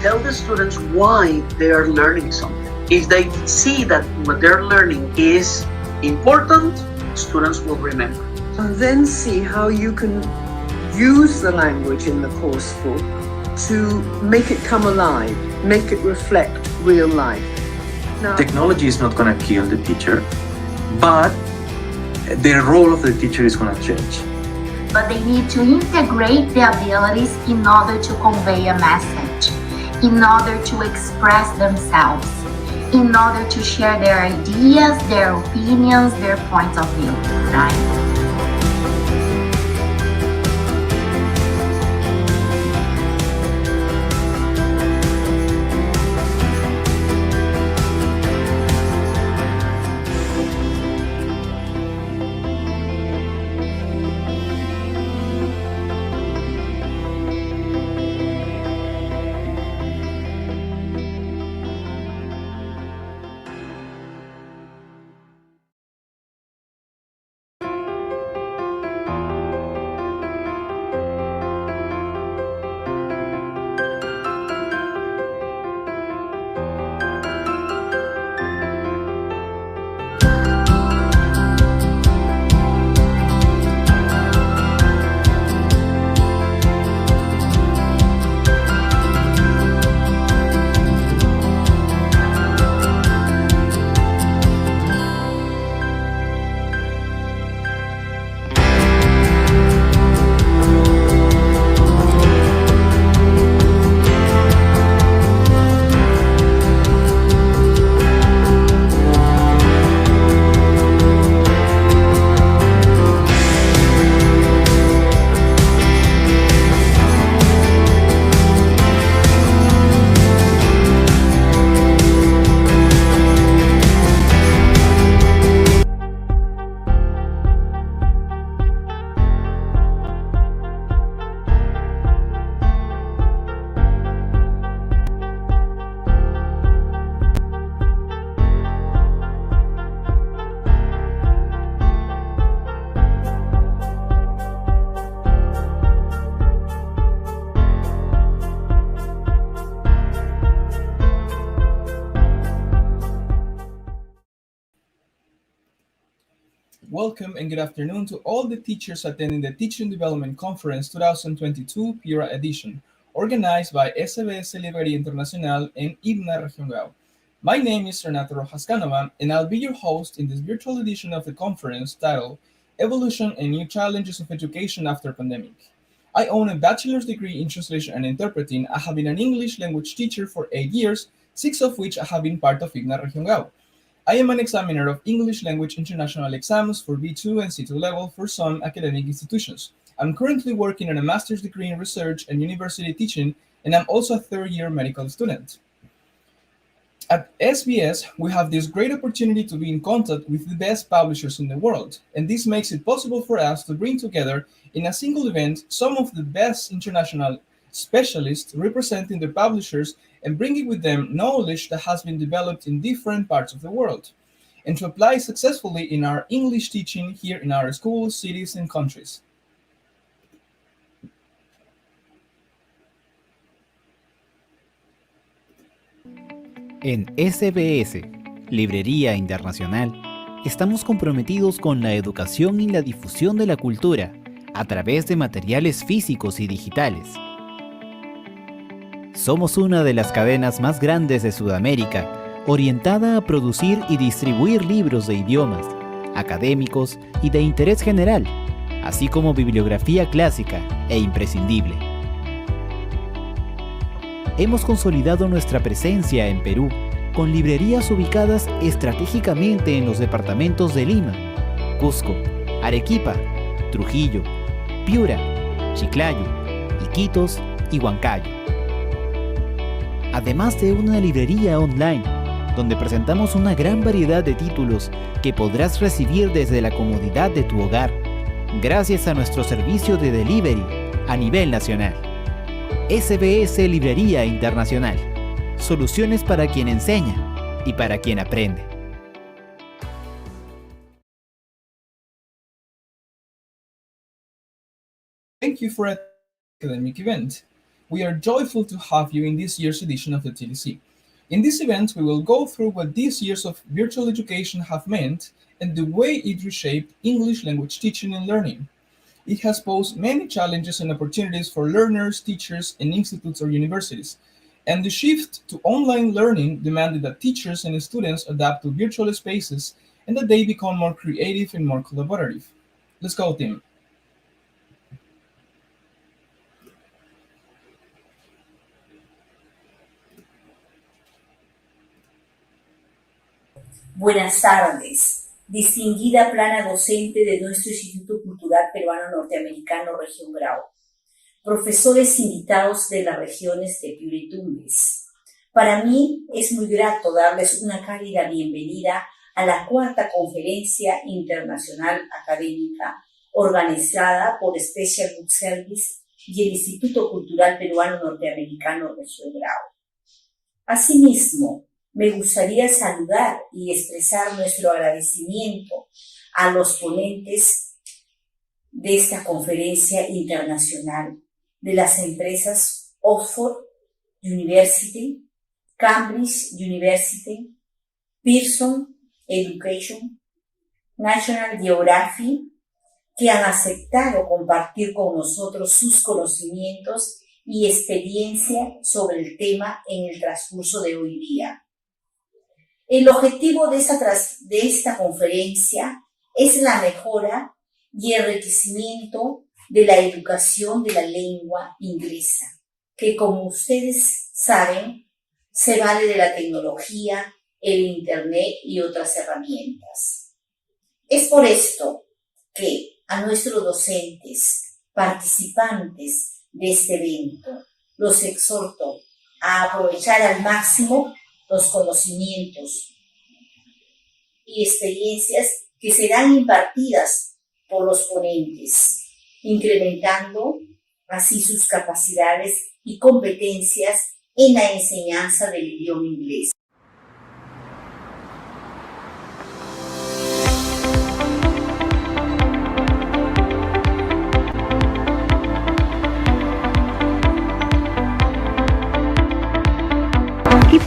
tell the students why they are learning something. If they see that what they're learning is important, students will remember. And then see how you can use the language in the course book to make it come alive, make it reflect real life. Now, technology is not going to kill the teacher, but the role of the teacher is going to change. But they need to integrate the abilities in order to convey a message, in order to express themselves, in order to share their ideas, their opinions, their points of view, right? Welcome and good afternoon to all the teachers attending the Teaching Development Conference 2022 Piura Edition, organized by SBS Librería Internacional and IDNA Región Gao. My name is Renato Rojas Canova, and I'll be your host in this virtual edition of the conference titled Evolution and New Challenges of Education After Pandemic. I own a bachelor's degree in translation and interpreting. I have been an English language teacher for 8 years, 6 of which I have been part of IDNA Región Gao. I am an examiner of English language international exams for B2 and C2 level for some academic institutions. I'm currently working on a master's degree in research and university teaching, and I'm also a third-year medical student. At SBS, we have this great opportunity to be in contact with the best publishers in the world, and this makes it possible for us to bring together in a single event some of the best international specialists representing their publishers and bringing with them knowledge that has been developed in different parts of the world, and to apply successfully in our English teaching here in our schools, cities, and countries. En SBS, Librería Internacional, estamos comprometidos con la educación y la difusión de la cultura a través de materiales físicos y digitales. Somos una de las cadenas más grandes de Sudamérica, orientada a producir y distribuir libros de idiomas, académicos y de interés general, así como bibliografía clásica e imprescindible. Hemos consolidado nuestra presencia en Perú con librerías ubicadas estratégicamente en los departamentos de Lima, Cusco, Arequipa, Trujillo, Piura, Chiclayo, Iquitos y Huancayo. Además de una librería online, donde presentamos una gran variedad de títulos que podrás recibir desde la comodidad de tu hogar, gracias a nuestro servicio de delivery a nivel nacional. SBS Librería Internacional. Soluciones para quien enseña y para quien aprende. Thank you for an academic event. We are joyful to have you in this year's edition of the TDC. In this event, we will go through what these years of virtual education have meant and the way it reshaped English language teaching and learning. It has posed many challenges and opportunities for learners, teachers, and institutes or universities. And the shift to online learning demanded that teachers and students adapt to virtual spaces and that they become more creative and more collaborative. Let's go, Tim. Buenas tardes, distinguida plana docente de nuestro Instituto Cultural Peruano Norteamericano Región Grau, profesores invitados de las regiones de Piura y Tumbes. Para mí es muy grato darles una cálida bienvenida a la cuarta conferencia internacional académica organizada por Special Book Service y el Instituto Cultural Peruano Norteamericano Región Grau. Asimismo, me gustaría saludar y expresar nuestro agradecimiento a los ponentes de esta conferencia internacional de las empresas Oxford University, Cambridge University, Pearson Education, National Geographic, que han aceptado compartir con nosotros sus conocimientos y experiencia sobre el tema en el transcurso de hoy día. El objetivo de esta conferencia es la mejora y enriquecimiento de la educación de la lengua inglesa, que como ustedes saben, se vale de la tecnología, el internet y otras herramientas. Es por esto que a nuestros docentes, participantes de este evento, los exhorto a aprovechar al máximo los conocimientos y experiencias que serán impartidas por los ponentes, incrementando así sus capacidades y competencias en la enseñanza del idioma inglés.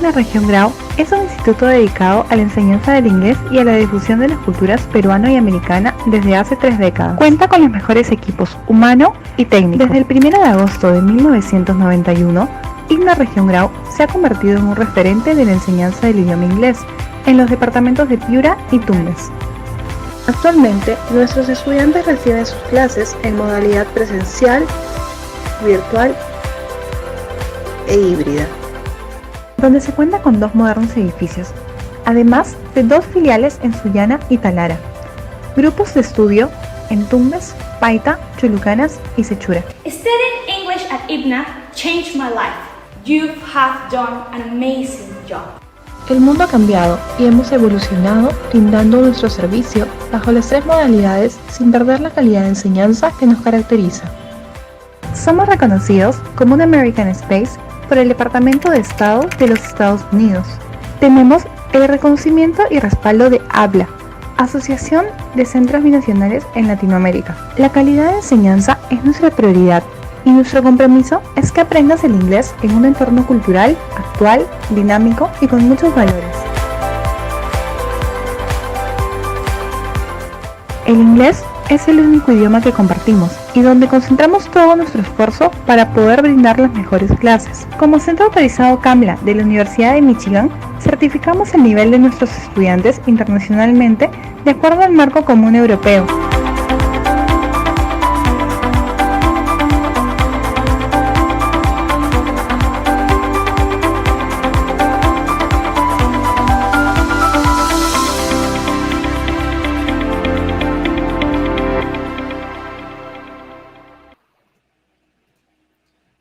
La Región Grau es un instituto dedicado a la enseñanza del inglés y a la difusión de las culturas peruana y americana desde hace 3 décadas. Cuenta con los mejores equipos humano y técnico. Desde el 1 de agosto de 1991, la Región Grau se ha convertido en un referente de la enseñanza del idioma inglés en los departamentos de Piura y Tumbes. Actualmente, nuestros estudiantes reciben sus clases en modalidad presencial, virtual e híbrida, donde se cuenta con 2 modernos edificios, además de 2 filiales en Sullana y Talara, grupos de estudio en Tumbes, Paita, Chulucanas y Sechura. Studying English at IBNA changed my life. You have done an amazing job. El mundo ha cambiado y hemos evolucionado brindando nuestro servicio bajo las 3 modalidades sin perder la calidad de enseñanza que nos caracteriza. Somos reconocidos como un American Space por el Departamento de Estado de los Estados Unidos. Tenemos el reconocimiento y respaldo de ABLA, Asociación de Centros Binacionales en Latinoamérica. La calidad de enseñanza es nuestra prioridad y nuestro compromiso es que aprendas el inglés en un entorno cultural, actual, dinámico y con muchos valores. El inglés es el único idioma que compartimos y donde concentramos todo nuestro esfuerzo para poder brindar las mejores clases. Como centro autorizado CAMLA de la Universidad de Michigan, certificamos el nivel de nuestros estudiantes internacionalmente de acuerdo al marco común europeo.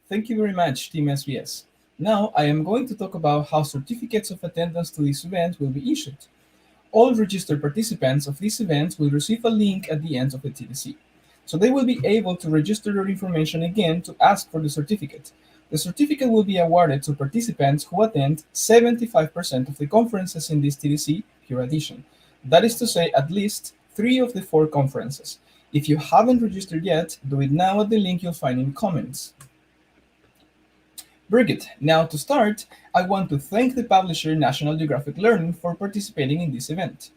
Thank you very much, Team SBS. Now, I am going to talk about how certificates of attendance to this event will be issued. All registered participants of this event will receive a link at the end of the TDC. So they will be able to register their information again to ask for the certificate. The certificate will be awarded to participants who attend 75% of the conferences in this TDC Piura Edition. That is to say, at least 3 of the 4 conferences. If you haven't registered yet, do it now at the link you'll find in comments. Brigitte, now to start, I want to thank the publisher National Geographic Learning for participating in this event.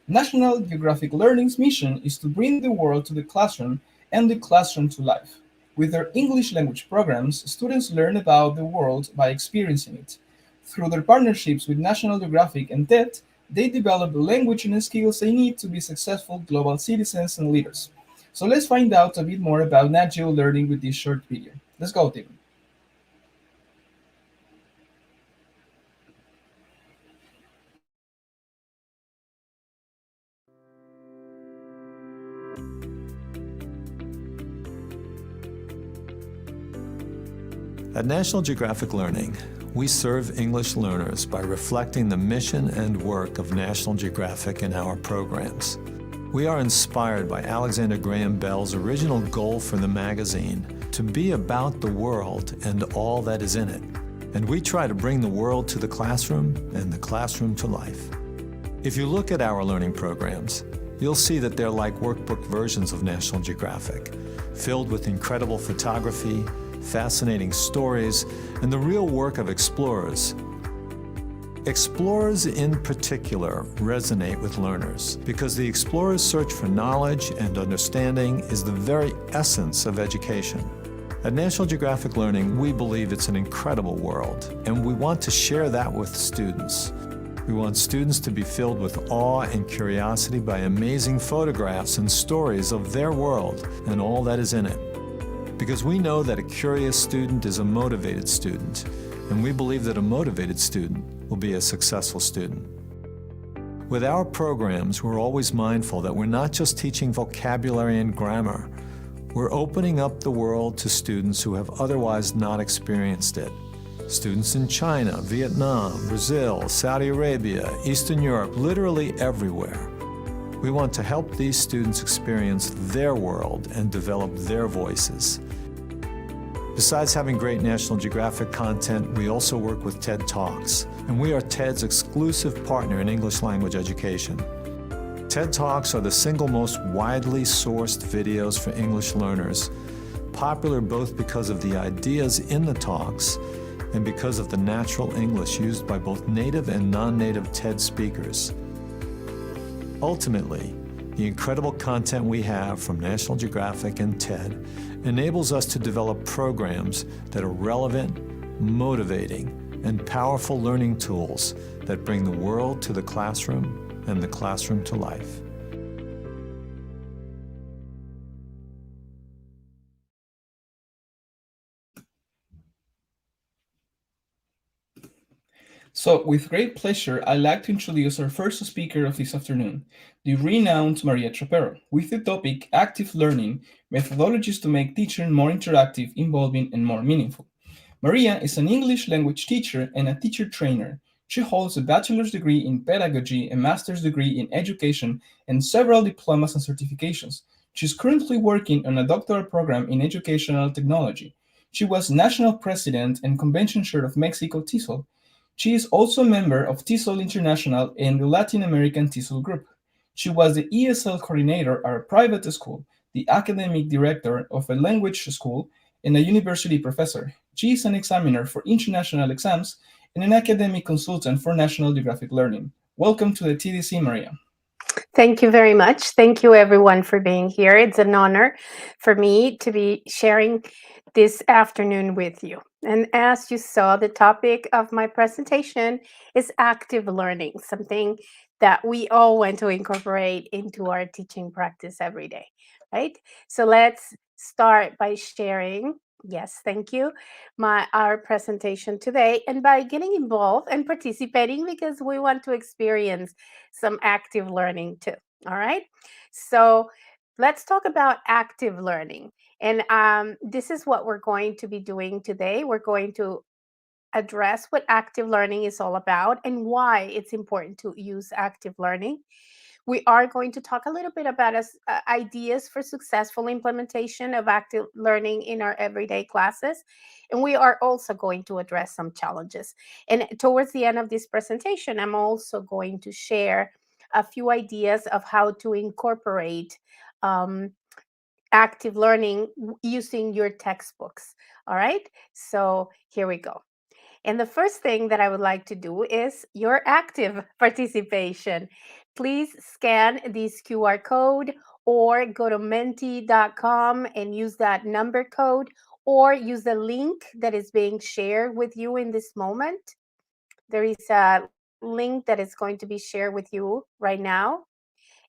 National Geographic Learning's mission is to bring the world to the classroom and the classroom to life. With their English language programs, students learn about the world by experiencing it. Through their partnerships with National Geographic and TED, they develop the language and skills they need to be successful global citizens and leaders. So let's find out a bit more about Nat Geo Learning with this short video. Let's go, Tim. At National Geographic Learning, we serve English learners by reflecting the mission and work of National Geographic in our programs. We are inspired by Alexander Graham Bell's original goal for the magazine to be about the world and all that is in it. And we try to bring the world to the classroom and the classroom to life. If you look at our learning programs, you'll see that they're like workbook versions of National Geographic, filled with incredible photography, fascinating stories, and the real work of explorers. Explorers in particular resonate with learners because the explorers' search for knowledge and understanding is the very essence of education. At National Geographic Learning, we believe it's an incredible world, and we want to share that with students. We want students to be filled with awe and curiosity by amazing photographs and stories of their world and all that is in it. Because we know that a curious student is a motivated student, and we believe that a motivated student will be a successful student. With our programs, we're always mindful that we're not just teaching vocabulary and grammar. We're opening up the world to students who have otherwise not experienced it. Students in China, Vietnam, Brazil, Saudi Arabia, Eastern Europe, literally everywhere. We want to help these students experience their world and develop their voices. Besides having great National Geographic content, we also work with TED Talks, and we are TED's exclusive partner in English language education. TED Talks are the single most widely sourced videos for English learners, popular both because of the ideas in the talks and because of the natural English used by both native and non-native TED speakers. Ultimately, the incredible content we have from National Geographic and TED enables us to develop programs that are relevant, motivating, and powerful learning tools that bring the world to the classroom and the classroom to life. So, with great pleasure, I'd like to introduce our first speaker of this afternoon, the renowned Maria Trapero, with the topic Active Learning, Methodologies to Make Teaching More Interactive, Involving, and More Meaningful. Maria is an English language teacher and a teacher trainer. She holds a bachelor's degree in pedagogy, a master's degree in education, and several diplomas and certifications. She's currently working on a doctoral program in educational technology. She was national president and convention chair of Mexico TESOL. She is also a member of TESOL International and the Latin American TESOL Group. She was the ESL coordinator at a private school, the academic director of a language school, and a university professor. She is an examiner for international exams and an academic consultant for National Geographic Learning. Welcome to the TDC, Maria. Thank you very much. Thank you, everyone, for being here. It's an honor for me to be sharing this afternoon with you. And as you saw, the topic of my presentation is active learning, something that we all want to incorporate into our teaching practice every day, right? So let's start by sharing, yes, thank you, our presentation today, and by getting involved and participating because we want to experience some active learning too, all right? So let's talk about active learning. And this is what we're going to be doing today. We're going to address what active learning is all about and why it's important to use active learning. We are going to talk a little bit about ideas for successful implementation of active learning in our everyday classes. And we are also going to address some challenges. And towards the end of this presentation, I'm also going to share a few ideas of how to incorporate active learning using your textbooks. All right, so here we go. And the first thing that I would like to do is your active participation. Please scan this QR code or go to menti.com and use that number code, or use the link that is being shared with you in this moment. There is a link that is going to be shared with you right now,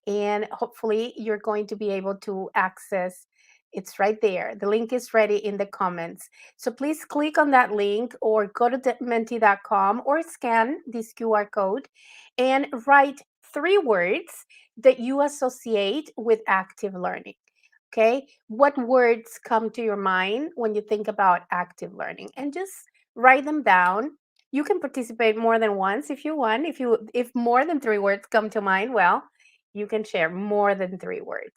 and hopefully you're going to be able to access. It's right there. The link is ready in the comments. So please click on that link or go to menti.com or scan this QR code and write 3 words that you associate with active learning. Okay? What words come to your mind when you think about active learning? And just write them down. You can participate more than once if you want. If more than 3 words come to mind, well, you can share more than 3 words.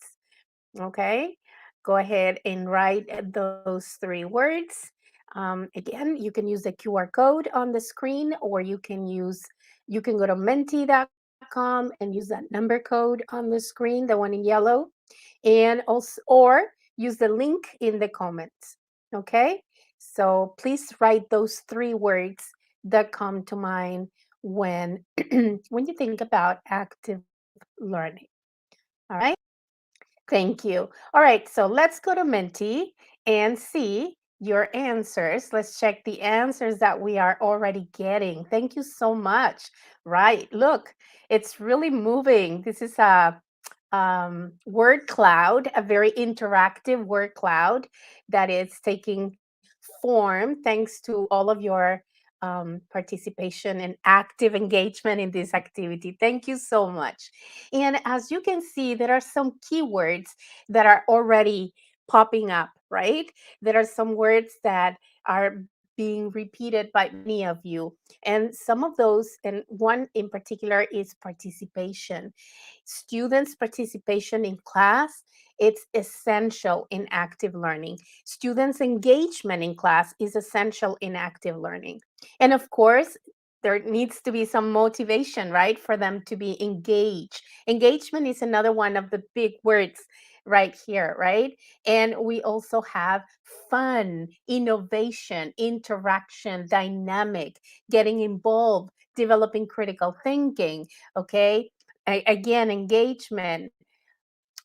Okay, go ahead and write those 3 words. Again, you can use the QR code on the screen, or you can go to menti.com and use that number code on the screen, the one in yellow, and also, or use the link in the comments. Okay, so please write those 3 words that come to mind when when you think about active learning. All right. Thank you. All right. So let's go to Menti and see your answers. Let's check the answers that we are already getting. Thank you so much. Right. Look, it's really moving. This is a word cloud, a very interactive word cloud that is taking form thanks to all of your participation and active engagement in this activity. Thank you so much. And as you can see, there are some keywords that are already popping up, right? There are some words that are being repeated by many of you. And some of those, and one in particular, is participation. Students' participation in class, it's essential in active learning. Students' engagement in class is essential in active learning. And of course, there needs to be some motivation, right, for them to be engaged. Engagement is another one of the big words right here, right? And we also have fun, innovation, interaction, dynamic, getting involved, developing critical thinking, okay? Again, engagement.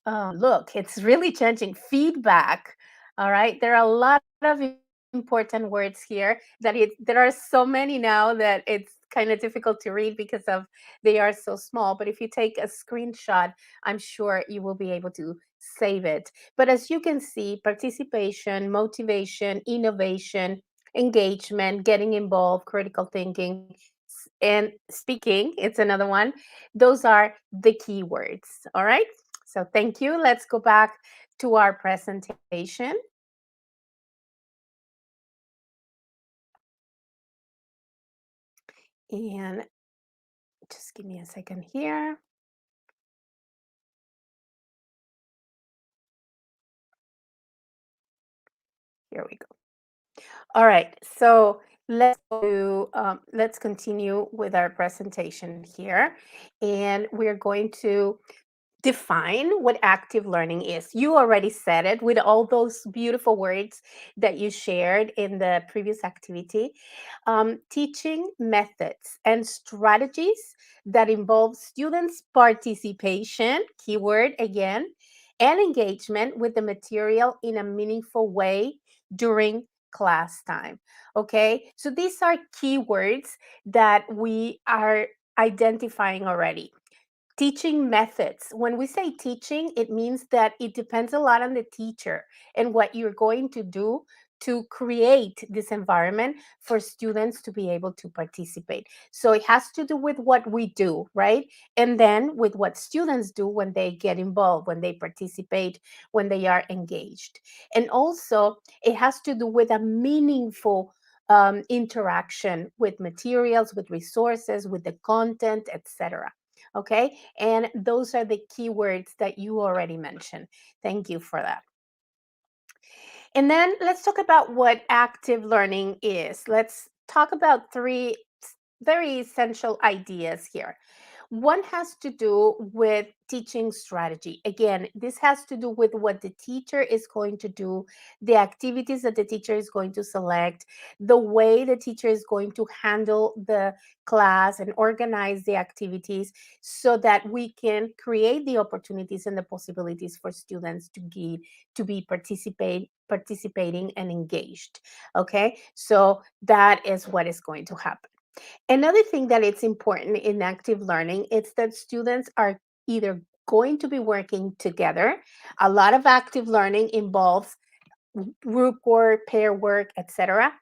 Look, it's really changing. Feedback. All right. There are a lot of important words here there are so many now that it's kind of difficult to read because of they are so small. But if you take a screenshot, I'm sure you will be able to save it. But as you can see, participation, motivation, innovation, engagement, getting involved, critical thinking, and speaking, it's another one. Those are the keywords. All right. So thank you. Let's go back to our presentation. And just give me a second here. Here we go. All right. So let's continue with our presentation here. And we're going to define what active learning is. You already said it with all those beautiful words that you shared in the previous activity. Teaching methods and strategies that involve students' participation, keyword again, and engagement with the material in a meaningful way during class time. Okay, so these are keywords that we are identifying already. Teaching methods. When we say teaching, it means that it depends a lot on the teacher and what you're going to do to create this environment for students to be able to participate. So it has to do with what we do, right? And then with what students do when they get involved, when they participate, when they are engaged. And also, it has to do with a meaningful interaction with materials, with resources, with the content, etc. Okay, and those are the keywords that you already mentioned. Thank you for that. And then let's talk about what active learning is. Let's talk about 3 very essential ideas here. One has to do with teaching strategy. Again, this has to do with what the teacher is going to do, the activities that the teacher is going to select, the way the teacher is going to handle the class and organize the activities so that we can create the opportunities and the possibilities for students to be participating and engaged. Okay, so that is what is going to happen. Another thing that it's important in active learning is that students are either going to be working together. A lot of active learning involves group work, pair work, etc.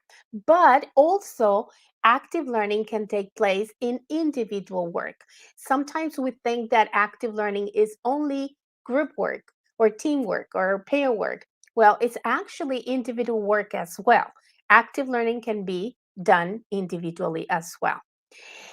But also active learning can take place in individual work. Sometimes we think that active learning is only group work or teamwork or pair work. Well, it's actually individual work as well. Active learning can be done individually as well.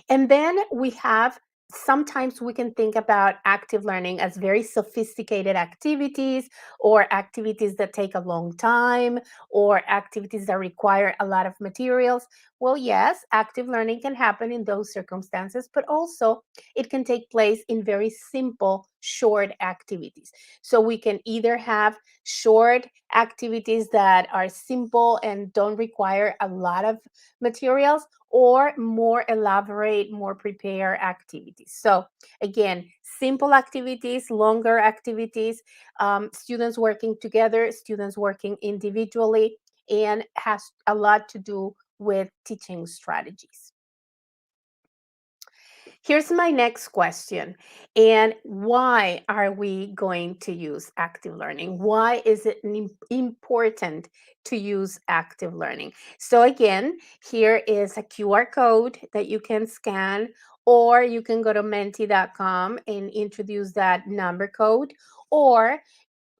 And then we have, sometimes we can think about active learning as very sophisticated activities or activities that take a long time or activities that require a lot of materials. Well, yes, active learning can happen in those circumstances, but also it can take place in very simple, short activities. So we can either have short activities that are simple and don't require a lot of materials, or more elaborate, more prepared activities. So again, simple activities, longer activities, students working together, students working individually, and has a lot to do with teaching strategies. Here's my next question. And why are we going to use active learning? Why is it important to use active learning? So again, here is a QR code that you can scan, or you can go to menti.com and introduce that number code, or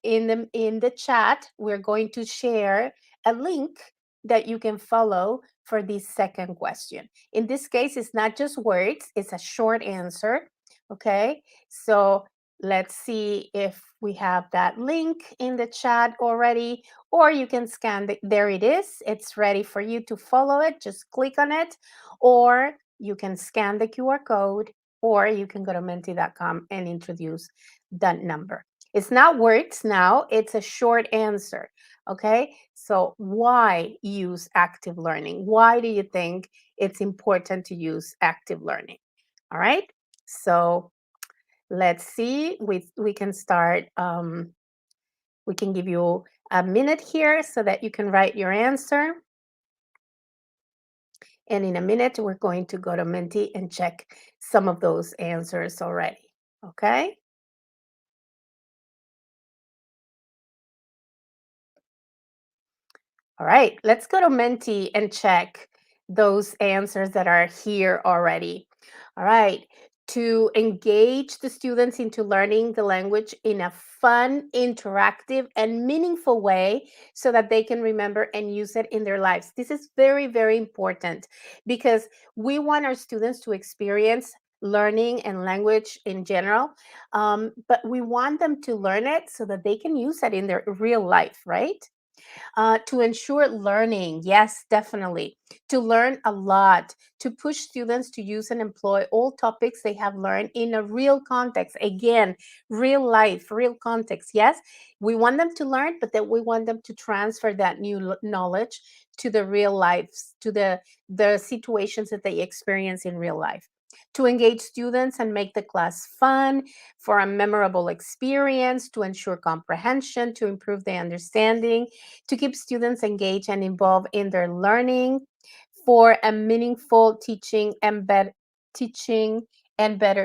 in the chat, we're going to share a link that you can follow for this second question. In this case, it's not just words, it's a short answer. Okay, so let's see if we have that link in the chat already, or you can scan there it is. It's ready for you to follow it. Just click on it, or you can scan the QR code, or you can go to menti.com and introduce that number. It's not words now, it's a short answer. Okay, so why use active learning? Why do you think it's important to use active learning? All right, so let's see. We can start. We can give you a minute here so that you can write your answer. And in a minute, we're going to go to Menti and check some of those answers already. Okay. All right, let's go to Menti and check those answers that are here already. All right, to engage the students into learning the language in a fun, interactive, and meaningful way so that they can remember and use it in their lives. This is very, very important because we want our students to experience learning and language in general, but we want them to learn it so that they can use it in their real life, right? To ensure learning, yes, definitely. To learn a lot, to push students to use and employ all topics they have learned in a real context. Again, real life, real context. Yes, we want them to learn, but that we want them to transfer that new knowledge to the real lives, to the situations that they experience in real life. To engage students and make the class fun, for a memorable experience, to ensure comprehension, to improve their understanding, to keep students engaged and involved in their learning, for a meaningful teaching and better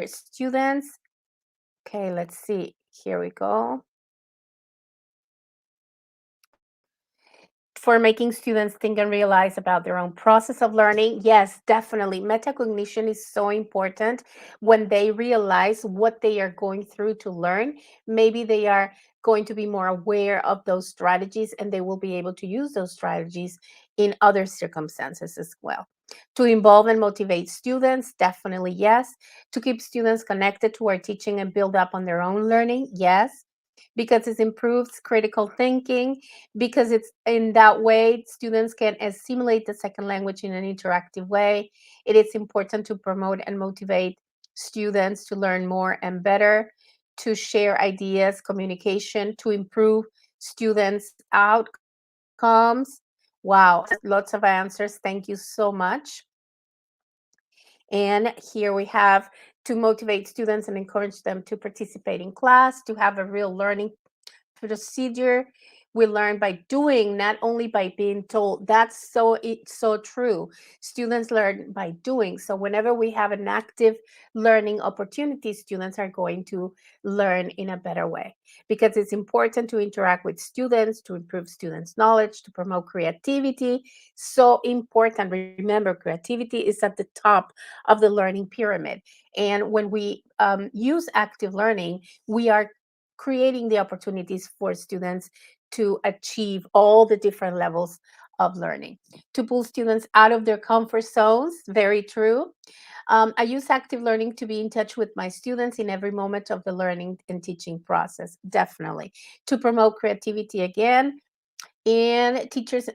students. Okay, let's see. Here we go. For making students think and realize about their own process of learning. Yes, definitely. Metacognition is so important when they realize what they are going through to learn. Maybe they are going to be more aware of those strategies and they will be able to use those strategies in other circumstances as well. To involve and motivate students, definitely yes. To keep students connected to our teaching and build up on their own learning, yes, because it improves critical thinking, because it's in that way students can assimilate the second language in an interactive way. It is important to promote and motivate students to learn more and better, to share ideas, communication, to improve students' outcomes. Wow, lots of answers. Thank you so much. And here we have to motivate students and encourage them to participate in class, to have a real learning procedure. We learn by doing, not only by being told. That's it's so true. Students learn by doing. So whenever we have an active learning opportunity, students are going to learn in a better way, because it's important to interact with students, to improve students' knowledge, to promote creativity. So important. Remember, creativity is at the top of the learning pyramid. And when we use active learning, we are creating the opportunities for students to achieve all the different levels of learning, to pull students out of their comfort zones. Very true. I use active learning to be in touch with my students in every moment of the learning and teaching process, definitely. To promote creativity again, and teachers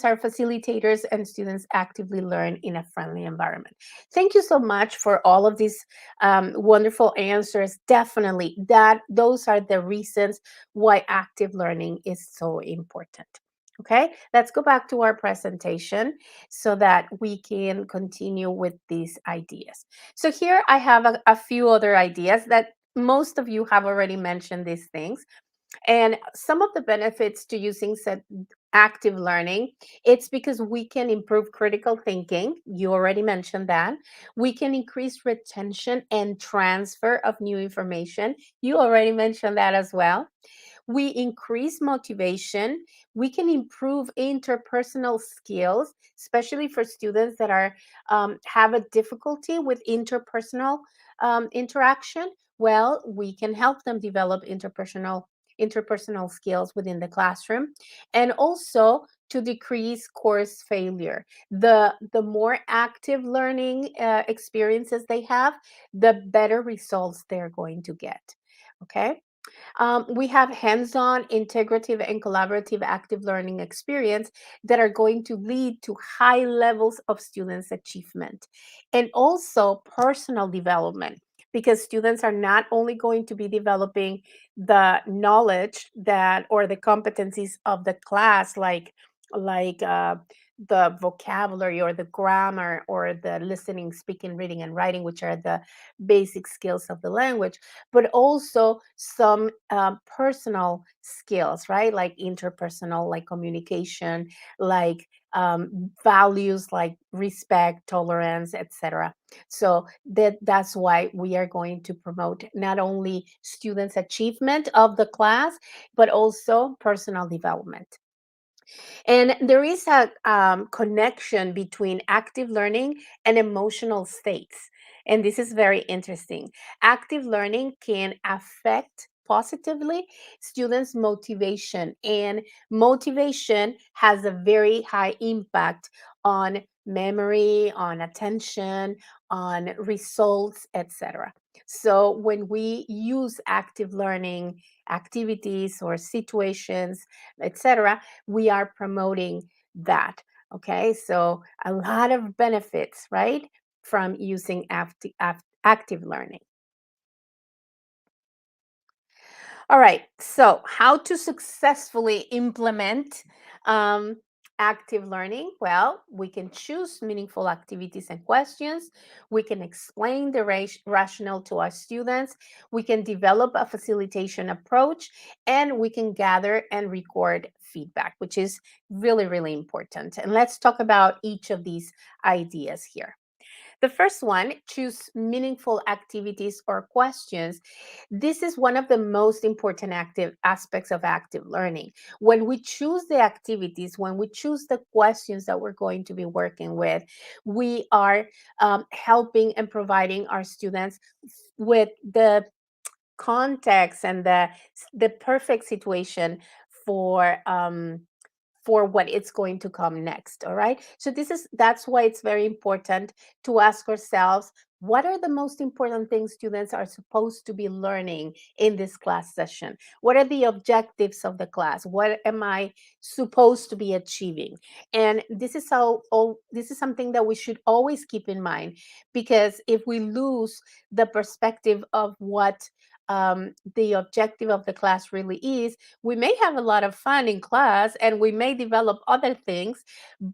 are facilitators, and students actively learn in a friendly environment. Thank you so much for all of these wonderful answers. Definitely, those are the reasons why active learning is so important. Okay, let's go back to our presentation so that we can continue with these ideas. So here I have a few other ideas that most of you have already mentioned these things. And some of the benefits to using active learning, it's because we can improve critical thinking. You already mentioned that. We can increase retention and transfer of new information. You already mentioned that as well. We increase motivation. We can improve interpersonal skills, especially for students that are have a difficulty with interpersonal interaction. Well, we can help them develop interpersonal skills within the classroom, and also to decrease course failure. The more active learning experiences they have, the better results they're going to get. Okay. We have hands-on, integrative, and collaborative active learning experience that are going to lead to high levels of students' achievement, and also personal development, because students are not only going to be developing the knowledge that or the competencies of the class, like the vocabulary or the grammar or the listening, speaking, reading, and writing, which are the basic skills of the language, but also some personal skills, right? Like interpersonal, like communication, like values like respect, tolerance, etc. So that's why we are going to promote not only students' achievement of the class, but also personal development. And there is a connection between active learning and emotional states. And this is very interesting. Active learning can affect positively students' motivation, and motivation has a very high impact on memory, on attention, on results, etc. So when we use active learning activities or situations, etc., we are promoting that. Okay, so a lot of benefits, right, from using active learning. All right, so how to successfully implement um, active learning? Well, we can choose meaningful activities and questions. We can explain the rationale to our students. We can develop a facilitation approach, and we can gather and record feedback, which is really, really important. And let's talk about each of these ideas here. The first one, choose meaningful activities or questions. This is one of the most important active aspects of active learning. When we choose the activities, when we choose the questions that we're going to be working with, we are helping and providing our students with the context and the perfect situation for for what it's going to come next. All right. So that's why it's very important to ask ourselves, what are the most important things students are supposed to be learning in this class session? What are the objectives of the class? What am I supposed to be achieving? And this is something that we should always keep in mind, because if we lose the perspective of what the objective of the class really is, we may have a lot of fun in class and we may develop other things,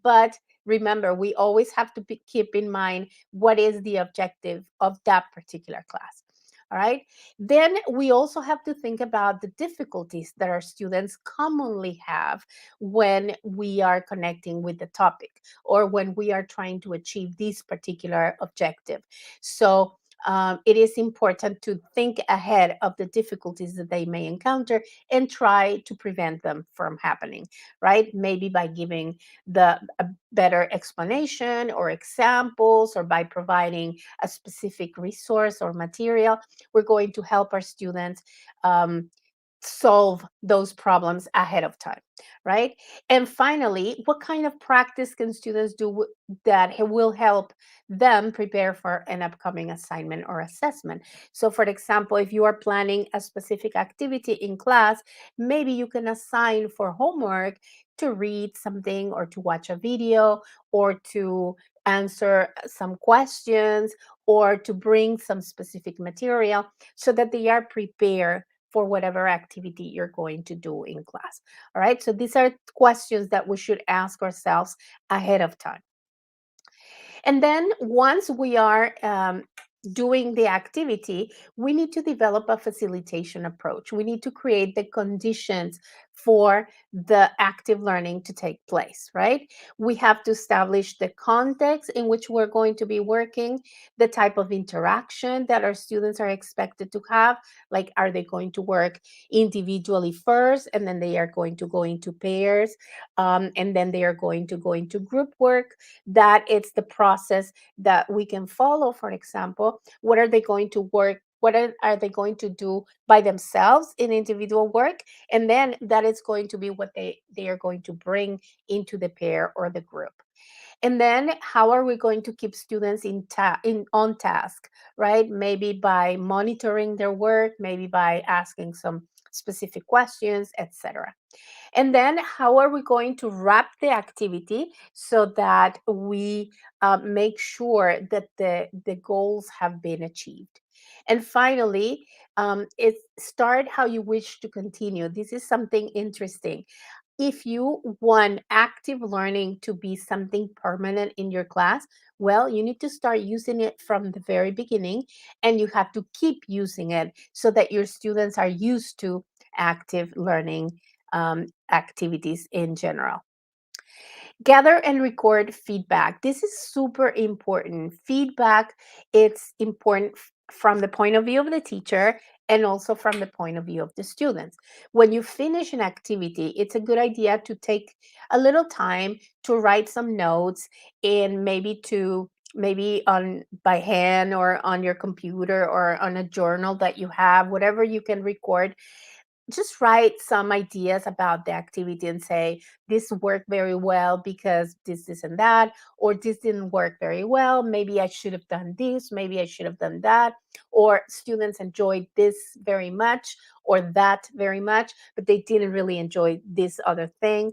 but remember, we always have to keep in mind what is the objective of that particular class. All right. Then we also have to think about the difficulties that our students commonly have when we are connecting with the topic or when we are trying to achieve this particular objective. So it is important to think ahead of the difficulties that they may encounter and try to prevent them from happening, right? Maybe by giving a better explanation or examples, or by providing a specific resource or material. We're going to help our students solve those problems ahead of time, right? And finally, what kind of practice can students do that will help them prepare for an upcoming assignment or assessment? So for example, if you are planning a specific activity in class, maybe you can assign for homework to read something or to watch a video or to answer some questions or to bring some specific material so that they are prepared for whatever activity you're going to do in class. All right. So these are questions that we should ask ourselves ahead of time. And then once we are doing the activity, we need to develop a facilitation approach. We need to create the conditions for the active learning to take place, right? We have to establish the context in which we're going to be working, the type of interaction that our students are expected to have. Like, are they going to work individually first, and then they are going to go into pairs, and then they are going to go into group work? That it's the process that we can follow. For example, what are they going to work? What are they going to do by themselves in individual work? And then that is going to be what they are going to bring into the pair or the group. And then how are we going to keep students on task, right? Maybe by monitoring their work, maybe by asking some specific questions, etc. And then how are we going to wrap the activity so that we make sure that the goals have been achieved? And finally, it's start how you wish to continue. This is something interesting. If you want active learning to be something permanent in your class, well, you need to start using it from the very beginning, and you have to keep using it so that your students are used to active learning activities in general. Gather and record feedback. This is super important. Feedback, it's important from the point of view of the teacher and also from the point of view of the students. When you finish an activity, it's a good idea to take a little time to write some notes, and maybe on by hand or on your computer or on a journal that you have, whatever you can record. Just write some ideas about the activity and say, this worked very well because this and that, or this didn't work very well. Maybe I should have done this, maybe I should have done that, or students enjoyed this very much or that very much, but they didn't really enjoy this other thing.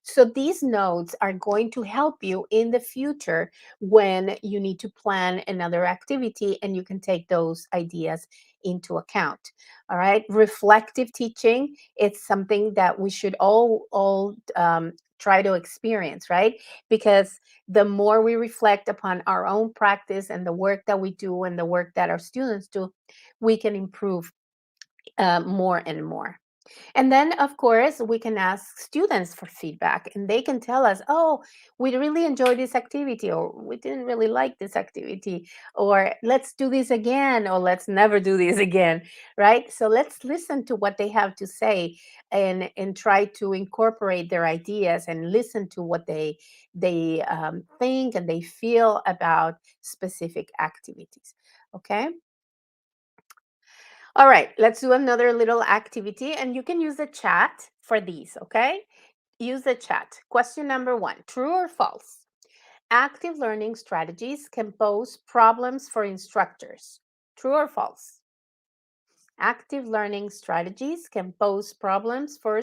So these notes are going to help you in the future when you need to plan another activity, and you can take those ideas into account. All right. Reflective teaching, it's something that we should all try to experience, right? Because the more we reflect upon our own practice and the work that we do and the work that our students do, we can improve more and more. And then, of course, we can ask students for feedback, and they can tell us, oh, we really enjoyed this activity, or we didn't really like this activity, or let's do this again, or let's never do this again, right? So let's listen to what they have to say, and try to incorporate their ideas and listen to what they think and they feel about specific activities. Okay. All right, let's do another little activity, and you can use the chat for these, okay? use the chat. Question number 1, true or false? Active learning strategies can pose problems for instructors. True or false? Active learning strategies can pose problems for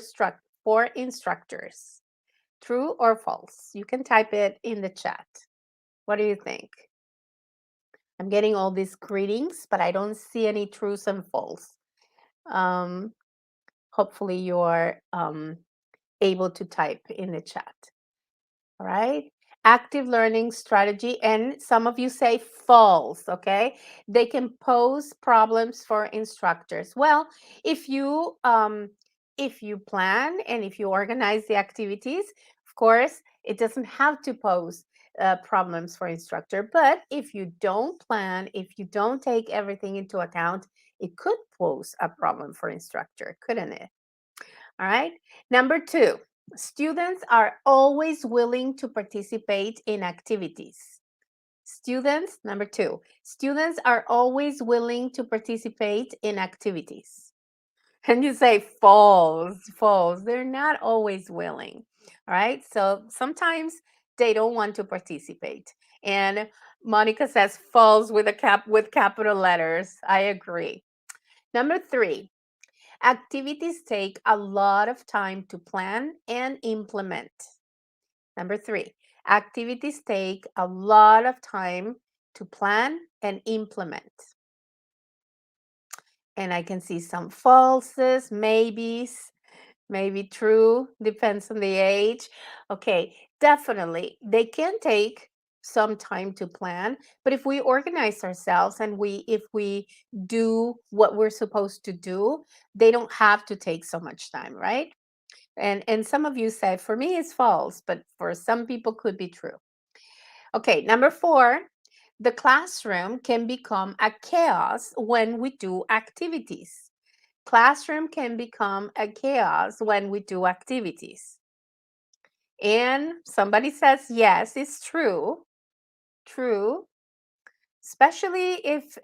instructors. True or false? You can type it in the chat. What do you think? I'm getting all these greetings, but I don't see any trues and false. Hopefully you're able to type in the chat. All right. Active learning strategy, and some of you say false, okay? They can pose problems for instructors. Well, if you plan and if you organize the activities, of course, it doesn't have to pose problems for instructor. But if you don't plan, if you don't take everything into account, it could pose a problem for instructor, couldn't it? All right. Number 2, students are always willing to participate in activities. Number 2, students are always willing to participate in activities. And you say false. They're not always willing. All right. So sometimes they don't want to participate. And Monica says false with capital letters. I agree. Number 3, activities take a lot of time to plan and implement. Number 3, activities take a lot of time to plan and implement. And I can see some falses, maybes, maybe true, depends on the age. Okay, definitely, they can take some time to plan, but if we organize ourselves and if we do what we're supposed to do, they don't have to take so much time, right? And some of you said, for me it's false, but for some people could be true. Okay, number 4, the classroom can become a chaos when we do activities. Classroom can become a chaos when we do activities. And somebody says, yes, it's true. True. Especially if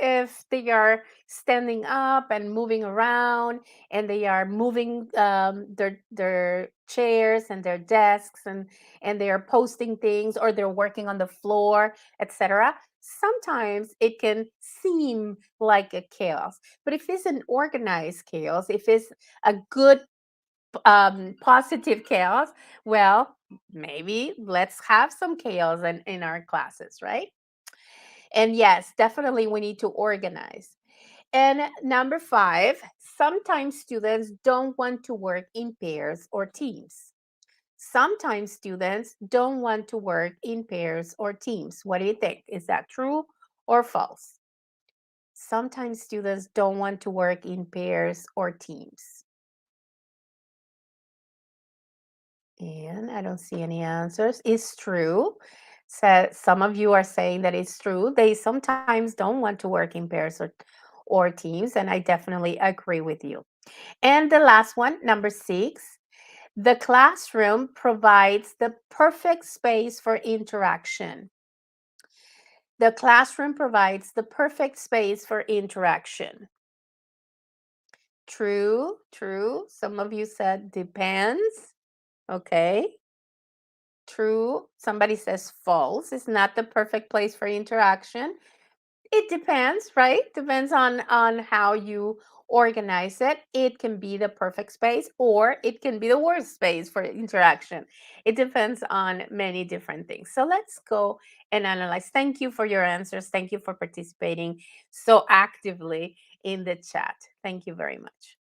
they are standing up and moving around and they are moving their chairs and their desks and they are posting things or they're working on the floor, etc. Sometimes it can seem like a chaos, but if it's an organized chaos, if it's a good positive chaos, well, maybe let's have some chaos in our classes, right? And yes, definitely we need to organize. And number 5, sometimes students don't want to work in pairs or teams. Sometimes students don't want to work in pairs or teams. What do you think? Is that true or false? Sometimes students don't want to work in pairs or teams. And I don't see any answers. It's true. So some of you are saying that it's true. They sometimes don't want to work in pairs or teams, and I definitely agree with you. And the last one, number 6, the classroom provides the perfect space for interaction. The classroom provides the perfect space for interaction. True. Some of you said depends. Okay. True. Somebody says false. It's not the perfect place for interaction. It depends, right? Depends on how you organize it. It can be the perfect space or it can be the worst space for interaction. It depends on many different things. So let's go and analyze. Thank you for your answers. Thank you for participating so actively in the chat. Thank you very much.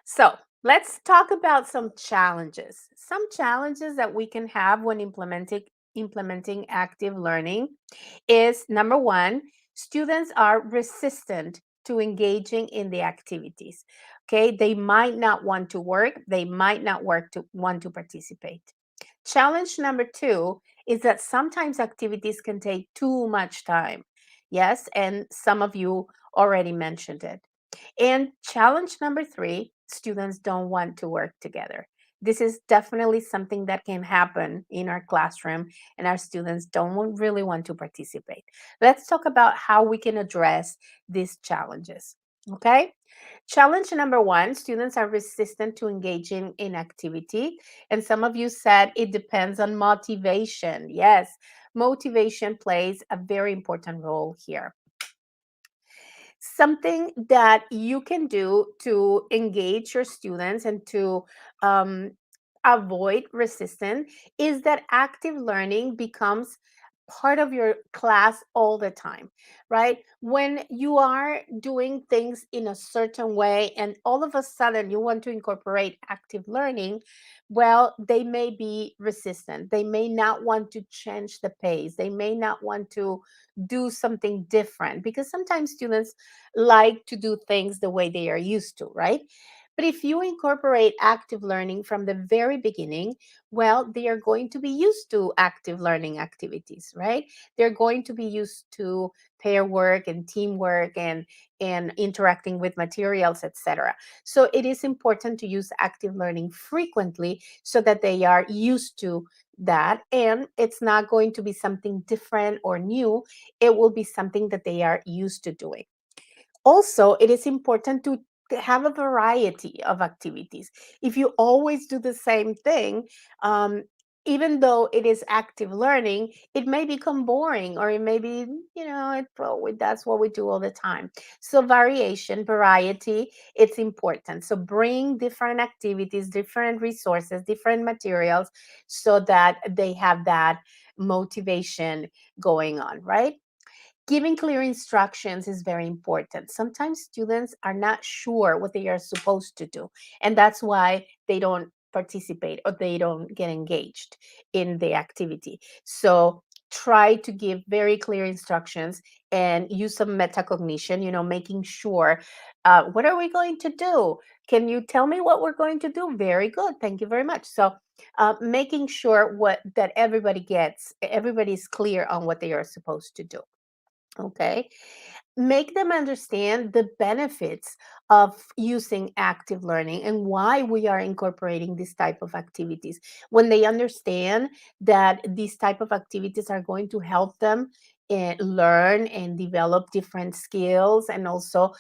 So let's talk about some challenges. Some challenges that we can have when implementing active learning is, number 1, students are resistant to engaging in the activities. Okay, they might not want to work. They might not want to participate. Challenge number 2 is that sometimes activities can take too much time. Yes, and some of you already mentioned it. And challenge number 3, students don't want to work together. This is definitely something that can happen in our classroom, and our students don't really want to participate. Let's talk about how we can address these challenges. Okay. Challenge number one, students are resistant to engaging in activity. And some of you said it depends on motivation. Yes, motivation plays a very important role here. Something that you can do to engage your students and to um, avoid resistance is that active learning becomes part of your class all the time, right? When you are doing things in a certain way and all of a sudden you want to incorporate active learning, well, they may be resistant. They may not want to change the pace. They may not want to do something different because sometimes students like to do things the way they are used to, right? But if you incorporate active learning from the very beginning, well, they are going to be used to active learning activities, right? They're going to be used to pair work and teamwork and interacting with materials, etc. So it is important to use active learning frequently so that they are used to that, and it's not going to be something different or new. It will be something that they are used to doing. Also, it is important to have a variety of activities. If you always do the same thing, even though it is active learning, it may become boring, or it may be, that's what we do all the time. So variation, variety, it's important. So bring different activities, different resources, different materials so that they have that motivation going on, right? Giving clear instructions is very important. Sometimes students are not sure what they are supposed to do, and that's why they don't participate or they don't get engaged in the activity. So try to give very clear instructions and use some metacognition, making sure, what are we going to do? Can you tell me what we're going to do? Very good. Thank you very much. So making sure that everybody's clear on what they are supposed to do. Okay. Make them understand the benefits of using active learning and why we are incorporating this type of activities. When they understand that these type of activities are going to help them learn and develop different skills, and also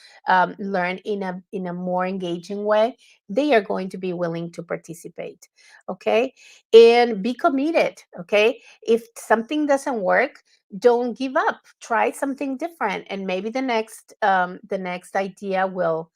learn in a more engaging way, they are going to be willing to participate. Okay. And be committed. Okay. If something doesn't work, don't give up. Try something different, and maybe the next idea will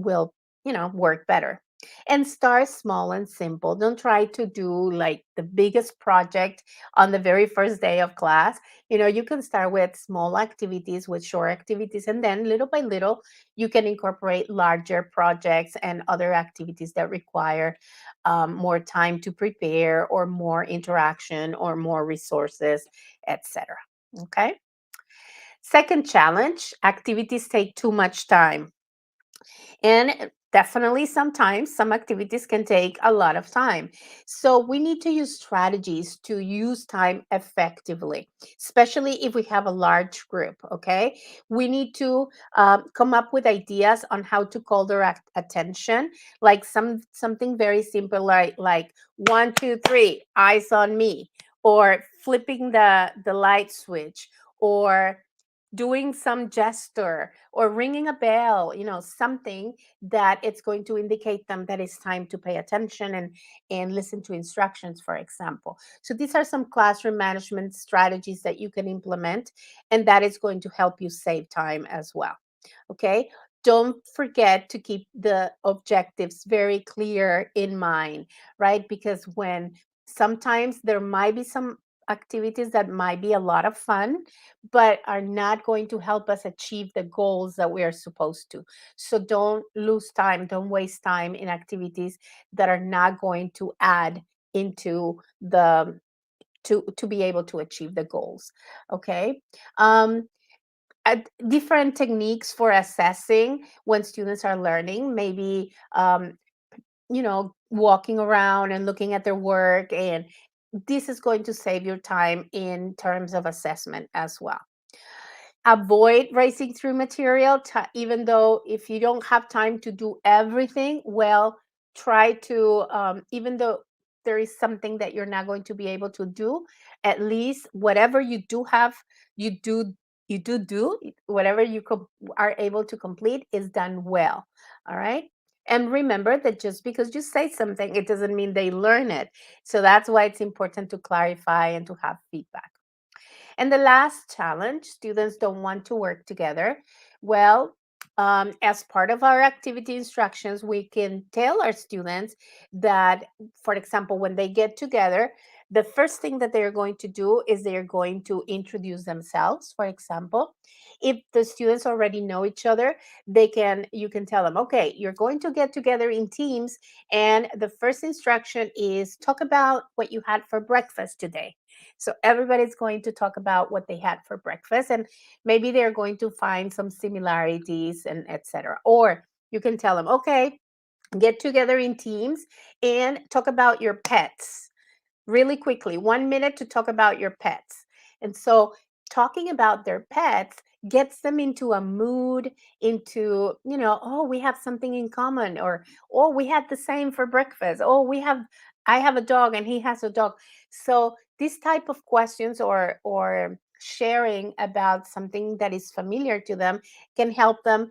work better. And start small and simple. Don't try to do like the biggest project on the very first day of class. You can start with small activities, with short activities, and then little by little you can incorporate larger projects and other activities that require more time to prepare, or more interaction, or more resources, etc. Okay. Second challenge, activities take too much time. And definitely sometimes some activities can take a lot of time. So we need to use strategies to use time effectively, especially if we have a large group. Okay. We need to come up with ideas on how to call their attention, like something very simple, like 1, 2, 3, eyes on me, or flipping the light switch, or doing some gesture, or ringing a bell, something that it's going to indicate them that it's time to pay attention and listen to instructions, for example. So these are some classroom management strategies that you can implement, and that is going to help you save time as well. Okay. Don't forget to keep the objectives very clear in mind, right? Because when sometimes there might be some activities that might be a lot of fun, but are not going to help us achieve the goals that we are supposed to. So don't lose time, don't waste time in activities that are not going to add into the to be able to achieve the goals. Okay. um, Different techniques for assessing when students are learning, maybe walking around and looking at their work, and this is going to save your time in terms of assessment as well. Avoid racing through material, even though if you don't have time to do everything, well, try to, even though there is something that you're not going to be able to do, at least whatever you do have, you do you do, whatever you are able to complete is done well. All right. And remember that just because you say something, it doesn't mean they learn it. So that's why it's important to clarify and to have feedback. And the last challenge, students don't want to work together. Well, as part of our activity instructions, we can tell our students that, for example, when they get together, the first thing that they're going to do is they're going to introduce themselves. For example, if the students already know each other, you can tell them, okay, you're going to get together in teams, and the first instruction is talk about what you had for breakfast today. So everybody's going to talk about what they had for breakfast, and maybe they're going to find some similarities and etc. Or you can tell them, okay, get together in teams and talk about your pets really quickly, 1 minute to talk about your pets. And so talking about their pets gets them into a mood, into, oh, we have something in common, or, oh, we had the same for breakfast. Oh, I have a dog and he has a dog. So this type of questions or sharing about something that is familiar to them can help them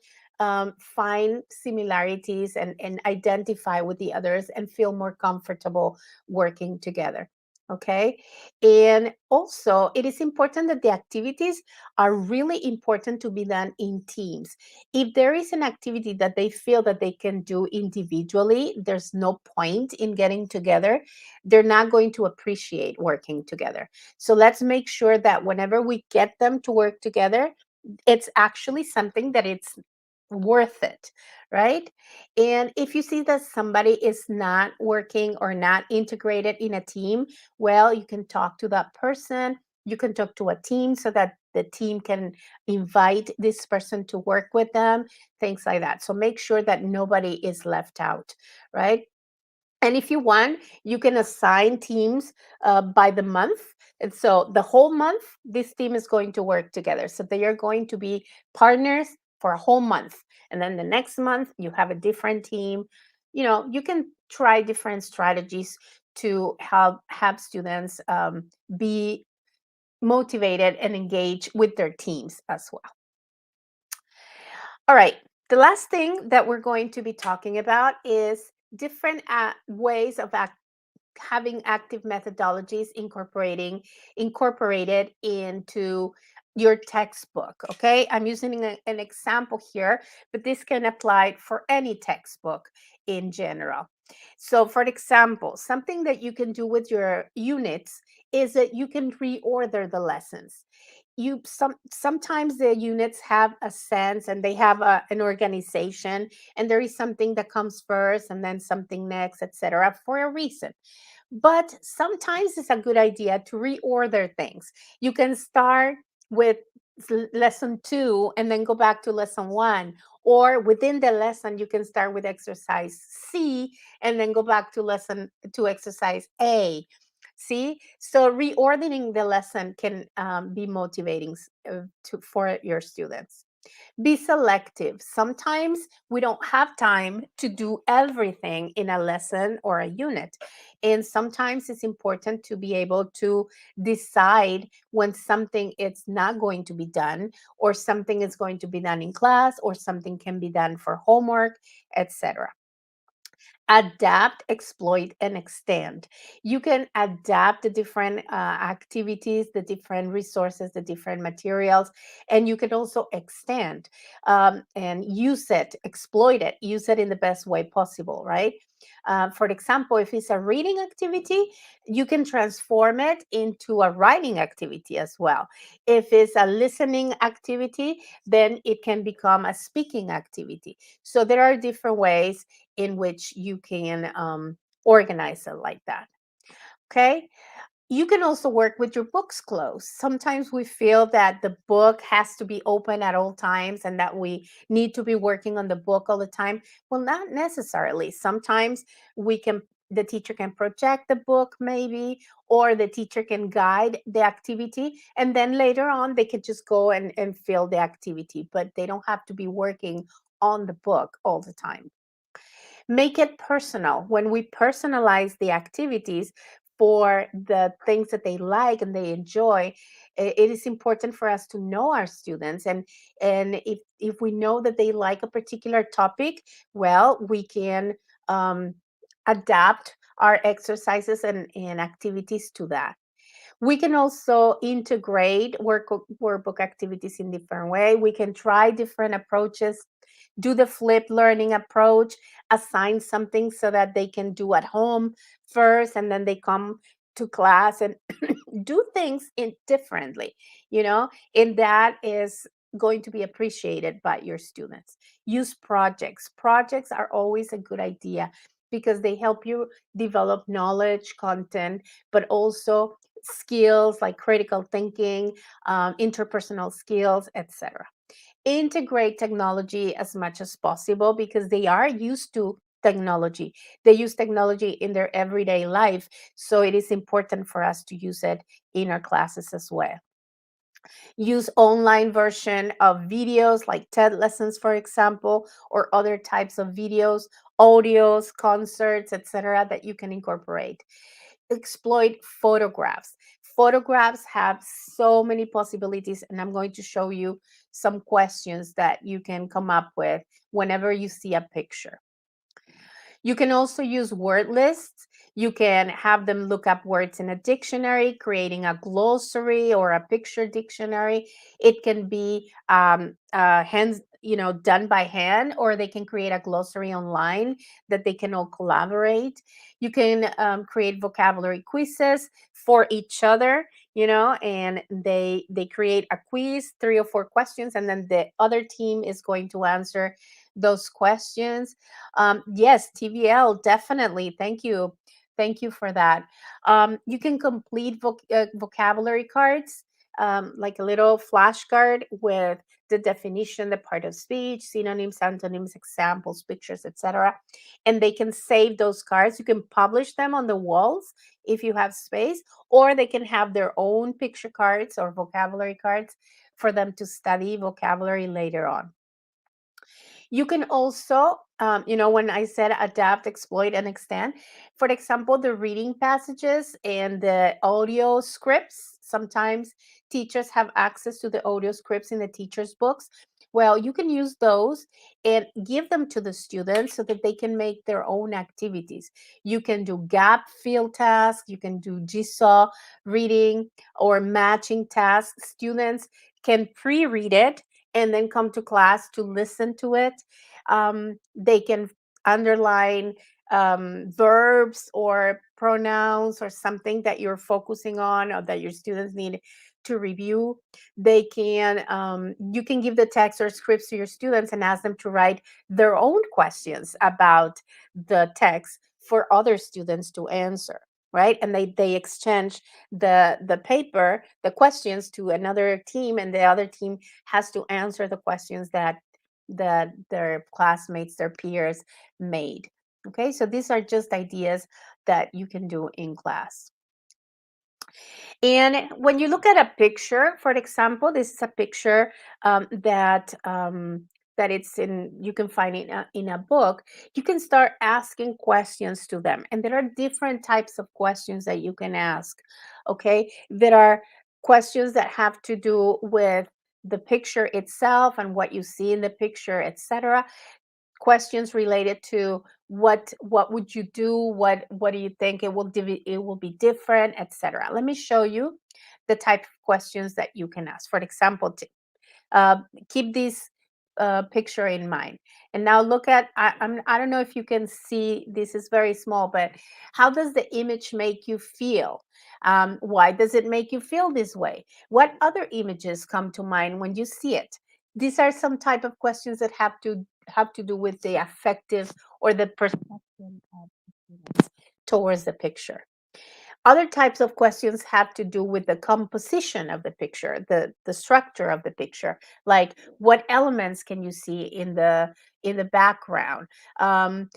find similarities and identify with the others and feel more comfortable working together. Okay. And also, it is important that the activities are really important to be done in teams. If there is an activity that they feel that they can do individually, there's no point in getting together. They're not going to appreciate working together. So let's make sure that whenever we get them to work together, it's actually something that it's worth it, right? And if you see that somebody is not working or not integrated in a team, well, you can talk to that person. You can talk to a team so that the team can invite this person to work with them, things like that. So make sure that nobody is left out, right? And if you want, you can assign teams by the month. And so the whole month, this team is going to work together. So they are going to be partners for a whole month. And then the next month, you have a different team. You can try different strategies to have students be motivated and engage with their teams as well. All right. The last thing that we're going to be talking about is different ways of having active methodologies incorporated into your textbook. Okay, I'm using an example here, but this can apply for any textbook in general. So for example, something that you can do with your units is that you can reorder the lessons. Sometimes the units have a sense and they have an organization, and there is something that comes first and then something next, etc., for a reason. But sometimes it's a good idea to reorder things. You can start with lesson 2 and then go back to lesson 1, or within the lesson you can start with exercise C and then go back to exercise A. See, so reordering the lesson can be motivating for your students. Be selective. Sometimes we don't have time to do everything in a lesson or a unit. And sometimes it's important to be able to decide when something is not going to be done, or something is going to be done in class, or something can be done for homework, etc. Adapt, exploit, and extend. You can adapt the different activities, the different resources, the different materials, and you can also extend and use it, exploit it, use it in the best way possible, right? For example, if it's a reading activity, you can transform it into a writing activity as well. If it's a listening activity, then it can become a speaking activity. So there are different ways in which you can organize it like that. Okay. You can also work with your books closed. Sometimes we feel that the book has to be open at all times and that we need to be working on the book all the time. Well, not necessarily. Sometimes the teacher can project the book maybe, or the teacher can guide the activity, and then later on they can just go and fill the activity, but they don't have to be working on the book all the time. Make it personal. When we personalize the activities, for the things that they like and they enjoy, it is important for us to know our students. And if we know that they like a particular topic, well, we can adapt our exercises and activities to that. We can also integrate workbook activities in different way. We can try different approaches, do the flipped learning approach, assign something so that they can do at home first, and then they come to class and do things differently, and that is going to be appreciated by your students. Use projects. Projects are always a good idea because they help you develop knowledge, content, but also skills like critical thinking, interpersonal skills, etc. Integrate technology as much as possible because they are used to technology. They use technology in their everyday life, so it is important for us to use it in our classes as well. Use online version of videos like TED lessons, for example, or other types of videos, audios, concerts, etc., that you can incorporate. Exploit photographs. Photographs have so many possibilities, and I'm going to show you some questions that you can come up with whenever you see a picture. You can also use word lists. You can have them look up words in a dictionary, creating a glossary or a picture dictionary. It can be done by hand, or they can create a glossary online that they can all collaborate. You can create vocabulary quizzes for each other, and they create a quiz, 3 or 4 questions, and then the other team is going to answer those questions. Yes, TVL, definitely. Thank you. Thank you for that. You can complete vocabulary cards, like a little flashcard with the definition, the part of speech, synonyms, antonyms, examples, pictures, etc. And they can save those cards. You can publish them on the walls if you have space, or they can have their own picture cards or vocabulary cards for them to study vocabulary later on. You can also, when I said adapt, exploit, and extend, for example, the reading passages and the audio scripts. Sometimes teachers have access to the audio scripts in the teachers' books. Well, you can use those and give them to the students so that they can make their own activities. You can do gap fill tasks, you can do jigsaw reading or matching tasks. Students can pre-read it and then come to class to listen to it. They can underline verbs or pronouns or something that you're focusing on or that your students need to review. They can, you can give the text or scripts to your students and ask them to write their own questions about the text for other students to answer. Right, and they exchange the paper, the questions, to another team, and the other team has to answer the questions that their classmates, their peers made. Okay, so these are just ideas that you can do in class. And when you look at a picture, for example, this is a picture that it's you can find in a book. You can start asking questions to them, and there are different types of questions that you can ask. Okay, there are questions that have to do with the picture itself and what you see in the picture, etc. Questions related to what would you do, what do you think it will be different, etc. Let me show you the type of questions that you can ask. For example, keep this picture in mind, and now look at, I don't know if you can see, this is very small, but how does the image make you feel? Why does it make you feel this way? What other images come to mind when you see it? These are some type of questions that have to do with the affective or the perception of the students towards the picture. Other types of questions have to do with the composition of the picture, the structure of the picture, like what elements can you see in the background? How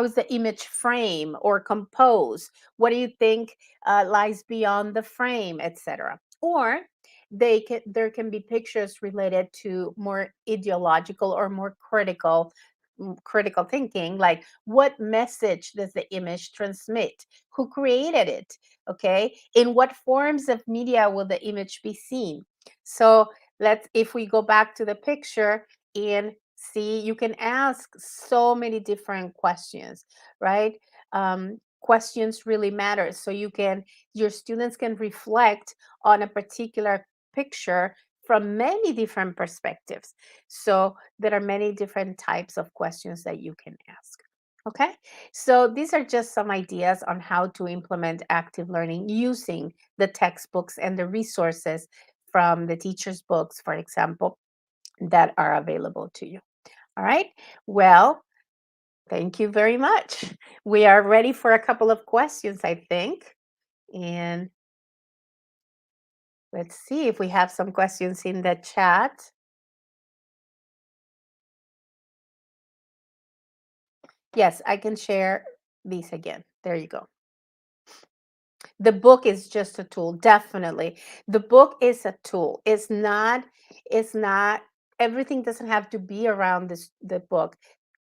is the image frame or composed? What do you think lies beyond the frame, etc. Or there can be pictures related to more ideological or more critical critical thinking, like what message does the image transmit? Who created it? Okay. In what forms of media will the image be seen? So if we go back to the picture and see, you can ask so many different questions, right? Questions really matter. So your students can reflect on a particular picture from many different perspectives. So there are many different types of questions that you can ask. Okay, so these are just some ideas on how to implement active learning using the textbooks and the resources from the teacher's books, for example, that are available to you. All right, well, thank you very much. We are ready for a couple of questions, I think. And let's see if we have some questions in the chat. Yes, I can share these again. There you go. The book is just a tool, definitely. The book is a tool. It's not everything doesn't have to be around the book.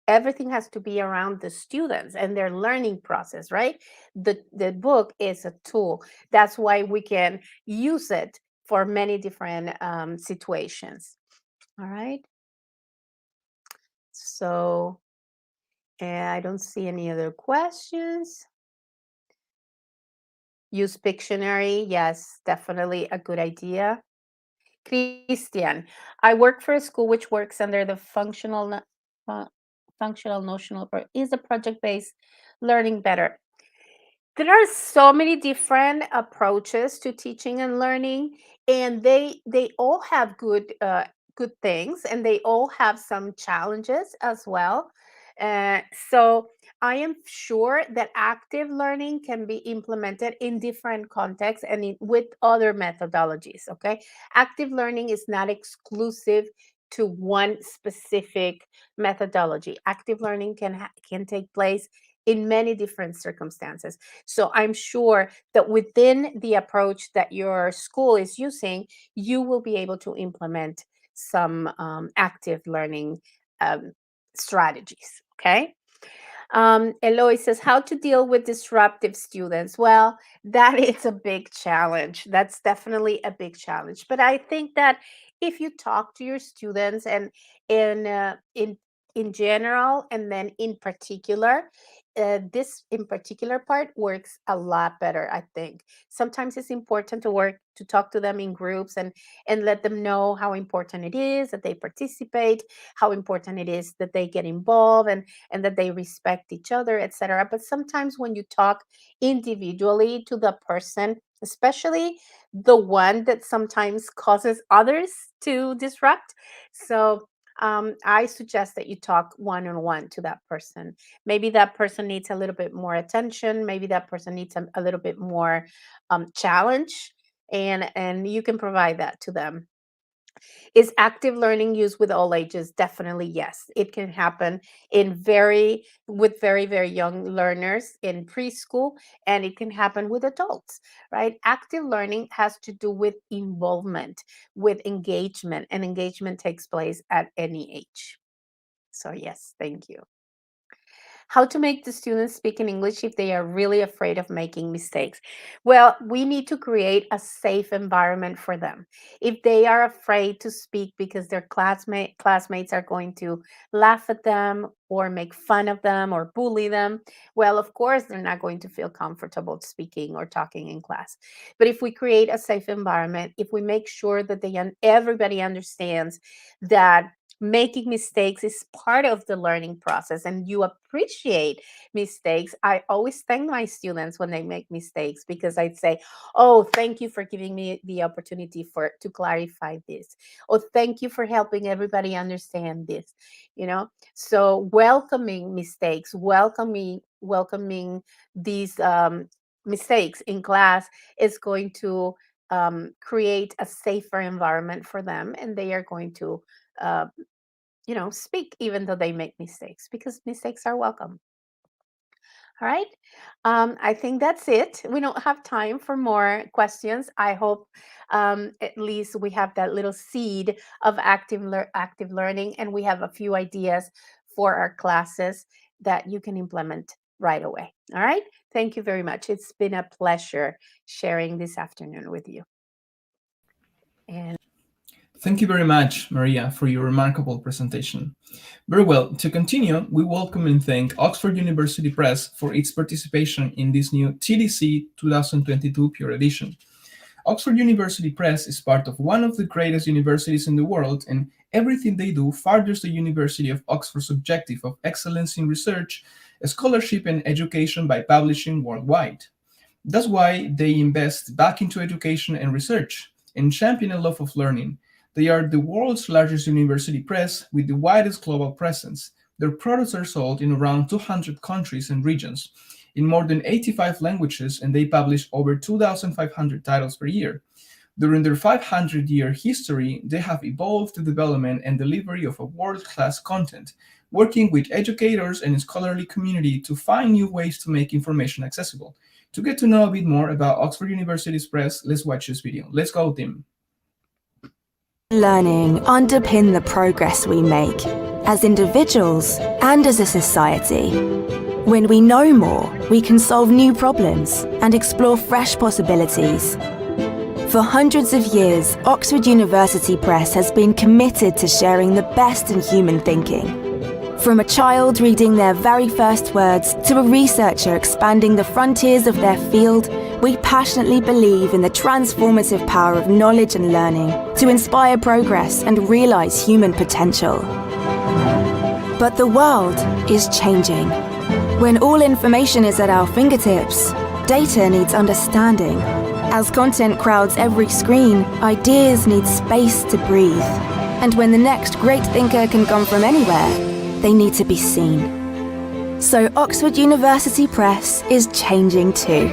Everything has to be around the students and their learning process, right? The book is a tool. That's why we can use it for many different situations. All right. So I don't see any other questions. Use Pictionary. Yes, definitely a good idea. Christian, I work for a school which works under the functional notional. Is a project-based learning better? There are so many different approaches to teaching and learning, and they all have good things, and they all have some challenges as well. So I am sure that active learning can be implemented in different contexts and with other methodologies. Okay, active learning is not exclusive to one specific methodology. Active learning can take place in many different circumstances. So I'm sure that within the approach that your school is using, you will be able to implement some active learning um, strategies. Okay. Eloy says, how to deal with disruptive students? Well, that is a big challenge. That's definitely a big challenge. But I think that if you talk to your students and in general, and then in particular, this in particular part works a lot better, I think. Sometimes it's important to talk to them in groups and let them know how important it is that they participate, how important it is that they get involved and that they respect each other, etc. But sometimes when you talk individually to the person, especially the one that sometimes causes others to disrupt, so I suggest that you talk one-on-one to that person. Maybe that person needs a little bit more attention. Maybe that person needs a little bit more challenge, and you can provide that to them. Is active learning used with all ages? Definitely yes. It can happen with very, very young learners in preschool, and it can happen with adults, right? Active learning has to do with involvement, with engagement, and engagement takes place at any age. So yes, thank you. How to make the students speak in English if they are really afraid of making mistakes? Well, we need to create a safe environment for them. If they are afraid to speak because their classmates are going to laugh at them or make fun of them or bully them, well, of course, they're not going to feel comfortable speaking or talking in class. But if we create a safe environment, if we make sure that everybody understands that making mistakes is part of the learning process and you appreciate mistakes. I always thank my students when they make mistakes because I'd say, oh, thank you for giving me the opportunity to clarify this. Oh, thank you for helping everybody understand this. So welcoming mistakes, welcoming these mistakes in class is going to create a safer environment for them, and they are going to uh, speak even though they make mistakes, because mistakes are welcome. All right. I think that's it. We don't have time for more questions. I hope at least we have that little seed of active learning, and we have a few ideas for our classes that you can implement right away. All right? Thank you very much. It's been a pleasure sharing this afternoon with you. And thank you very much, Maria, for your remarkable presentation. Very well, to continue, we welcome and thank Oxford University Press for its participation in this new TDC 2022 Piura Edition. Oxford University Press is part of one of the greatest universities in the world, and everything they do furthers the University of Oxford's objective of excellence in research, scholarship, and education by publishing worldwide. That's why they invest back into education and research and champion a love of learning. They are the world's largest university press with the widest global presence. Their products are sold in around 200 countries and regions, in more than 85 languages, and they publish over 2,500 titles per year. During their 500-year history, they have evolved the development and delivery of a world-class content, working with educators and scholarly community to find new ways to make information accessible. To get to know a bit more about Oxford University's Press, let's watch this video. Let's go, Tim. Learning underpin the progress we make as individuals and as a society. When we know more, we can solve new problems and explore fresh possibilities. For hundreds of years, Oxford University Press has been committed to sharing the best in human thinking. From a child reading their very first words to a researcher expanding the frontiers of their field, we passionately believe in the transformative power of knowledge and learning to inspire progress and realize human potential. But the world is changing. When all information is at our fingertips, data needs understanding. As content crowds every screen, ideas need space to breathe. And when the next great thinker can come from anywhere, they need to be seen. So Oxford University Press is changing too.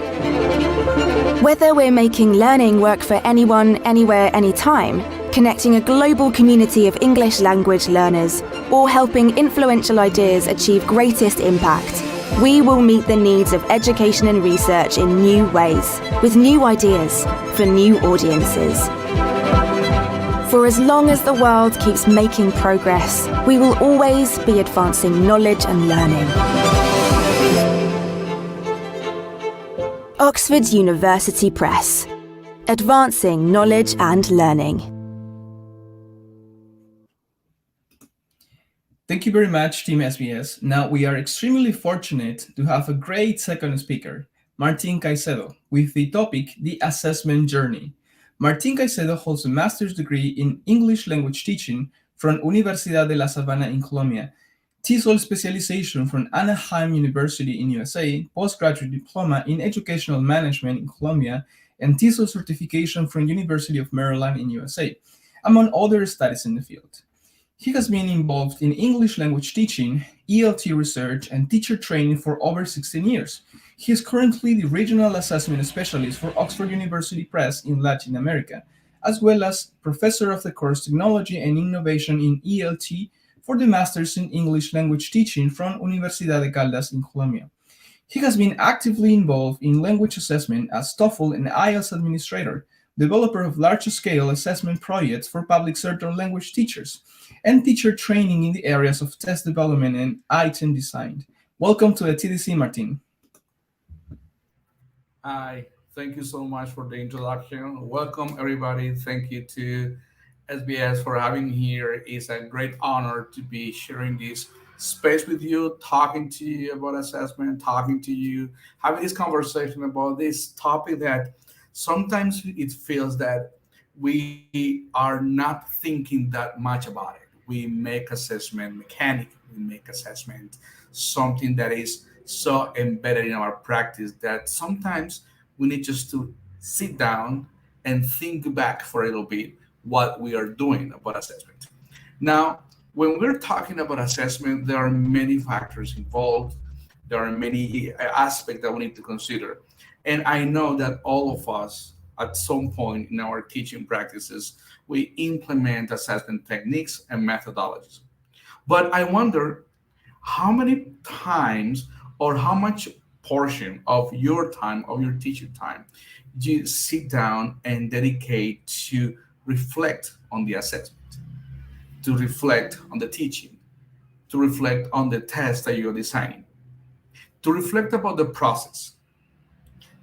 Whether we're making learning work for anyone, anywhere, anytime, connecting a global community of English language learners, or helping influential ideas achieve greatest impact, we will meet the needs of education and research in new ways, with new ideas, for new audiences. For as long as the world keeps making progress, we will always be advancing knowledge and learning. Oxford University Press. Advancing knowledge and learning. Thank you very much, Team SBS. Now we are extremely fortunate to have a great second speaker, Martín Caicedo, with the topic, The Assessment Journey. Martín Caicedo holds a master's degree in English language teaching from Universidad de La Sabana in Colombia, TESOL specialization from Anaheim University in USA, postgraduate diploma in educational management in Colombia, and TESOL certification from University of Maryland in USA, among other studies in the field. He has been involved in English language teaching, ELT research, and teacher training for over 16 years. He is currently the Regional Assessment Specialist for Oxford University Press in Latin America, as well as Professor of the course Technology and Innovation in ELT for the Masters in English Language Teaching from Universidad de Caldas in Colombia. He has been actively involved in language assessment as TOEFL and IELTS administrator, developer of large-scale assessment projects for public sector language teachers, and teacher training in the areas of test development and item design. Welcome to the TDC, Martín. Hi, thank you so much for the introduction. Welcome, everybody. Thank you to SBS for having me here. It's a great honor to be sharing this space with you, talking to you about assessment, talking to you, having this conversation about this topic that sometimes it feels that we are not thinking that much about it. We make assessment mechanical. We make assessment something that is so embedded in our practice that sometimes we need just to sit down and think back for a little bit what we are doing about assessment. Now, when we're talking about assessment, there are many factors involved. There are many aspects that we need to consider. And I know that all of us, at some point in our teaching practices, we implement assessment techniques and methodologies. But I wonder how many times or how much portion of your time, of your teaching time, do you sit down and dedicate to reflect on the assessment, to reflect on the teaching, to reflect on the test that you're designing, to reflect about the process,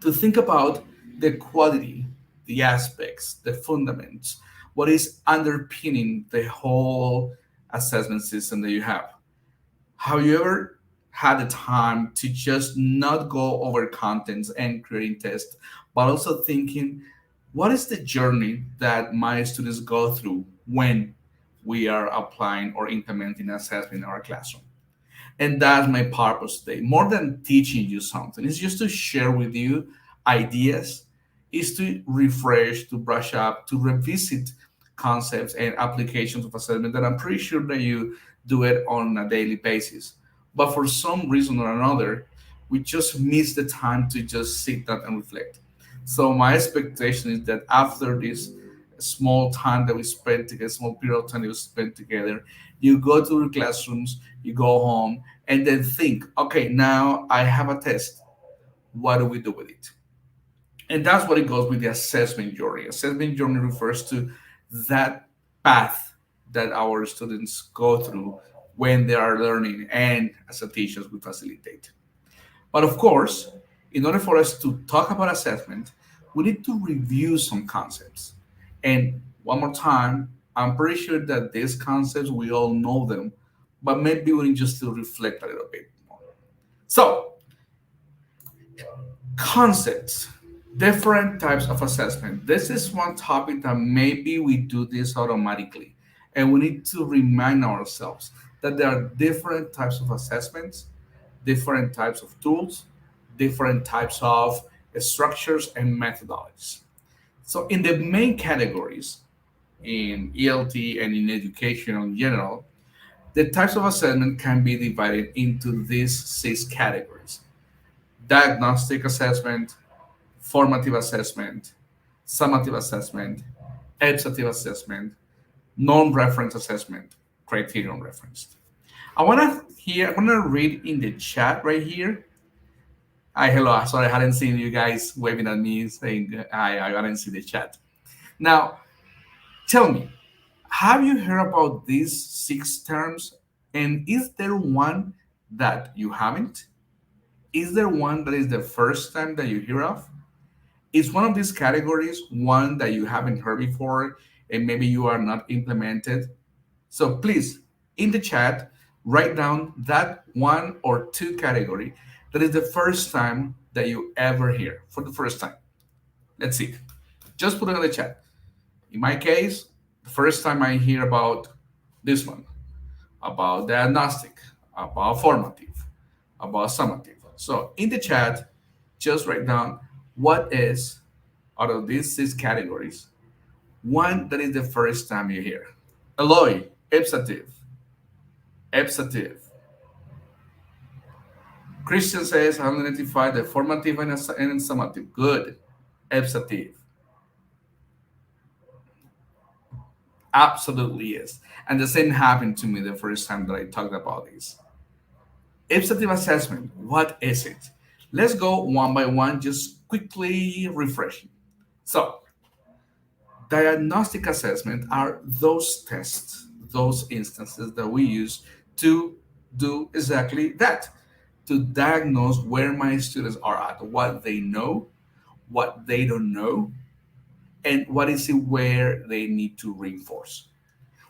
to think about the quality, the aspects, the fundamentals, what is underpinning the whole assessment system that you have. Have you ever had the time to just not go over contents and creating tests, but also thinking, what is the journey that my students go through when we are applying or implementing assessment in our classroom? And that's my purpose today. More than teaching you something, it's just to share with you ideas, is to refresh, to brush up, to revisit concepts and applications of assessment that I'm pretty sure that you do it on a daily basis. But for some reason or another, we just miss the time to just sit down and reflect. So my expectation is that after this small time that we spend together, small period of time that we spend together, you go to your classrooms, you go home, and then think, okay, now I have a test. What do we do with it? And that's what it goes with the assessment journey. Assessment journey refers to that path that our students go through when they are learning, and as a teachers we facilitate. But of course, in order for us to talk about assessment, we need to review some concepts. And one more time, I'm pretty sure that these concepts, we all know them, but maybe we need just to reflect a little bit more. So, concepts, different types of assessment. This is one topic that maybe we do this automatically, and we need to remind ourselves that there are different types of assessments, different types of tools, different types of structures and methodologies. So in the main categories, in ELT and in education in general, the types of assessment can be divided into these 6 categories: diagnostic assessment, formative assessment, summative assessment, evaluative assessment, non-reference assessment, criterion referenced. I want to read in the chat right here. Hi, hello. Sorry, I hadn't seen you guys waving at me saying hi. I didn't see the chat. Now, tell me, have you heard about these 6 terms? And is there one that you haven't? Is there one that is the first time that you hear of? Is one of these categories one that you haven't heard before and maybe you are not implemented? So please, in the chat, write down that 1 or 2 category that is the first time that you ever hear, for the first time. Let's see. Just put it in the chat. In my case, the first time I hear about this one, about diagnostic, about formative, about summative. So in the chat, just write down what is, out of these 6 categories, one that is the first time you hear. Eloy, evaluative. Christian says, I identify the formative and summative. Good. Evaluative. Absolutely yes. And the same happened to me the first time that I talked about this. Evaluative assessment, what is it? Let's go one by one, just quickly refreshing. So, diagnostic assessment are those tests, those instances that we use to do exactly that, to diagnose where my students are at, what they know, what they don't know, and what is it where they need to reinforce.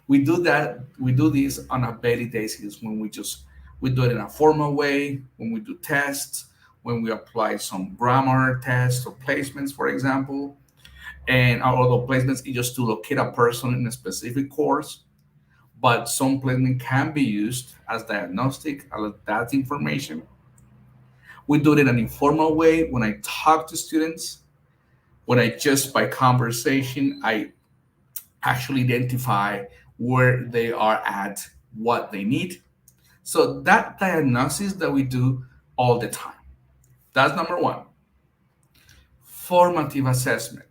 We do this on a daily basis when we do it in a formal way, when we do tests, when we apply some grammar tests or placements, for example. And although placements is just to locate a person in a specific course, but some placement can be used as diagnostic, as that information. We do it in an informal way when I talk to students, when I just by conversation, I actually identify where they are at, what they need. So that diagnosis that we do all the time. That's number 1. Formative assessment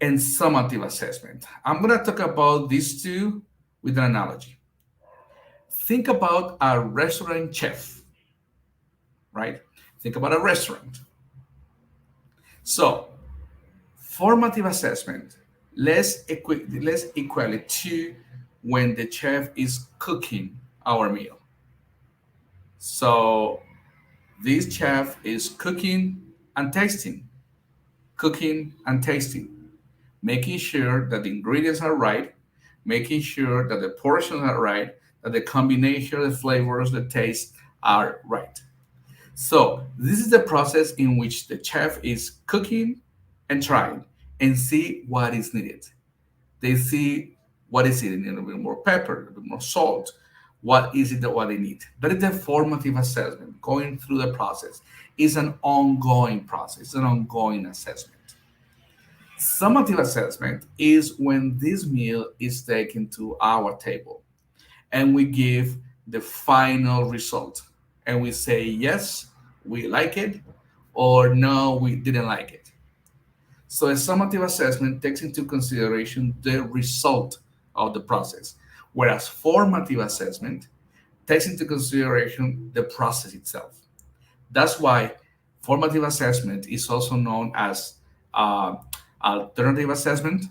and summative assessment. I'm going to talk about these 2 with an analogy. Think about a restaurant chef, right? Think about a restaurant. So, formative assessment, let's equate it to when the chef is cooking our meal. So this chef is cooking and tasting, making sure that the ingredients are right, making sure that the portions are right, that the combination of the flavors, the taste are right. So this is the process in which the chef is cooking and trying and see what is needed. They see what is it, a little bit more pepper, a little bit more salt. What is it that what they need? That is the formative assessment. Going through the process is an ongoing process, an ongoing assessment. Summative assessment is when this meal is taken to our table and we give the final result and we say, yes, we like it, or no, we didn't like it. So a summative assessment takes into consideration the result of the process, whereas formative assessment takes into consideration the process itself. That's why formative assessment is also known as alternative assessment,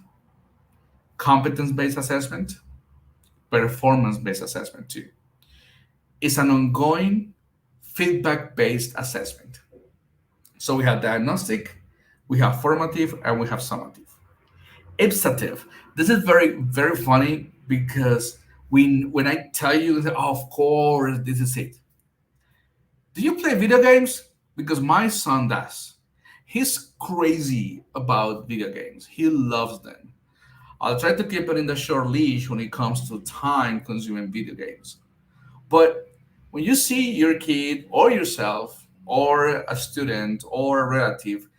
competence-based assessment, performance-based assessment too. It's an ongoing feedback-based assessment. So we have diagnostic, we have formative, and we have summative. Ipsative. This is very, very funny because when I tell you, oh, of course, this is it. Do you play video games? Because my son does. He's crazy about video games. He loves them. I'll try to keep it in the short leash when it comes to time consuming video games. But when you see your kid or yourself or a student or a relative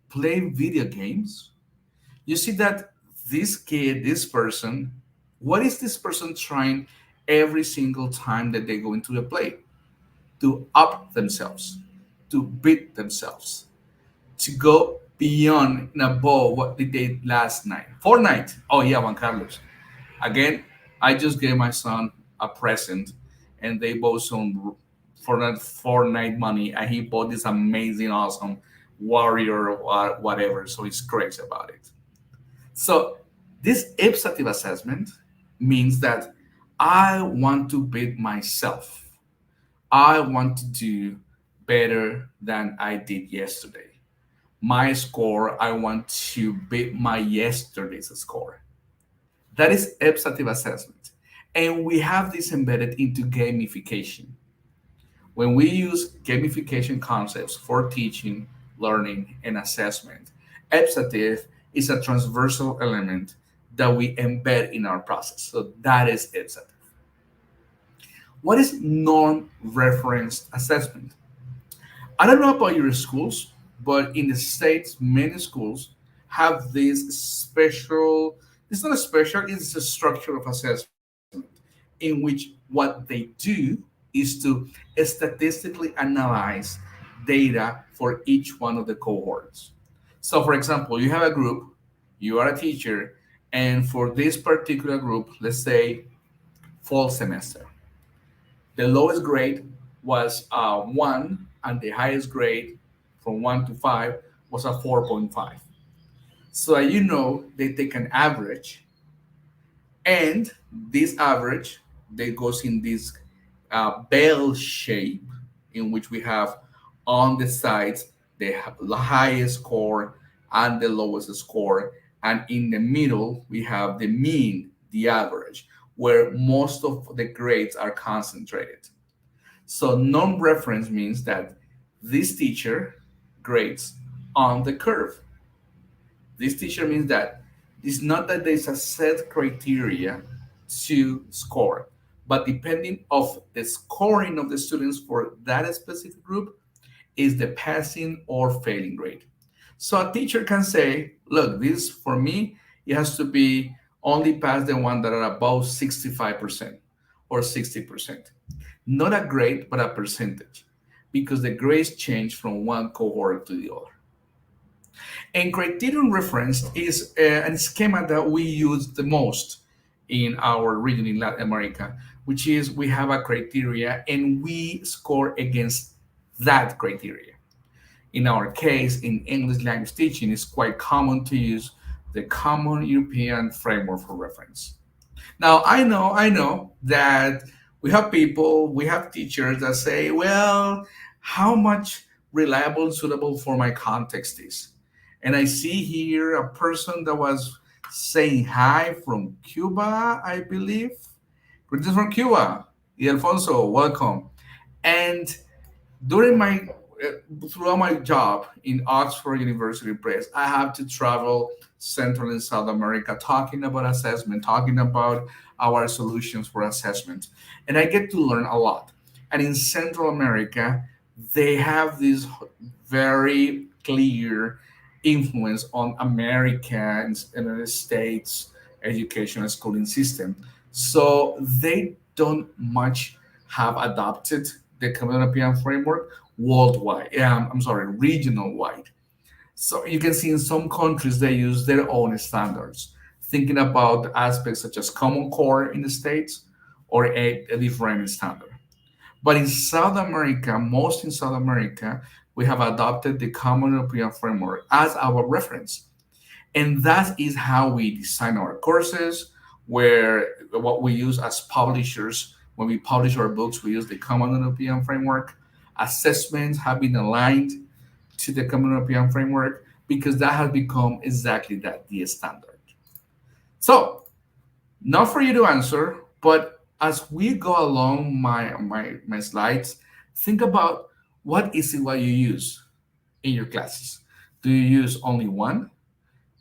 play video games, you see that this kid, this person, what is this person trying every single time that they go into the play? To up themselves, to beat themselves, to go beyond and above what they did last night. Fortnite. Oh yeah, Juan Carlos. Again, I just gave my son a present and they bought some for that Fortnite money and he bought this amazing, awesome warrior or whatever. So he's crazy about it. So this ipsative assessment means that I want to beat myself. I want to do better than I did yesterday. My score, I want to beat my yesterday's score. That is ipsative assessment. And we have this embedded into gamification. When we use gamification concepts for teaching, learning, and assessment, ipsative is a transversal element that we embed in our process. So that is ipsative. What is norm-referenced assessment? I don't know about your schools, but in the States, many schools have this special, it's not a special, it's a structure of assessment in which what they do is to statistically analyze data for each one of the cohorts. So for example, you have a group, you are a teacher, and for this particular group, let's say fall semester, the lowest grade was 1, and the highest grade from 1 to 5 was a 4.5. So you know they take an average, and this average that goes in this bell shape in which we have on the sides the highest score and the lowest score, and in the middle we have the mean, the average, where most of the grades are concentrated. So norm-reference means that this teacher grades on the curve. This teacher means that it's not that there's a set criteria to score, but depending of the scoring of the students for that specific group is the passing or failing grade. So a teacher can say, look, this for me, it has to be only pass the one that are above 65% or 60%. Not a grade, but a percentage, because the grades change from one cohort to the other. And criterion reference is a schema that we use the most in our region in Latin America, which is we have a criteria and we score against that criteria. In our case, in English language teaching, it's quite common to use the Common European Framework for Reference. Now, I know that we have teachers that say, well, how much reliable and suitable for my context is. And I see here a person that was saying hi from Cuba, I believe. Greetings from Cuba. Y Alfonso, welcome. And during my throughout my job in Oxford University Press, I have to travel Central and South America talking about assessment, talking about our solutions for assessment. And I get to learn a lot. And in Central America, they have this very clear influence on Americans and United States education and schooling system. So they don't much have adopted the Common European framework worldwide. I'm sorry, regional wide. So you can see in some countries they use their own standards, thinking about aspects such as Common Core in the States or a different standard. But in South America, most in South America, we have adopted the Common European Framework as our reference. And that is how we design our courses, where what we use as publishers, when we publish our books, we use the Common European Framework. Assessments have been aligned to the Common European Framework because that has become exactly that, the standard. So, not for you to answer, but as we go along my slides, think about what is it what you use in your classes. Do you use only one?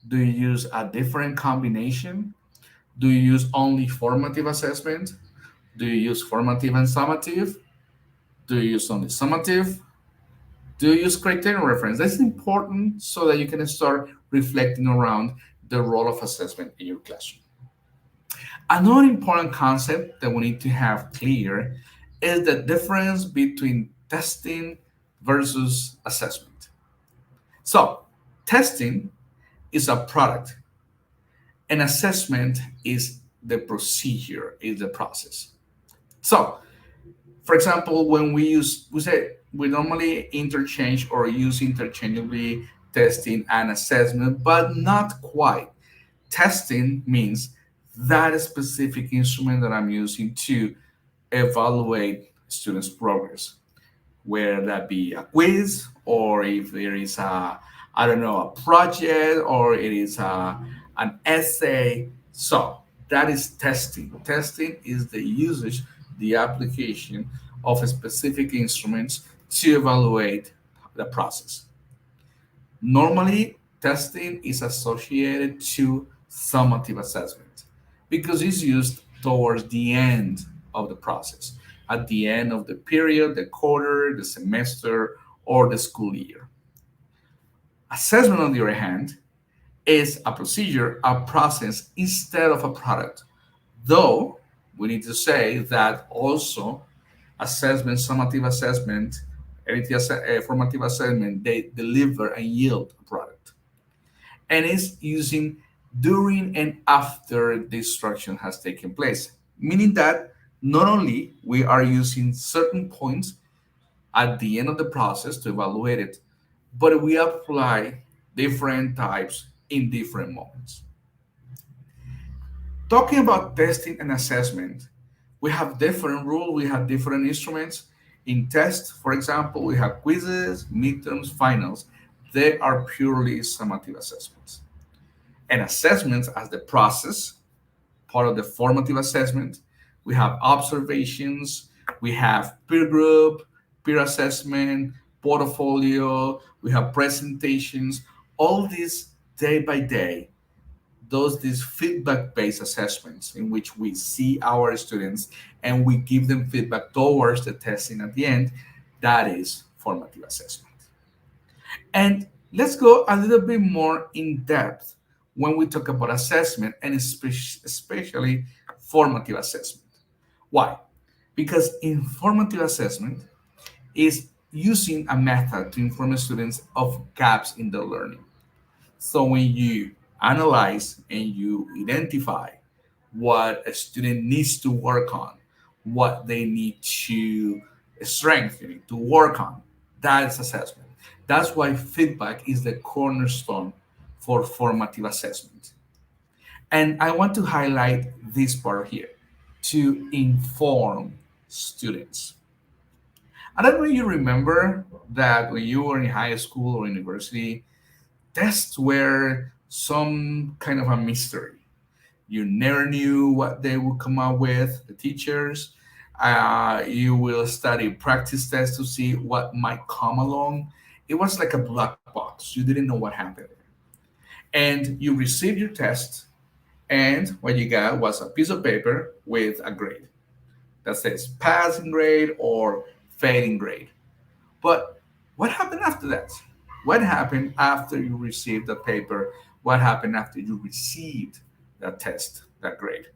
Do you use a different combination? Do you use only formative assessment? Do you use formative and summative? Do you use only summative? Do you use criterion reference? That's important so that you can start reflecting around the role of assessment in your classroom. Another important concept that we need to have clear is the difference between testing versus assessment. So, testing is a product, and assessment is the procedure, is the process. So, for example, when we normally interchange or use interchangeably testing and assessment, but not quite. Testing means that specific instrument that I'm using to evaluate students' progress, whether that be a quiz or if there is I don't know, a project or it is an essay. So that is testing. Testing is the usage, the application of specific instruments to evaluate the process. Normally, testing is associated to summative assessment because it's used towards the end of the process, at the end of the period, the quarter, the semester, or the school year. Assessment, on the other hand, is a procedure, a process instead of a product. Though we need to say that also assessment, summative assessment, formative assessment, they deliver and yield a product. And it's using during and after the instruction has taken place, meaning that not only we are using certain points at the end of the process to evaluate it, but we apply different types in different moments. Talking about testing and assessment, we have different rules, we have different instruments. In tests, for example, we have quizzes, midterms, finals. They are purely summative assessments. And assessments as the process, part of the formative assessment, we have observations, we have peer group, peer assessment, portfolio, we have presentations, all these day by day, these feedback-based assessments in which we see our students and we give them feedback towards the testing at the end, that is formative assessment. And let's go a little bit more in depth when we talk about assessment and especially formative assessment. Why? Because informative assessment is using a method to inform students of gaps in their learning. So when you analyze and you identify what a student needs to work on, what they need to strengthen, to work on, that's assessment. That's why feedback is the cornerstone for formative assessment. And I want to highlight this part here, to inform students. I don't know if you remember that when you were in high school or university, tests were some kind of a mystery. You never knew what they would come up with, the teachers. You will study practice tests to see what might come along. It was like a black box. You didn't know what happened. And you received your test, and what you got was a piece of paper with a grade that says passing grade or failing grade. But what happened after that? What happened after you received the paper? What happened after you received that test, that grade?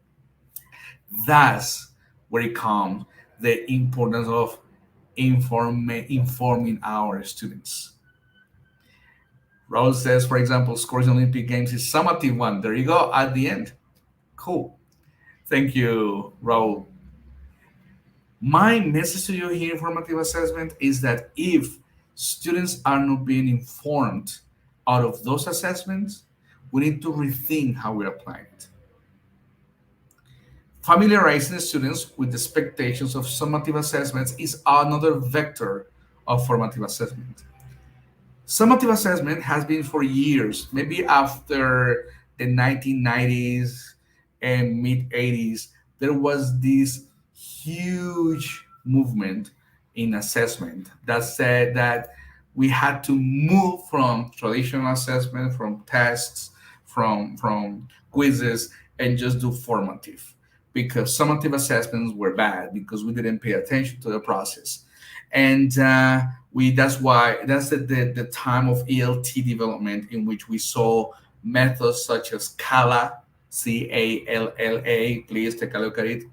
That's where it comes the importance of informing our students. Raul says, for example, scores in Olympic Games is summative one. There you go at the end. Cool. Thank you, Raul. My message to you here in formative assessment is that if students are not being informed out of those assessments, we need to rethink how we apply it. Familiarizing students with the expectations of summative assessments is another vector of formative assessment. Summative assessment has been for years, maybe after the 1990s and mid 80s, there was this huge movement in assessment that said that we had to move from traditional assessment, from tests, from quizzes, and just do formative, because summative assessments were bad because we didn't pay attention to the process. And that's the time of ELT development, in which we saw methods such as CALA, CALLA. Please take a look at it.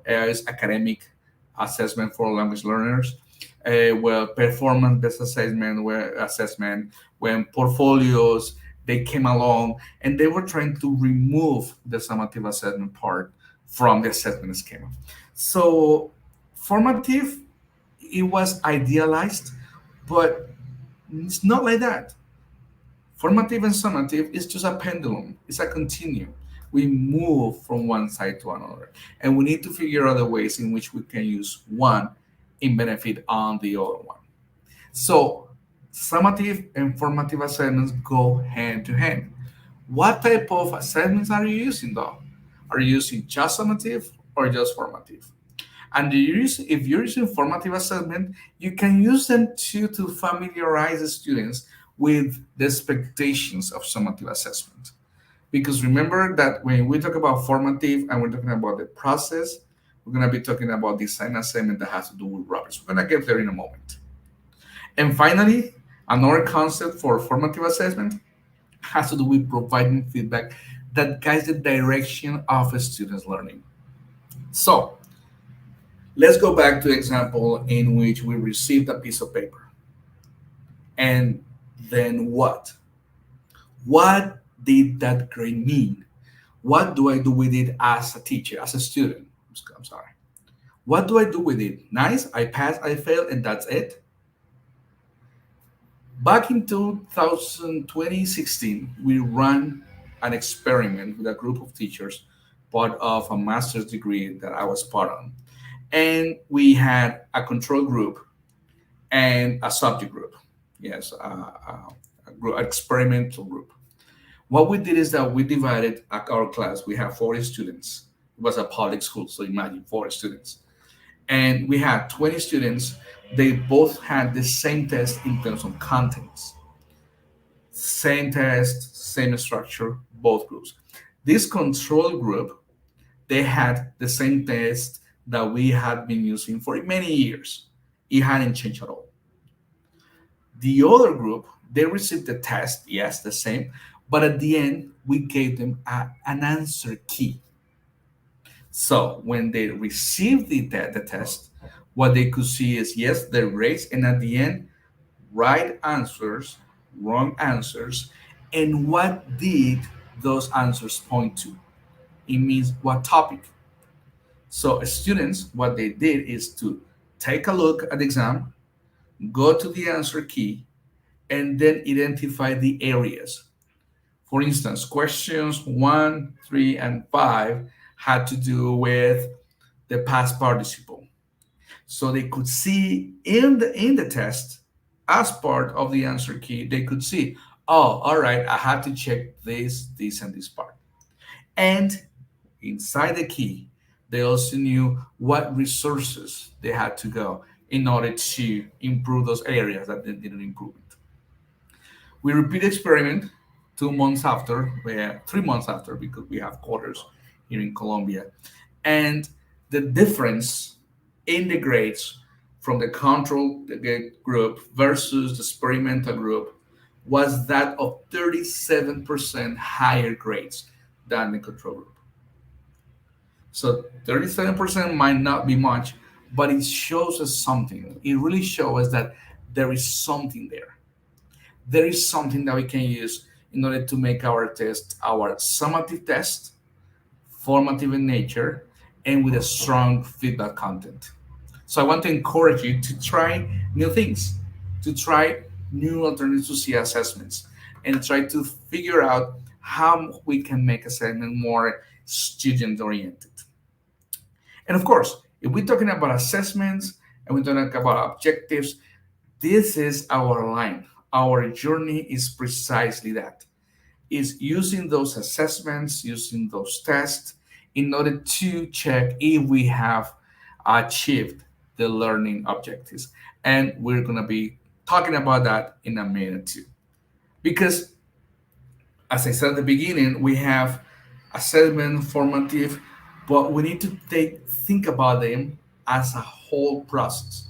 It's academic assessment for language learners. Well, performance-based assessment, when portfolios, they came along and they were trying to remove the summative assessment part from the assessment schema. So formative, it was idealized, but it's not like that. Formative and summative is just a pendulum. It's a continuum. We move from one side to another, and we need to figure out the ways in which we can use one in benefit on the other one. So summative and formative assessments go hand to hand. What type of assessments are you using though? Are you using just summative or just formative? And if you're using formative assessment, you can use them to familiarize the students with the expectations of summative assessment. Because remember that when we talk about formative and we're talking about the process, we're going to be talking about design assessment that has to do with rubbers. We're going to get there in a moment. And finally, another concept for formative assessment has to do with providing feedback that guides the direction of a student's learning. So let's go back to the example in which we received a piece of paper. And then what? What did that grade mean? What do I do with it as a teacher, as a student? I'm sorry. What do I do with it? Nice, I passed, I failed, and that's it? Back in 2016, we ran an experiment with a group of teachers, part of a master's degree that I was part of. And we had a control group and a subject group. Yes, an experimental group. What we did is that we divided our class. We have 40 students. It was a public school, so imagine 40 students. And we had 20 students. They both had the same test in terms of contents. Same test, same structure, both groups. This control group, they had the same test that we had been using for many years. It hadn't changed at all. The other group, they received the test, yes, the same, but at the end, we gave them an answer key. So when they received the test, what they could see is, yes, their grades, and at the end, right answers, wrong answers, and what did those answers point to? It means what topic. So students, what they did is to take a look at the exam, go to the answer key, and then identify the areas. For instance, questions 1, 3, and 5 had to do with the past participle. So they could see in the test, as part of the answer key, they could see, oh, all right, I had to check this, and this part. And inside the key, they also knew what resources they had to go in order to improve those areas that they didn't improve it. We repeat the experiment 2 months after, 3 months after, because we have quarters here in Colombia. And the difference in the grades from the control group versus the experimental group was that of 37% higher grades than the control group. So 37% might not be much, but it shows us something. It really shows us that there is something there. There is something that we can use in order to make our test our summative test, formative in nature, and with a strong feedback content. So I want to encourage you to try new things, to try new alternatives to see assessments, and try to figure out how we can make assessment more student-oriented. And of course, if we're talking about assessments and we're talking about objectives, this is our line. Our journey is precisely that. Is using those assessments, using those tests in order to check if we have achieved the learning objectives. And we're going to be talking about that in a minute too. Because as I said at the beginning, we have assessment, formative, but we need to think about them as a whole process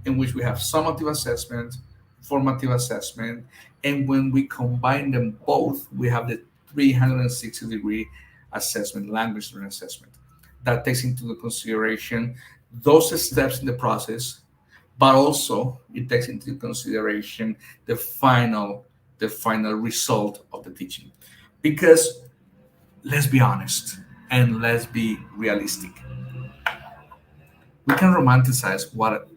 in which we have summative assessment, formative assessment, and when we combine them both, we have the 360-degree assessment, language learning assessment. That takes into consideration those steps in the process, but also it takes into consideration the final result of the teaching. Because let's be honest and let's be realistic. We can romanticize whatever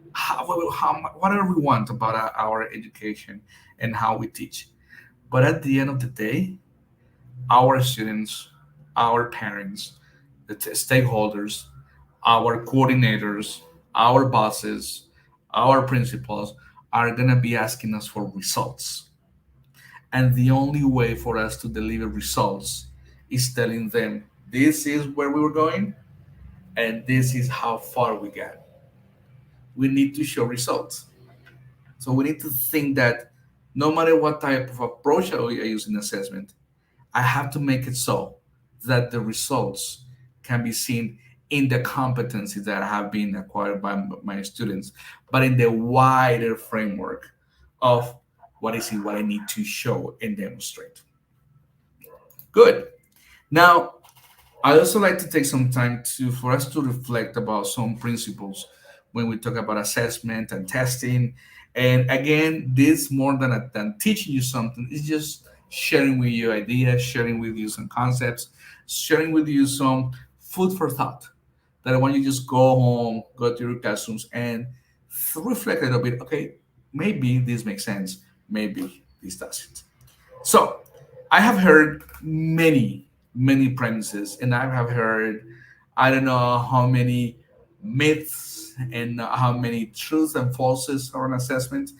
we want about our education and how we teach. But at the end of the day, our students, our parents, the stakeholders, our coordinators, our bosses, our principals are going to be asking us for results. And the only way for us to deliver results is telling them, this is where we were going, and this is how far we got. We need to show results. So we need to think that no matter what type of approach I use in assessment, I have to make it so that the results can be seen in the competencies that have been acquired by my students, but in the wider framework of what is it, what I need to show and demonstrate. Good. Now, I also like to take some time for us to reflect about some principles when we talk about assessment and testing. And again, this more than teaching you something, it's just sharing with you ideas, sharing with you some concepts, sharing with you some food for thought that I want you to just go home, go to your classrooms and reflect a little bit. Okay, maybe this makes sense. Maybe this doesn't. So I have heard many premises, and I have heard, I don't know how many myths and how many truths and falses are an assessment.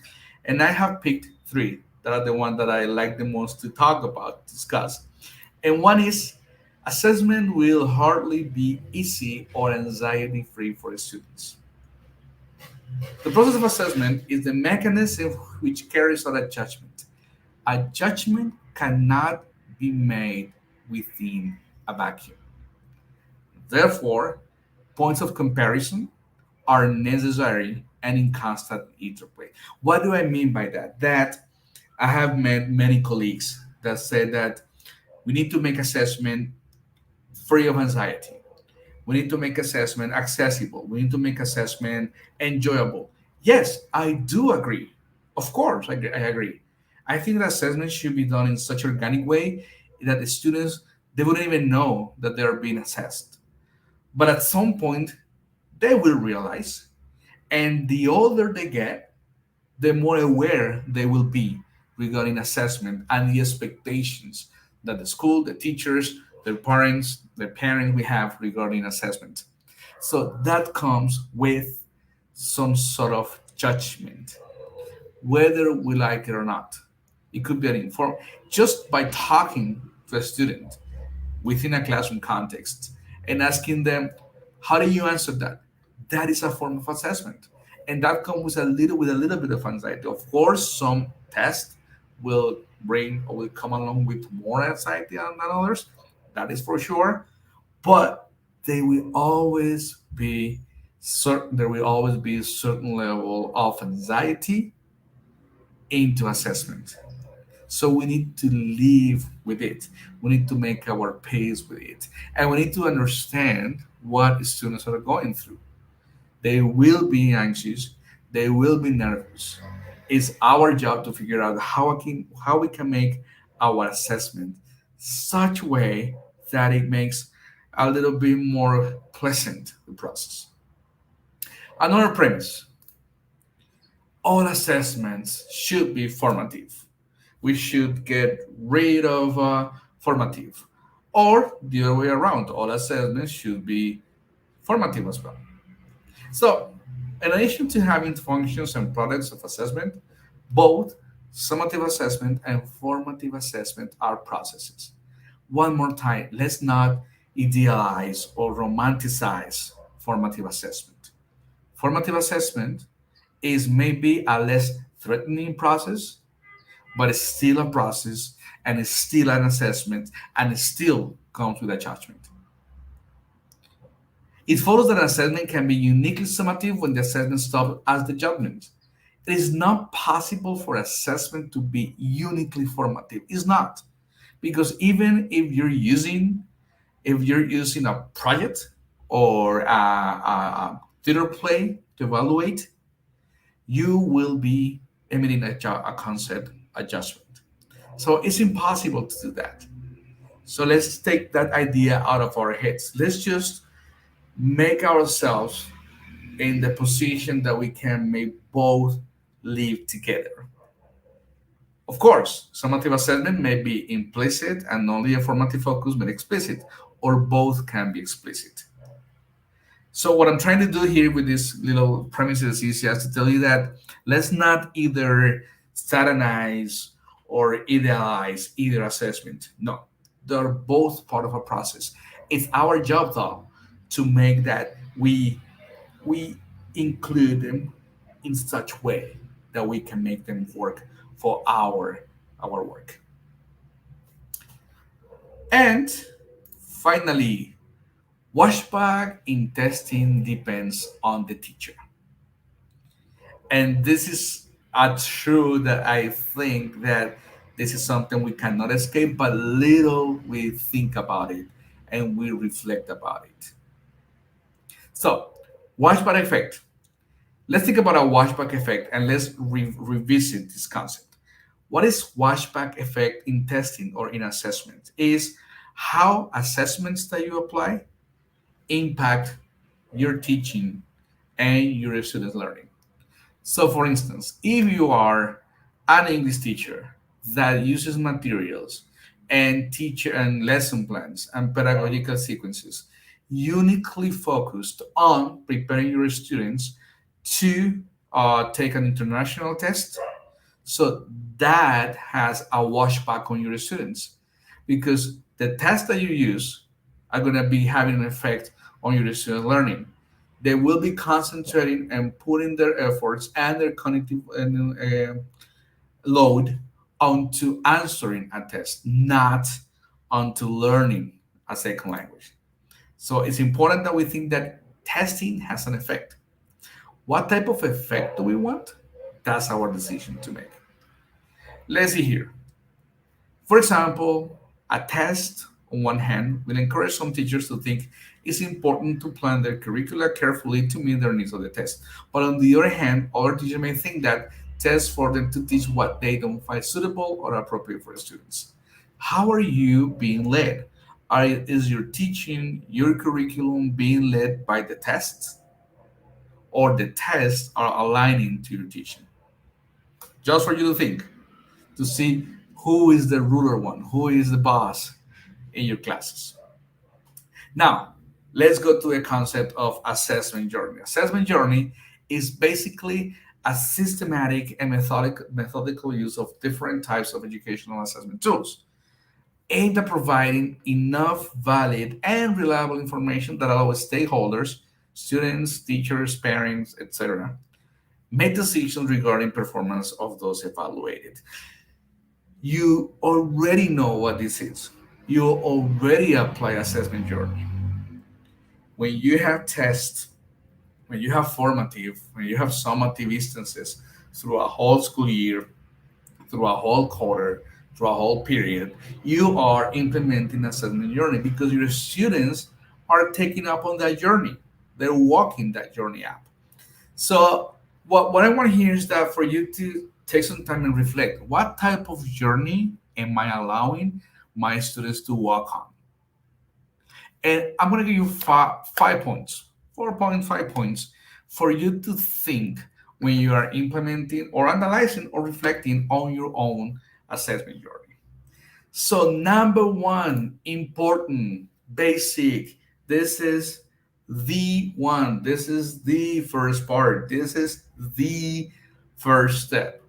And I have picked 3 that are the ones that I like the most to talk about, discuss. And one is, assessment will hardly be easy or anxiety-free for the students. The process of assessment is the mechanism which carries out a judgment. A judgment cannot be made within a vacuum. Therefore, points of comparison are necessary and in constant interplay. What do I mean by that? That I have met many colleagues that say that we need to make assessment free of anxiety. We need to make assessment accessible. We need to make assessment enjoyable. Yes, I do agree. Of course, I agree. I think that assessment should be done in such an organic way that the students, they wouldn't even know that they're being assessed. But at some point, they will realize, and the older they get, the more aware they will be regarding assessment and the expectations that the school, the teachers, the parents we have regarding assessment. So that comes with some sort of judgment, whether we like it or not. It could be an inform just by talking to a student within a classroom context and asking them, how do you answer that? That is a form of assessment. And that comes with a little bit of anxiety. Of course, some tests will bring or will come along with more anxiety than others. That is for sure. But they will always be there will always be a certain level of anxiety into assessment. So we need to live with it. We need to make our pace with it. And we need to understand what students are going through. They will be anxious. They will be nervous. It's our job to figure out how we can make our assessment such a way that it makes a little bit more pleasant the process. Another premise: all assessments should be formative. We should get rid of formative, or the other way around. All assessments should be formative as well. So, in addition to having functions and products of assessment, both summative assessment and formative assessment are processes. One more time, let's not idealize or romanticize formative assessment. Formative assessment is maybe a less threatening process, but it's still a process and it's still an assessment and it still comes with a judgment. It follows that an assessment can be uniquely summative when the assessment stops as the judgment. It is not possible for assessment to be uniquely formative. It's not. Because even if you're using a project or a theater play to evaluate, you will be emitting a concept, a judgment. So it's impossible to do that. So let's take that idea out of our heads. Let's just make ourselves in the position that we can make both live together. Of course, summative assessment may be implicit and only a formative focus but explicit, or both can be explicit. So what I'm trying to do here with this little premises is just to tell you that let's not either satanize or idealize either assessment. No, they're both part of a process. It's our job though to make that we include them in such way that we can make them work for our work. And finally, washback in testing depends on the teacher. And this is a truth that I think that this is something we cannot escape, but little we think about it and we reflect about it. So, washback effect. Let's think about a washback effect and let's revisit this concept. What is washback effect in testing or in assessment? Is how assessments that you apply impact your teaching and your student learning. So for instance, if you are an English teacher that uses materials and teacher and lesson plans and pedagogical sequences uniquely focused on preparing your students to take an international test, so that has a washback on your students because the tests that you use are going to be having an effect on your student learning. They will be concentrating and putting their efforts and their cognitive load onto answering a test, not onto learning a second language. So it's important that we think that testing has an effect. What type of effect do we want? That's our decision to make. Let's see here. For example, a test, on one hand, will encourage some teachers to think it's important to plan their curricula carefully to meet their needs of the test. But on the other hand, other teachers may think that tests for them to teach what they don't find suitable or appropriate for students. How are you being led? Is your teaching, your curriculum being led by the tests? Or the tests are aligning to your teaching? Just for you to think, to see Who is the ruler one? Who is the boss in your classes? Now, let's go to the concept of assessment journey. Assessment journey is basically a systematic and methodical use of different types of educational assessment tools aimed at providing enough valid and reliable information that allows stakeholders, students, teachers, parents, etc., make decisions regarding performance of those evaluated. You already know what this is. You already apply assessment journey. When you have tests, when you have formative, when you have summative instances through a whole school year, through a whole quarter, through a whole period, you are implementing assessment journey because your students are taking up on that journey. They're walking that journey up. So what I want here is that for you to take some time and reflect, what type of journey am I allowing my students to walk on? And I'm going to give you 5 points, 4.5 points for you to think when you are implementing or analyzing or reflecting on your own assessment journey. So number one, important, basic, this is the one, this is the first part, this is the first step.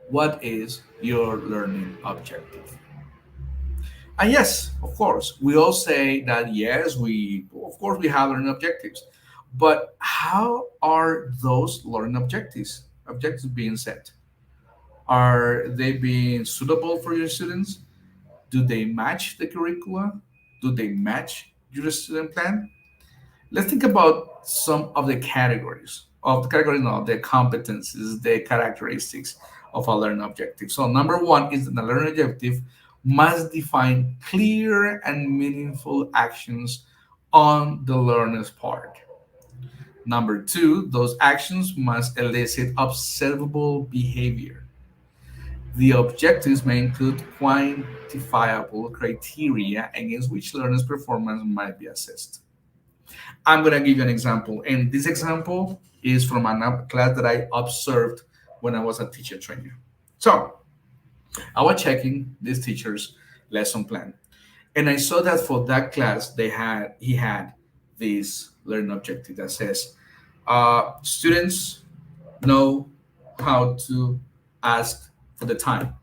What is your learning objective? And yes, of course, we all say that yes, we have learning objectives, but how are those learning objectives being set? Are they being suitable for your students? Do they match the curricula? Do they match your student plan? Let's think about some of the categories the competencies, the characteristics of a learning objective. So number one is that the learning objective must define clear and meaningful actions on the learner's part. Number two, those actions must elicit observable behavior. The objectives may include quantifiable criteria against which learners' performance might be assessed. I'm going to give you an example, and this example is from a class that I observed when I was a teacher trainer. So I was checking this teacher's lesson plan, and I saw that for that class he had this learning objective that says students know how to ask for the time.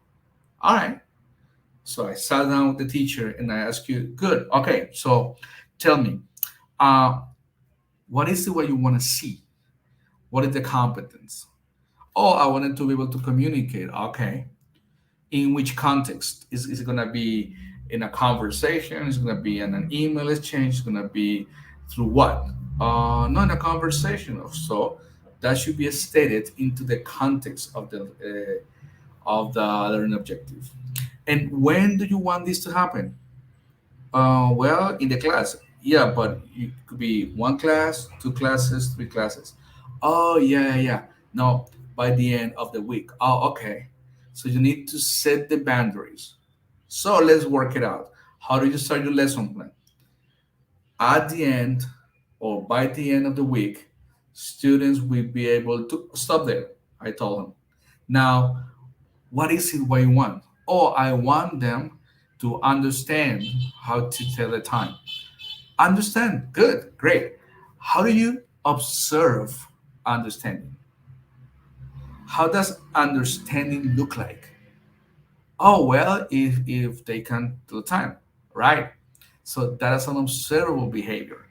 All right. So I sat down with the teacher and I asked you, good, okay, so tell me, what is it what you want to see? What is the competence? Oh, I wanted to be able to communicate. Okay. In which context? Is it going to be in a conversation? Is it going to be in an email exchange? Is it going to be through what? Not in a conversation. So that should be stated into the context of the learning objective. And when do you want this to happen? Well, in the class. Yeah, but it could be one class, two classes, three classes. Oh, yeah. No, by the end of the week. Oh, okay. So you need to set the boundaries. So let's work it out. How do you start your lesson plan? At the end or by the end of the week, students will be able to stop there. I told them. Now, what is it what you want? Oh, I want them to understand how to tell the time. Understand. Good. Great. How do you observe understanding? How does understanding look like? Oh, well, if they can do the time, right? So that is an observable behavior.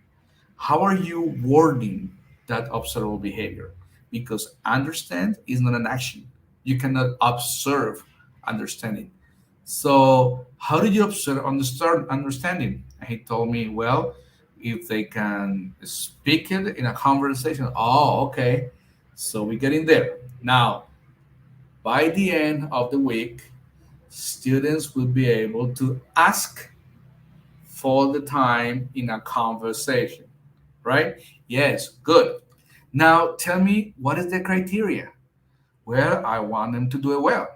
How are you wording that observable behavior? Because understand is not an action. You cannot observe understanding. So how do you observe understanding? And he told me, well, if they can speak it in a conversation. Oh, okay. So we get in there. Now, by the end of the week, students will be able to ask for the time in a conversation, right? Yes, good. Now tell me, what is the criteria? Well, I want them to do it well.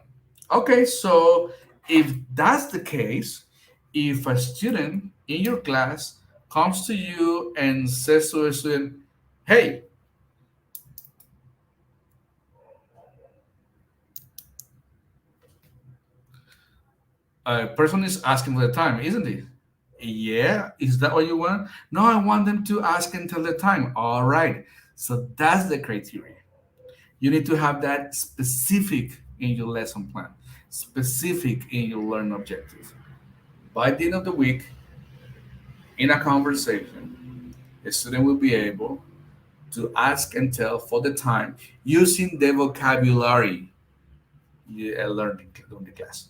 Okay, so if that's the case, if a student in your class comes to you and says to a student, hey, A person is asking for the time, isn't it? Yeah, is that what you want? No, I want them to ask and tell the time. All right. So that's the criteria. You need to have that specific in your lesson plan, specific in your learning objective. By the end of the week, in a conversation, the student will be able to ask and tell for the time using the vocabulary you learned during the class.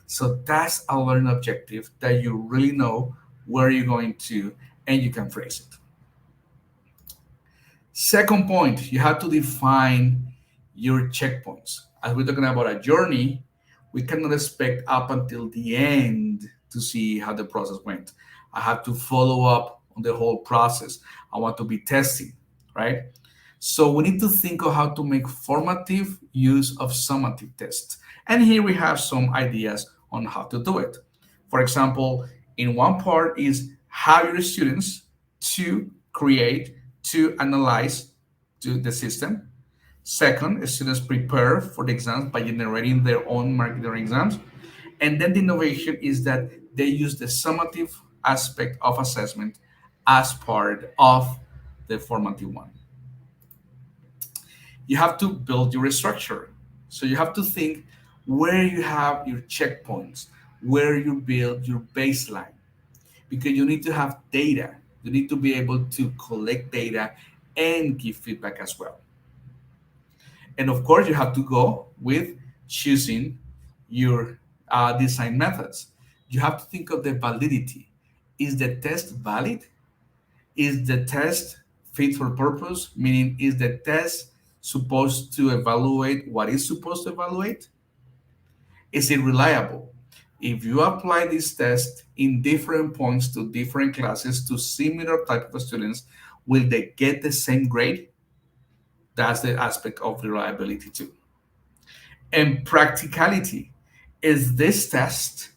So that's a learning objective that you really know where you're going to and you can phrase it. Second point, you have to define your checkpoints. As we're talking about a journey, we cannot expect up until the end to see how the process went. I have to follow up on the whole process. I want to be testing, right? So we need to think of how to make formative use of summative tests. And here we have some ideas on how to do it. For example, in one part is have your students to create, to analyze to the system. Second, students prepare for the exams by generating their own marking exams. And then the innovation is that they use the summative aspect of assessment as part of the formative one. You have to build your structure. So you have to think where you have your checkpoints, where you build your baseline, because you need to have data. You need to be able to collect data and give feedback as well. And of course, you have to go with choosing your design methods. You have to think of the validity. Is the test valid? Is the test fit for purpose? Meaning, is the test supposed to evaluate what it's supposed to evaluate? Is it reliable? If you apply this test in different points to different classes to similar type of students, will they get the same grade? That's the aspect of reliability too. And practicality. Is this test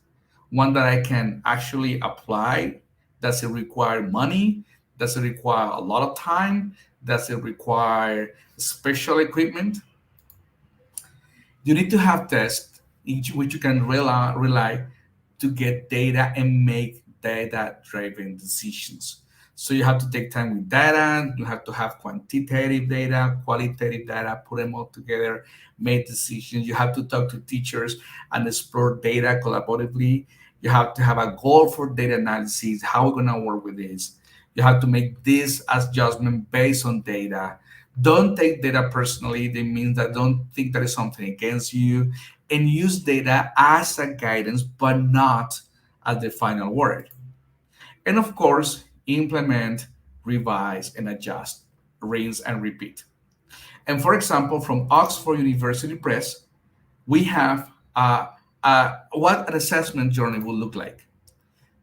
one that I can actually apply? Does it require money? Does it require a lot of time? Does it require special equipment? You need to have tests in which you can rely to get data and make data-driven decisions. So you have to take time with data, you have to have quantitative data, qualitative data, put them all together, make decisions. You have to talk to teachers and explore data collaboratively. You have to have a goal for data analysis, how we're gonna work with this. You have to make this adjustment based on data. Don't take data personally. That means that don't think that is something against you, and use data as a guidance, but not as the final word. And of course, implement, revise, and adjust, rinse and repeat. And for example, from Oxford University Press, we have what an assessment journey will look like.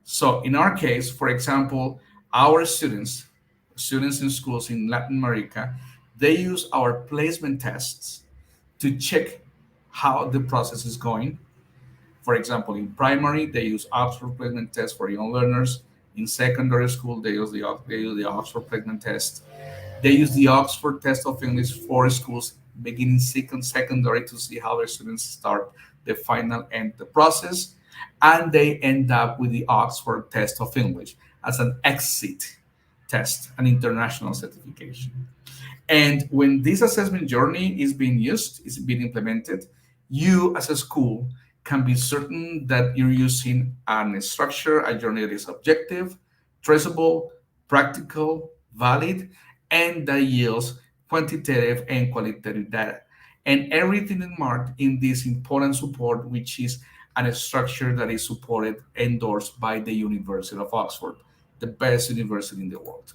So in our case, for example, our students in schools in Latin America, they use our placement tests to check how the process is going. For example, in primary, they use Oxford placement test for young learners. In secondary school, they use the Oxford placement test. They use the Oxford test of English for schools beginning secondary to see how their students start the final end the process. And they end up with the Oxford test of English as an exit test, an international certification. And when this assessment journey is being used, is being implemented, you as a school can be certain that you're using a structure, a journey that is objective, traceable, practical, valid, and that yields quantitative and qualitative data. And everything is marked in this important support, which is a structure that is supported, endorsed by the University of Oxford, the best university in the world.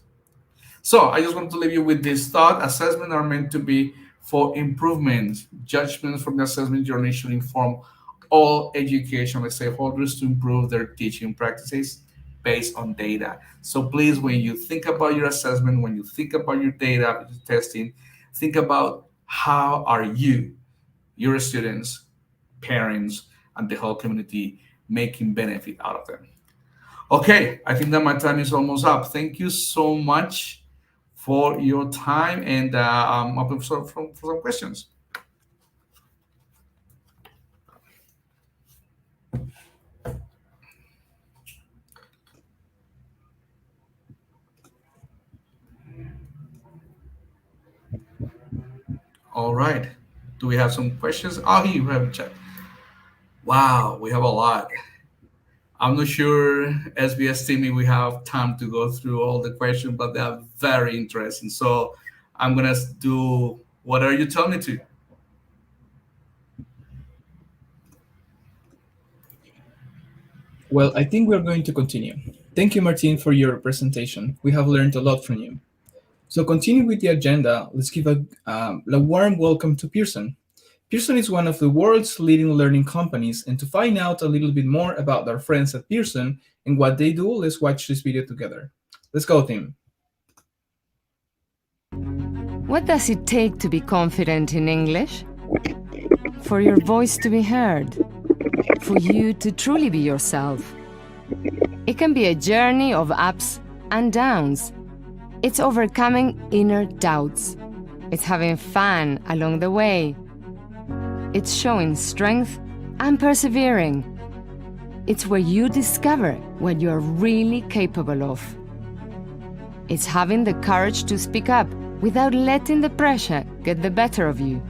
So I just want to leave you with this thought. Assessments are meant to be for improvement. Judgments from the assessment journey should inform all educational stakeholders to improve their teaching practices based on data. So please, when you think about your assessment, when you think about your data your testing, think about how are you, your students, parents, and the whole community making benefit out of them. Okay, I think that my time is almost up. Thank you so much for your time, and I'm open for some questions. All right. Do we have some questions? Oh, here you have a chat. Wow, we have a lot. I'm not sure, SBS team, if we have time to go through all the questions, but they are very interesting. So I'm going to do whatever you tell me to. Well, I think we're going to continue. Thank you, Martin, for your presentation. We have learned a lot from you. So continue with the agenda. Let's give a warm welcome to Pearson. Pearson is one of the world's leading learning companies, and to find out a little bit more about our friends at Pearson and what they do, let's watch this video together. Let's go, team. What does it take to be confident in English? For your voice to be heard, for you to truly be yourself. It can be a journey of ups and downs. It's overcoming inner doubts. It's having fun along the way. It's showing strength and persevering. It's where you discover what you're really capable of. It's having the courage to speak up without letting the pressure get the better of you.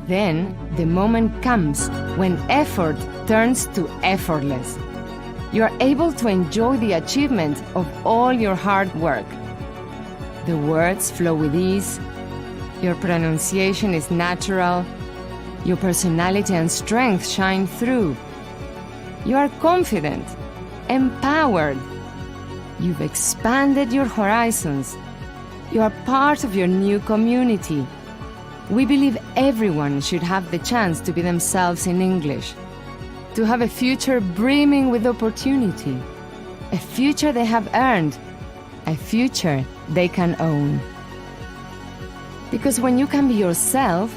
Then the moment comes when effort turns to effortless. You're able to enjoy the achievement of all your hard work. The words flow with ease. Your pronunciation is natural. Your personality and strength shine through. You are confident, empowered. You've expanded your horizons. You are part of your new community. We believe everyone should have the chance to be themselves in English, to have a future brimming with opportunity, a future they have earned, a future they can own. Because when you can be yourself,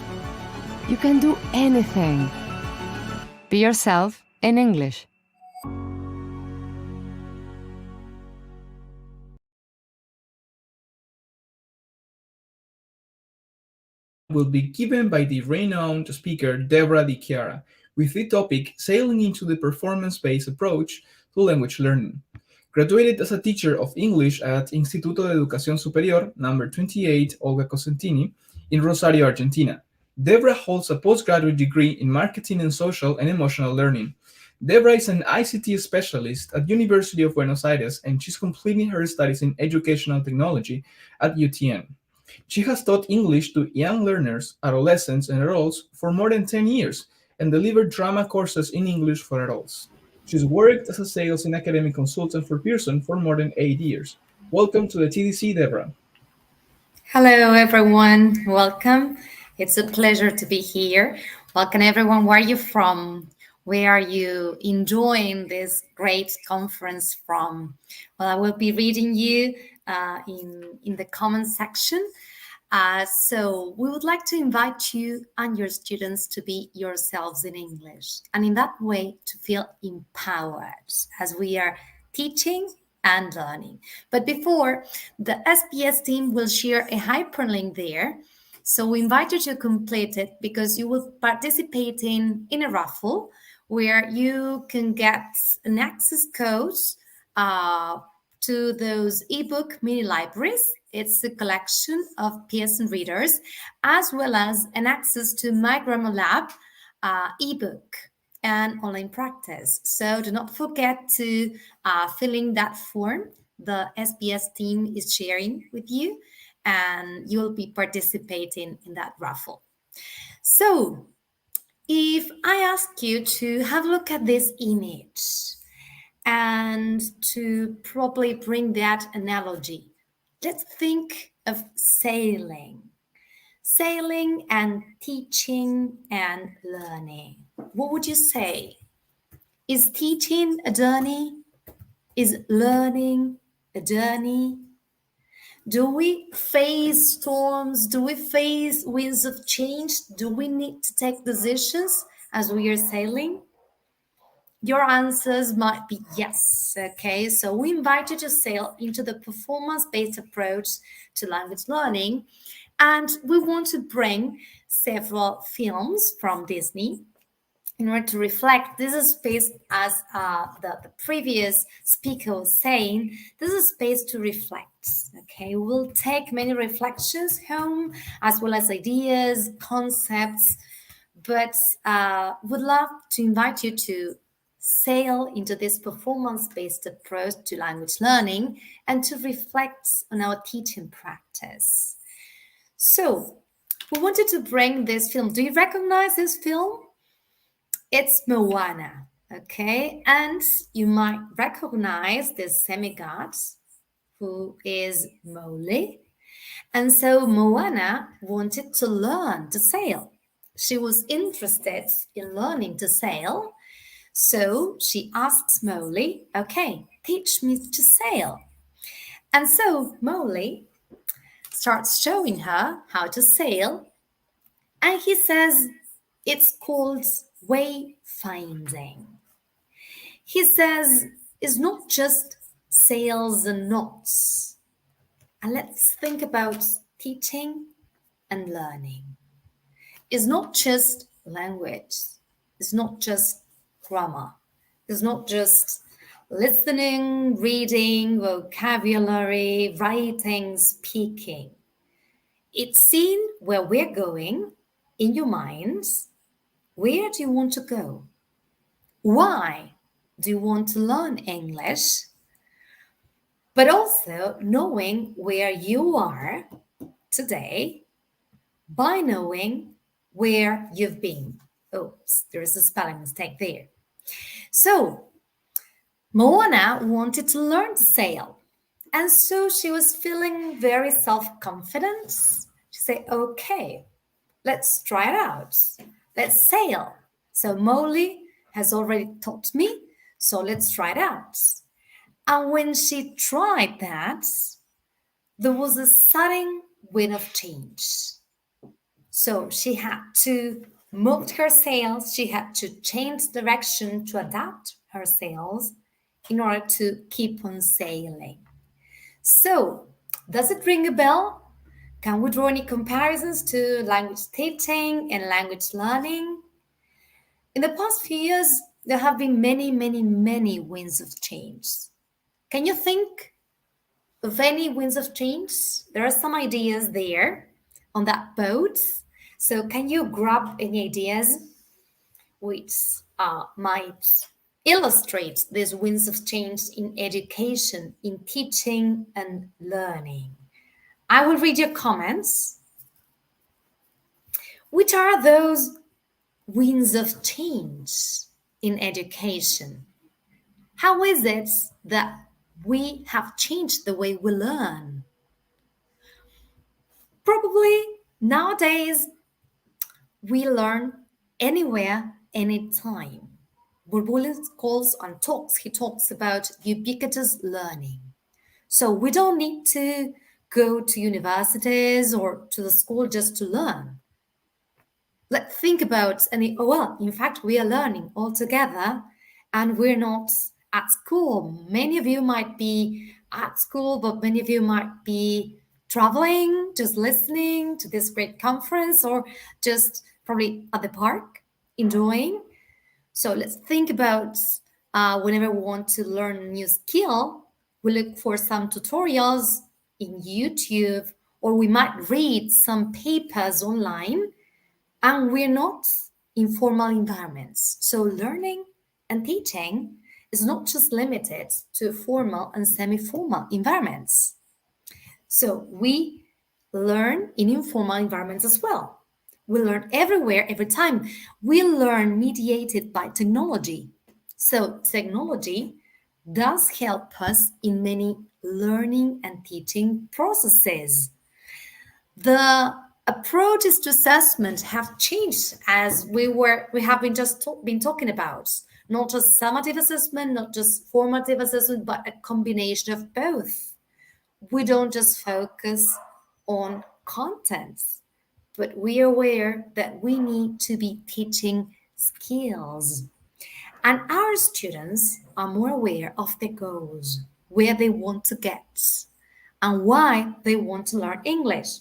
you can do anything. Be yourself in English. Will be given by the renowned speaker Deborah Di Chiara with the topic Sailing into the Performance-Based Approach to Language Learning. Graduated as a teacher of English at Instituto de Educación Superior, number 28, Olga Cosentini, in Rosario, Argentina. Deborah holds a postgraduate degree in Marketing and Social and Emotional Learning. Deborah is an ICT specialist at University of Buenos Aires, and she's completing her studies in Educational Technology at UTN. She has taught English to young learners, adolescents, and adults for more than 10 years and delivered drama courses in English for adults. She's worked as a sales and academic consultant for Pearson for more than 8 years. Welcome to the TDC, Deborah. Hello, everyone. Welcome. It's a pleasure to be here. Welcome, everyone. Where are you from? Where are you enjoying this great conference from? Well, I will be reading you in the comment section. So we would like to invite you and your students to be yourselves in English, and in that way to feel empowered as we are teaching and learning. But before, the SBS team will share a hyperlink there. So we invite you to complete it because you will participate in a raffle where you can get an access code to those ebook mini libraries. It's a collection of Pearson readers, as well as an access to My Grammar Lab ebook and online practice. So do not forget to fill in that form the SBS team is sharing with you, and you'll be participating in that raffle. So if I ask you to have a look at this image and to probably bring that analogy, let's think of sailing. Sailing and teaching and learning. What would you say? Is teaching a journey? Is learning a journey? Do we face storms? Do we face winds of change? Do we need to take decisions as we are sailing? Your answers might be yes, okay? So we invite you to sail into the performance-based approach to language learning, and we want to bring several films from Disney in order to reflect. This is space, as the previous speaker was saying, this is space to reflect. Okay, we'll take many reflections home, as well as ideas, concepts, but would love to invite you to sail into this performance-based approach to language learning and to reflect on our teaching practice. So we wanted to bring this film. Do you recognize this film? It's Moana, okay? And you might recognize this semigod who is Mowgli. And so Moana wanted to learn to sail. She was interested in learning to sail. So she asks Mowgli, okay, teach me to sail. And so Mowgli starts showing her how to sail. And he says it's called wayfinding. He says it's not just sails and knots. And let's think about teaching and learning. It's not just language. It's not just grammar. It's not just listening, reading, vocabulary, writing, speaking. It's seen where we're going in your minds. Where do you want to go? Why do you want to learn English? But also knowing where you are today by knowing where you've been. Oops, there is a spelling mistake there. So Moana wanted to learn to sail. And so she was feeling very self-confident. She said, okay, let's try it out. Let's sail. So Mowgli has already taught me, so let's try it out. And when she tried that, there was a sudden wind of change. So she had to move her sails, she had to change direction to adapt her sails in order to keep on sailing. So, does it ring a bell? Can we draw any comparisons to language teaching and language learning? In the past few years, there have been many winds of change. Can you think of any winds of change? There are some ideas there on that boat. So can you grab any ideas which might illustrate these winds of change in education, in teaching and learning? I will read your comments. Which are those winds of change in education? How is it that we have changed the way we learn? Probably nowadays we learn anywhere, anytime. What Williams calls on talks, he talks about ubiquitous learning. So we don't need to go to universities or to the school just to learn. Let's think about, in fact, we are learning all together and we're not at school. Many of you might be at school, but many of you might be traveling, just listening to this great conference, or just probably at the park, enjoying. So let's think about whenever we want to learn a new skill, we look for some tutorials in YouTube, or we might read some papers online, and we're not in formal environments. So learning and teaching is not just limited to formal and semi-formal environments. So we learn in informal environments as well. We learn everywhere, every time. We learn mediated by technology. So technology does help us in many learning and teaching processes. The approaches to assessment have changed, as we have been talking about. Not just summative assessment, not just formative assessment, but a combination of both. We don't just focus on contents, but we are aware that we need to be teaching skills. And our students are more aware of their goals, where they want to get, and why they want to learn English.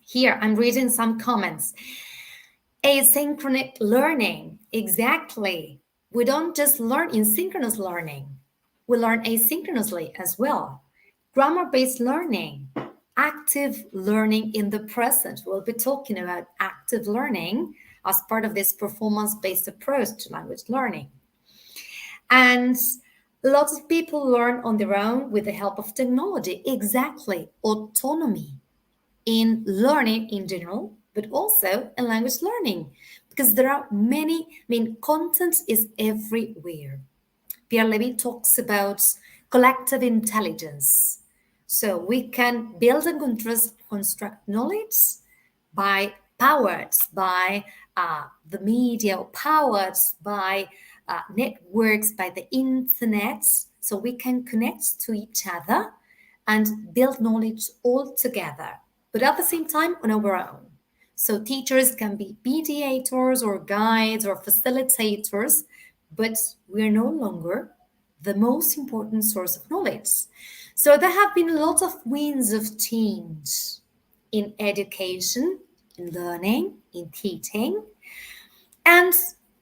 Here, I'm reading some comments. Asynchronous learning Exactly. We don't just learn in synchronous learning. We learn asynchronously as well. Grammar-based learning, active learning in the present. We'll be talking about active learning as part of this performance-based approach to language learning. And lots of people learn on their own with the help of technology. Exactly. Autonomy in learning in general, but also in language learning, because there are many, content is everywhere. Pierre Levy talks about collective intelligence. So we can build and construct knowledge powered by the media, powered by networks, by the internet. So we can connect to each other and build knowledge all together, but at the same time on our own. So teachers can be mediators or guides or facilitators, but we're no longer the most important source of knowledge. So there have been a lot of winds of change in education, in learning, in teaching. And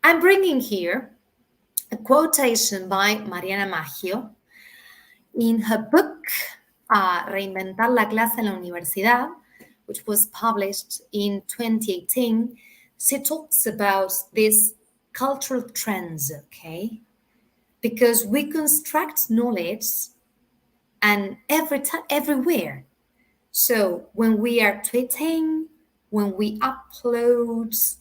I'm bringing here a quotation by Mariana Maggio in her book, Reinventar la clase en la universidad, which was published in 2018. She talks about these cultural trends, okay? Because we construct knowledge and everywhere. So when we are tweeting, when we upload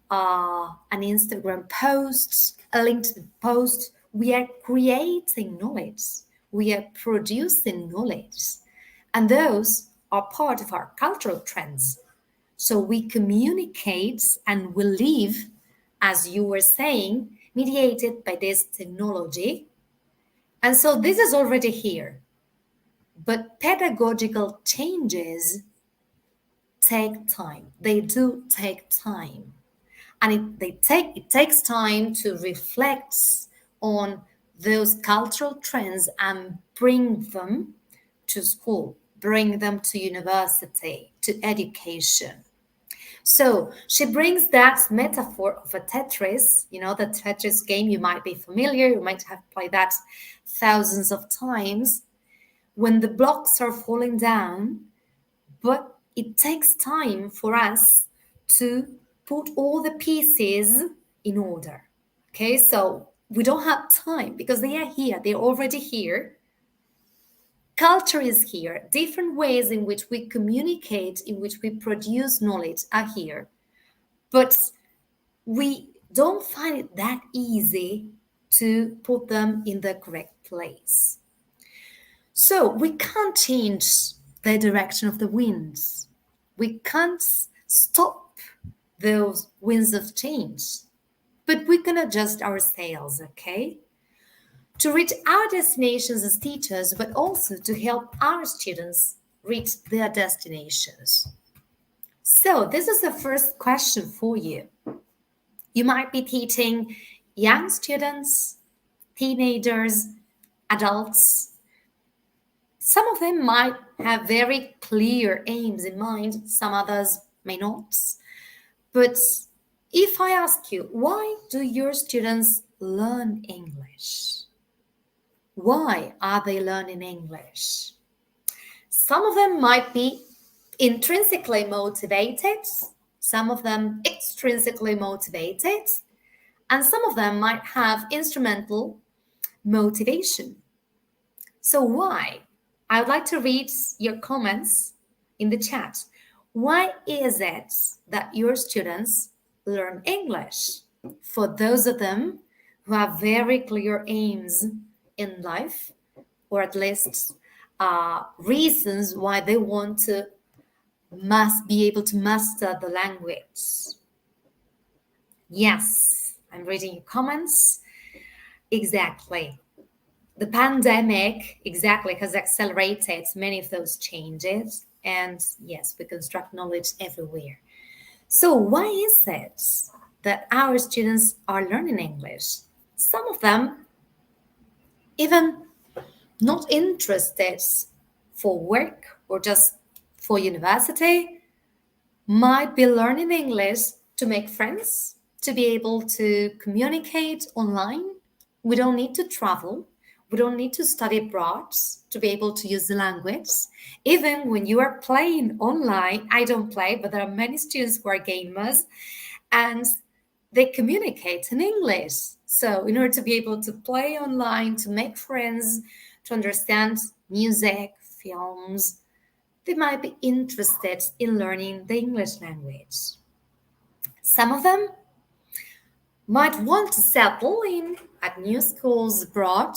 an Instagram post, a LinkedIn post, we are creating knowledge. We are producing knowledge. And those are part of our cultural trends. So we communicate and we live, as you were saying, mediated by this technology. And so this is already here. But pedagogical changes take time. They do take time. And it takes time to reflect on those cultural trends and bring them to school, bring them to university, to education. So she brings that metaphor of a Tetris, the Tetris game. You might be familiar, you might have played that thousands of times. When the blocks are falling down, but it takes time for us to put all the pieces in order. Okay, so we don't have time because they are here, they're already here. Culture is here. Different ways in which we communicate, in which we produce knowledge are here. But we don't find it that easy to put them in the correct place. So we can't change the direction of the winds. We can't stop those winds of change. But we can adjust our sails, okay? To reach our destinations as teachers, but also to help our students reach their destinations. So this is the first question for you. You might be teaching young students, teenagers, adults. Some of them might have very clear aims in mind, some others may not. But if I ask you, why do your students learn English? Why are they learning English? Some of them might be intrinsically motivated, some of them extrinsically motivated, and some of them might have instrumental motivation. So why? I would like to read your comments in the chat. Why is it that your students learn English? For those of them who have very clear aims in life, or at least reasons why they want to be able to master the language. Yes, I'm reading your comments. Exactly. The pandemic, exactly, has accelerated many of those changes. And yes, we construct knowledge everywhere. So why is it that our students are learning English? Some of them even not interested for work or just for university, might be learning English to make friends, to be able to communicate online. We don't need to travel. We don't need to study abroad to be able to use the language. Even when you are playing online, I don't play, but there are many students who are gamers and they communicate in English. So in order to be able to play online, to make friends, to understand music, films, they might be interested in learning the English language. Some of them might want to settle in at new schools abroad,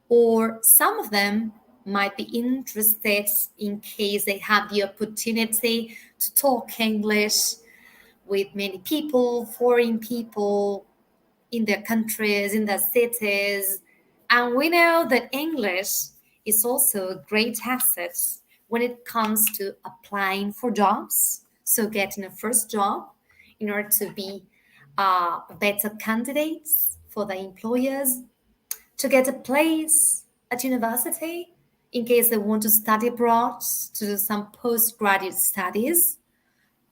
or some of them might be interested in case they have the opportunity to talk English with many people, foreign people in their countries, in their cities. And we know that English is also a great asset when it comes to applying for jobs, so getting a first job in order to be better candidates for the employers, to get a place at university in case they want to study abroad, to do some postgraduate studies,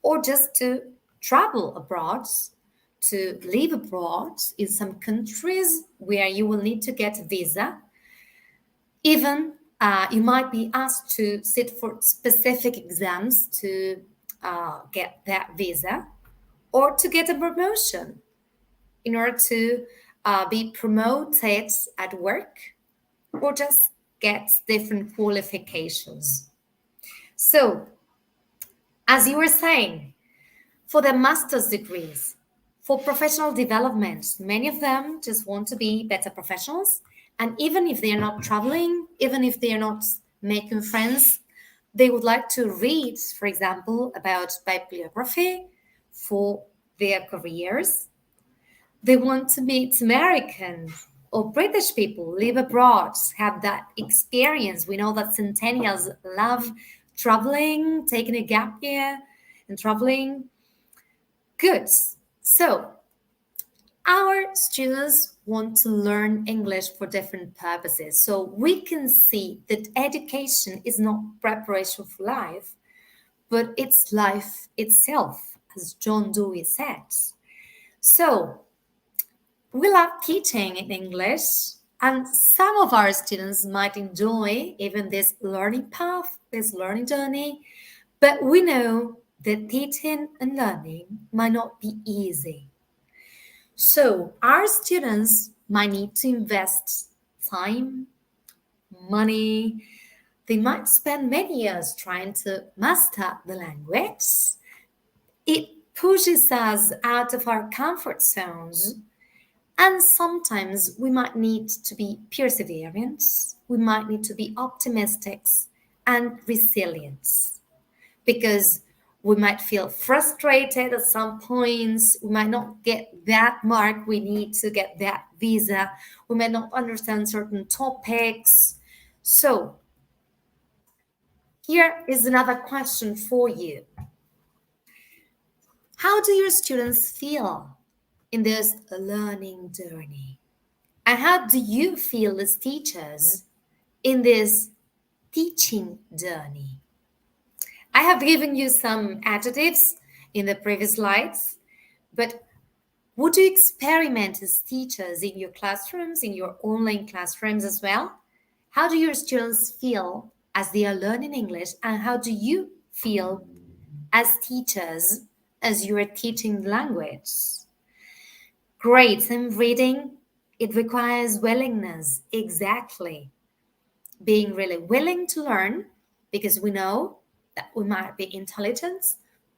or just to travel abroad, to live abroad in some countries where you will need to get a visa. Even you might be asked to sit for specific exams to get that visa, or to get a promotion in order to be promoted at work, or just get different qualifications. So, as you were saying, for the master's degrees, for professional development, many of them just want to be better professionals. And even if they are not traveling, even if they are not making friends, they would like to read, for example, about bibliography for their careers. They want to meet Americans or British people, live abroad, have that experience. We know that centennials love traveling, taking a gap year and traveling. Good. So our students want to learn English for different purposes. So we can see that education is not preparation for life, but it's life itself, as John Dewey said. So we love teaching in English, and some of our students might enjoy even this learning path, this learning journey, but we know that teaching and learning might not be easy. So our students might need to invest time, money. They might spend many years trying to master the language. It pushes us out of our comfort zones. And sometimes we might need to be perseverant. We might need to be optimistic and resilient, because we might feel frustrated at some points. We might not get that mark we need to get that visa. We might not understand certain topics. So here is another question for you. How do your students feel in this learning journey? And how do you feel as teachers in this teaching journey? I have given you some adjectives in the previous slides, but would you experiment as teachers in your classrooms, in your online classrooms as well? How do your students feel as they are learning English, and how do you feel as teachers as you are teaching language? Great. And reading, it requires willingness. Exactly. Being really willing to learn, because we know that we might be intelligent,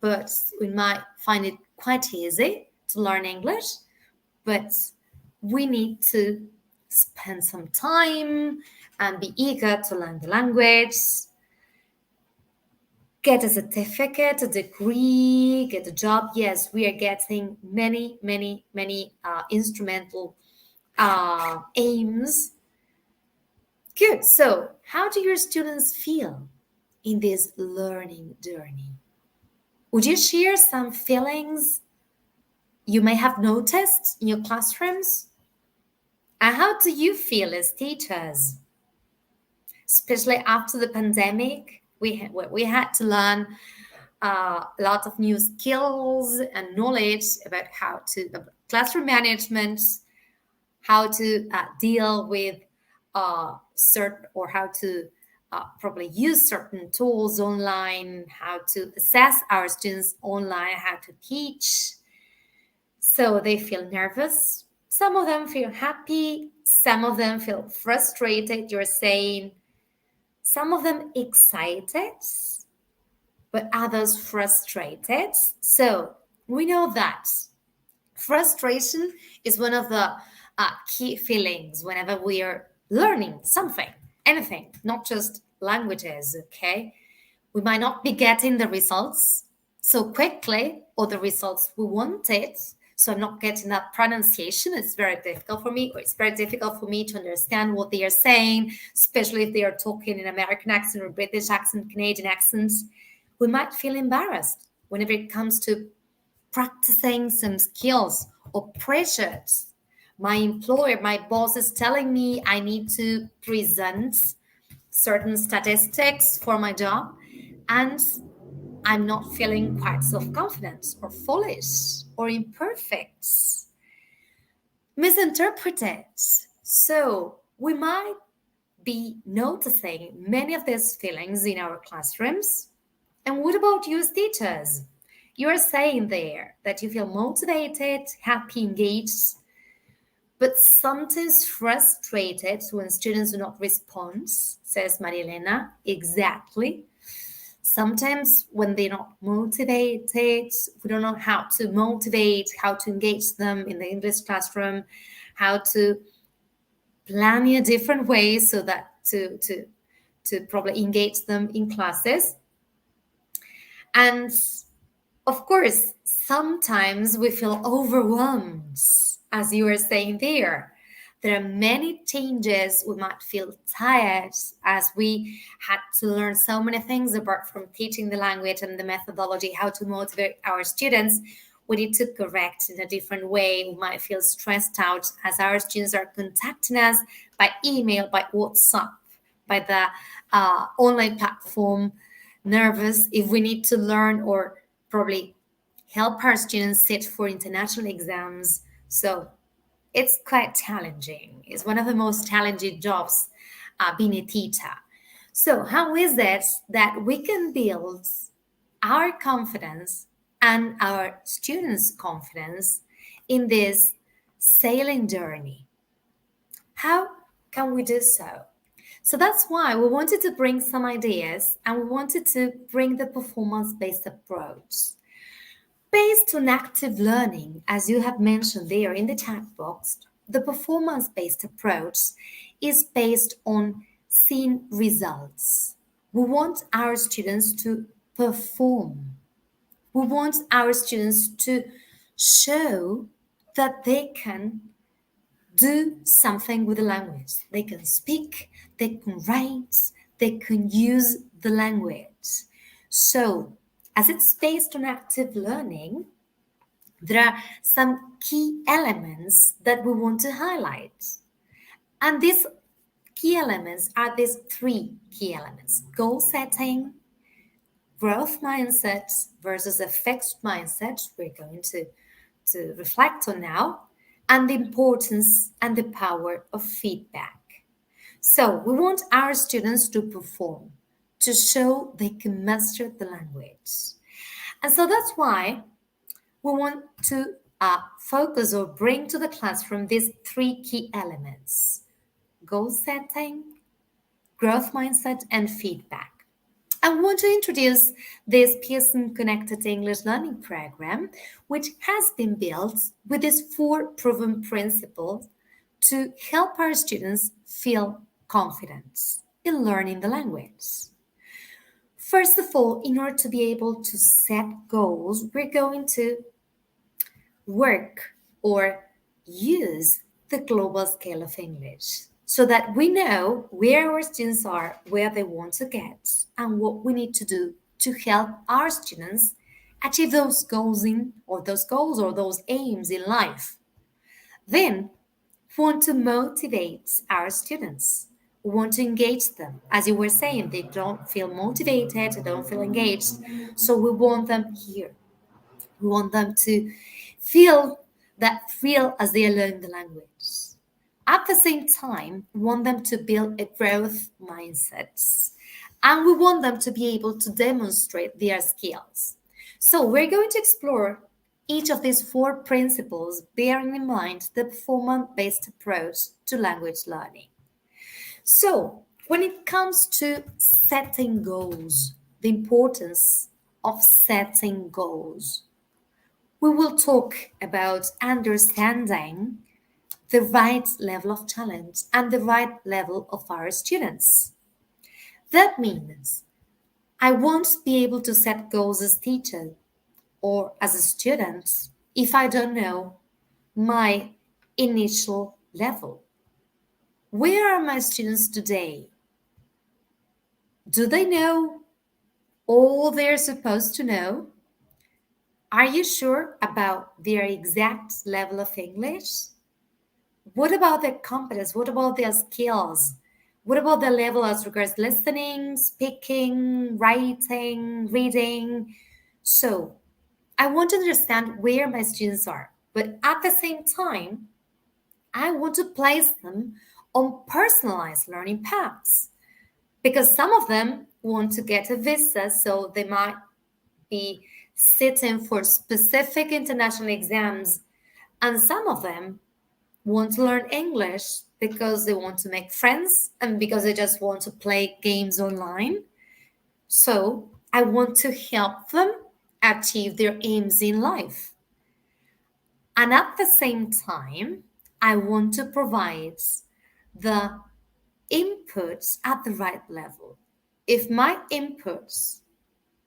but we might find it quite easy to learn English. But we need to spend some time and be eager to learn the language, get a certificate, a degree, get a job. Yes, we are getting many instrumental aims. Good. So how do your students feel in this learning journey? Would you share some feelings you may have noticed in your classrooms? And how do you feel as teachers? Especially after the pandemic, we had to learn a lot of new skills and knowledge about how to classroom management, how to deal with certain, or how to probably use certain tools online, how to assess our students online, how to teach. So they feel nervous. Some of them feel happy. Some of them feel frustrated, you're saying. Some of them excited, but others frustrated. So we know that frustration is one of the key feelings whenever we are learning something, anything, not just languages, okay? We might not be getting the results so quickly, or the results we wanted. So I'm not getting that pronunciation. It's very difficult for me, or it's very difficult for me to understand what they are saying, especially if they are talking in American accent or British accent, Canadian accents. We might feel embarrassed whenever it comes to practicing some skills or pressures. My employer, my boss is telling me I need to present certain statistics for my job, and I'm not feeling quite self-confident or foolish or imperfect, misinterpreted. So we might be noticing many of these feelings in our classrooms. And what about you as teachers? You're saying there that you feel motivated, happy, engaged, but sometimes frustrated when students do not respond, says Marilena. Exactly. Sometimes when they're not motivated, we don't know how to motivate, how to engage them in the English classroom, how to plan in a different way so that to probably engage them in classes. And of course, sometimes we feel overwhelmed, as you were saying there. There are many changes. We might feel tired as we had to learn so many things apart from teaching the language and the methodology, how to motivate our students. We need to correct in a different way. We might feel stressed out as our students are contacting us by email, by WhatsApp, by the online platform, nervous if we need to learn or probably help our students sit for international exams. So it's quite challenging. It's one of the most challenging jobs being a teacher. So how is it that we can build our confidence and our students' confidence in this sailing journey? How can we do so? So that's why we wanted to bring some ideas, and we wanted to bring the performance-based approach. Based on active learning, as you have mentioned there in the chat box, the performance-based approach is based on seeing results. We want our students to perform. We want our students to show that they can do something with the language. They can speak, they can write, they can use the language. So, as it's based on active learning, there are some key elements that we want to highlight. And these key elements are these three key elements: goal setting, growth mindset versus a fixed mindset, we're going to reflect on now, and the importance and the power of feedback. So we want our students to perform, to show they can master the language. And so that's why we want to focus or bring to the classroom these three key elements: goal setting, growth mindset, and feedback. I want to introduce this Pearson Connected English Learning Program, which has been built with these 4 proven principles to help our students feel confident in learning the language. First of all, in order to be able to set goals, we're going to work or use the global scale of English so that we know where our students are, where they want to get, and what we need to do to help our students achieve those goals or those aims in life. Then, we want to motivate our students. We want to engage them. As you were saying, they don't feel motivated, they don't feel engaged. So we want them here. We want them to feel that thrill as they are learning the language. At the same time, we want them to build a growth mindset. And we want them to be able to demonstrate their skills. So we're going to explore each of these 4 principles, bearing in mind the performance-based approach to language learning. So when it comes to setting goals, the importance of setting goals, we will talk about understanding the right level of challenge and the right level of our students. That means I won't be able to set goals as teacher or as a student if I don't know my initial level. Where are my students today? Do they know all they're supposed to know? Are you sure about their exact level of English? What about their competence? What about their skills? What about their level as regards listening, speaking, writing, reading? So I want to understand where my students are, but at the same time, I want to place them on personalized learning paths because some of them want to get a visa, so they might be sitting for specific international exams, and some of them want to learn English because they want to make friends and because they just want to play games online. So I want to help them achieve their aims in life. And at the same time, I want to provide the inputs at the right level. If my inputs,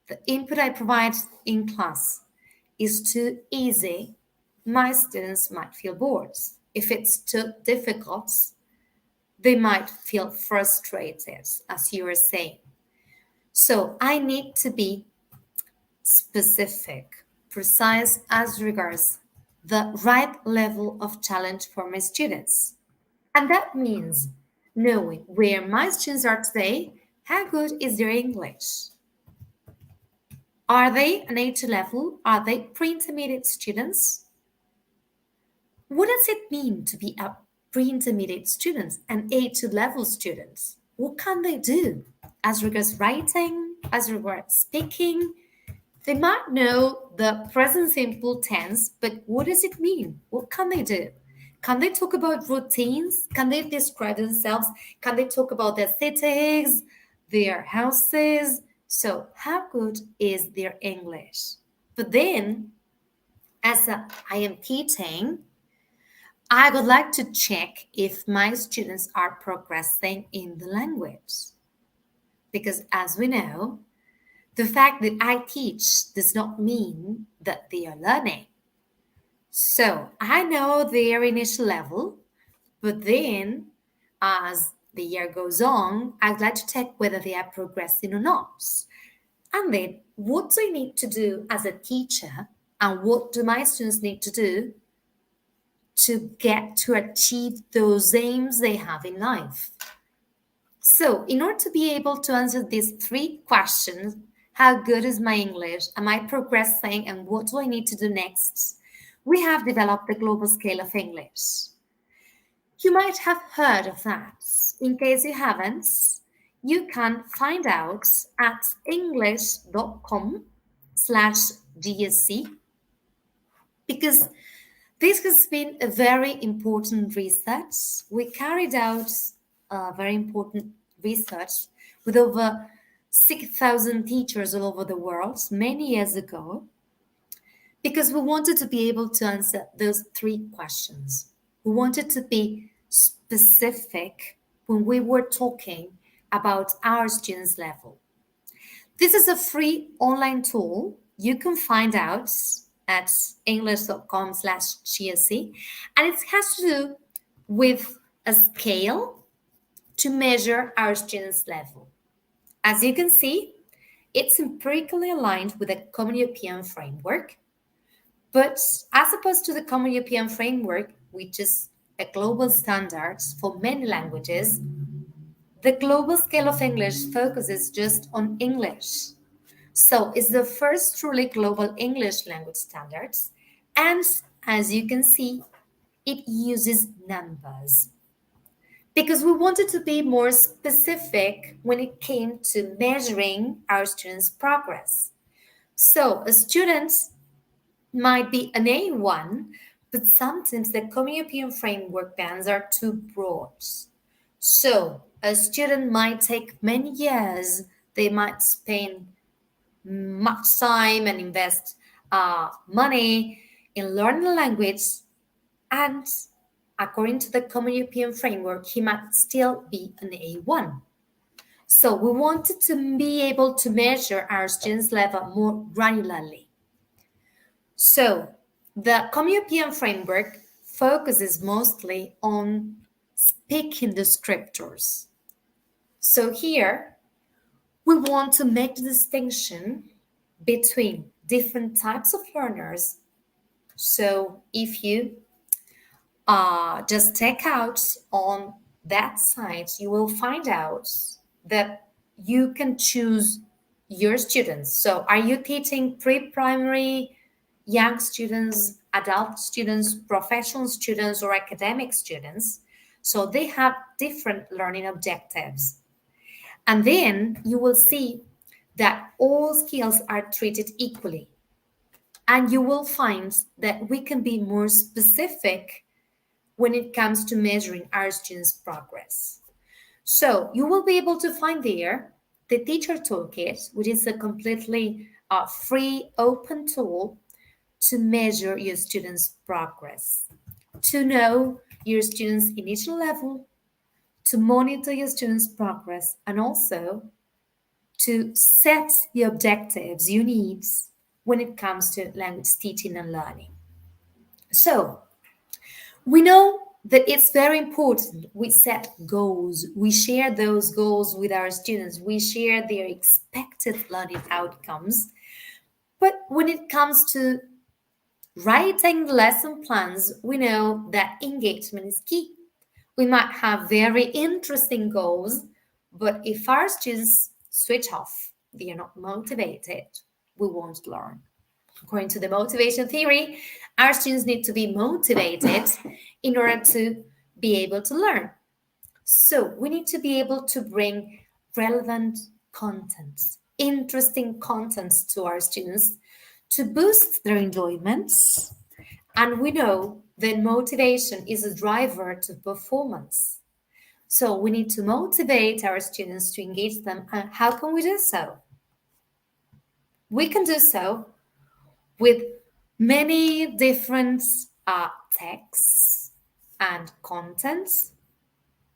the input I provide in class is too easy, my students might feel bored. If it's too difficult, they might feel frustrated, as you were saying. So I need to be specific, precise as regards the right level of challenge for my students. And that means knowing where my students are today, how good is their English? Are they an A2 level? Are they pre-intermediate students? What does it mean to be a pre-intermediate student and A2 level students? What can they do as regards writing, as regards speaking? They might know the present simple tense, but what does it mean? What can they do? Can they talk about routines? Can they describe themselves? Can they talk about their cities, their houses? So how good is their English? But then, as I am teaching, I would like to check if my students are progressing in the language. Because as we know, the fact that I teach does not mean that they are learning. So I know their initial level, but then as the year goes on, I'd like to check whether they are progressing or not. And then what do I need to do as a teacher and what do my students need to do to get to achieve those aims they have in life? So in order to be able to answer these 3 questions, how good is my English? Am I progressing? And what do I need to do next? We have developed the global scale of English. You might have heard of that. In case you haven't, you can find out at english.com/GSC because this has been a very important research. We carried out a very important research with over 6,000 teachers all over the world many years ago because we wanted to be able to answer those 3 questions. We wanted to be specific when we were talking about our students' level. This is a free online tool you can find out at english.com/GSC, and it has to do with a scale to measure our students' level. As you can see, it's empirically aligned with a common European framework, but as opposed to the common European framework, which is a global standard for many languages, the global scale of English focuses just on English. So it's the first truly global English language standards. And as you can see, it uses numbers. Because we wanted to be more specific when it came to measuring our students' progress. So a student might be an A1, but sometimes the Common European Framework bands are too broad. So a student might take many years, they might spend much time and invest money in learning the language, and according to the Common European Framework, he might still be an A1. So we wanted to be able to measure our students' level more granularly. So the Common European Framework focuses mostly on speaking descriptors. So here, we want to make the distinction between different types of learners. So if you just check out on that site, you will find out that you can choose your students. So are you teaching pre-primary, young students, adult students, professional students, or academic students? So they have different learning objectives. And then you will see that all skills are treated equally. And you will find that we can be more specific when it comes to measuring our students' progress. So you will be able to find there the Teacher Toolkit, which is a completely free, open tool to measure your students' progress, to know your students' initial level, to monitor your students' progress, and also to set the objectives you need when it comes to language teaching and learning. So we know that it's very important we set goals. We share those goals with our students. We share their expected learning outcomes. But when it comes to writing lesson plans, we know that engagement is key. We might have very interesting goals, but if our students switch off, they are not motivated, we won't learn. According to the motivation theory, our students need to be motivated in order to be able to learn. So we need to be able to bring relevant content, interesting content to our students to boost their enjoyment. And we know that motivation is a driver to performance. So we need to motivate our students to engage them. And how can we do so? We can do so with many different texts and contents.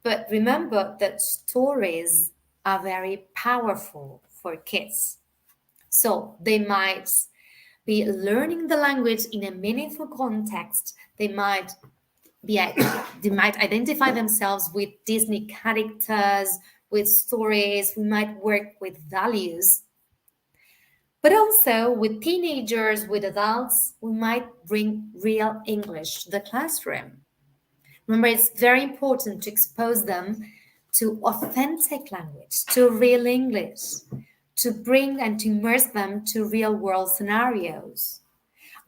But remember that stories are very powerful for kids. So they might be learning the language in a meaningful context. They might identify themselves with Disney characters, with stories. We might work with values. But also with teenagers, with adults, we might bring real English to the classroom. Remember, it's very important to expose them to authentic language, to real English, to bring and to immerse them to real-world scenarios.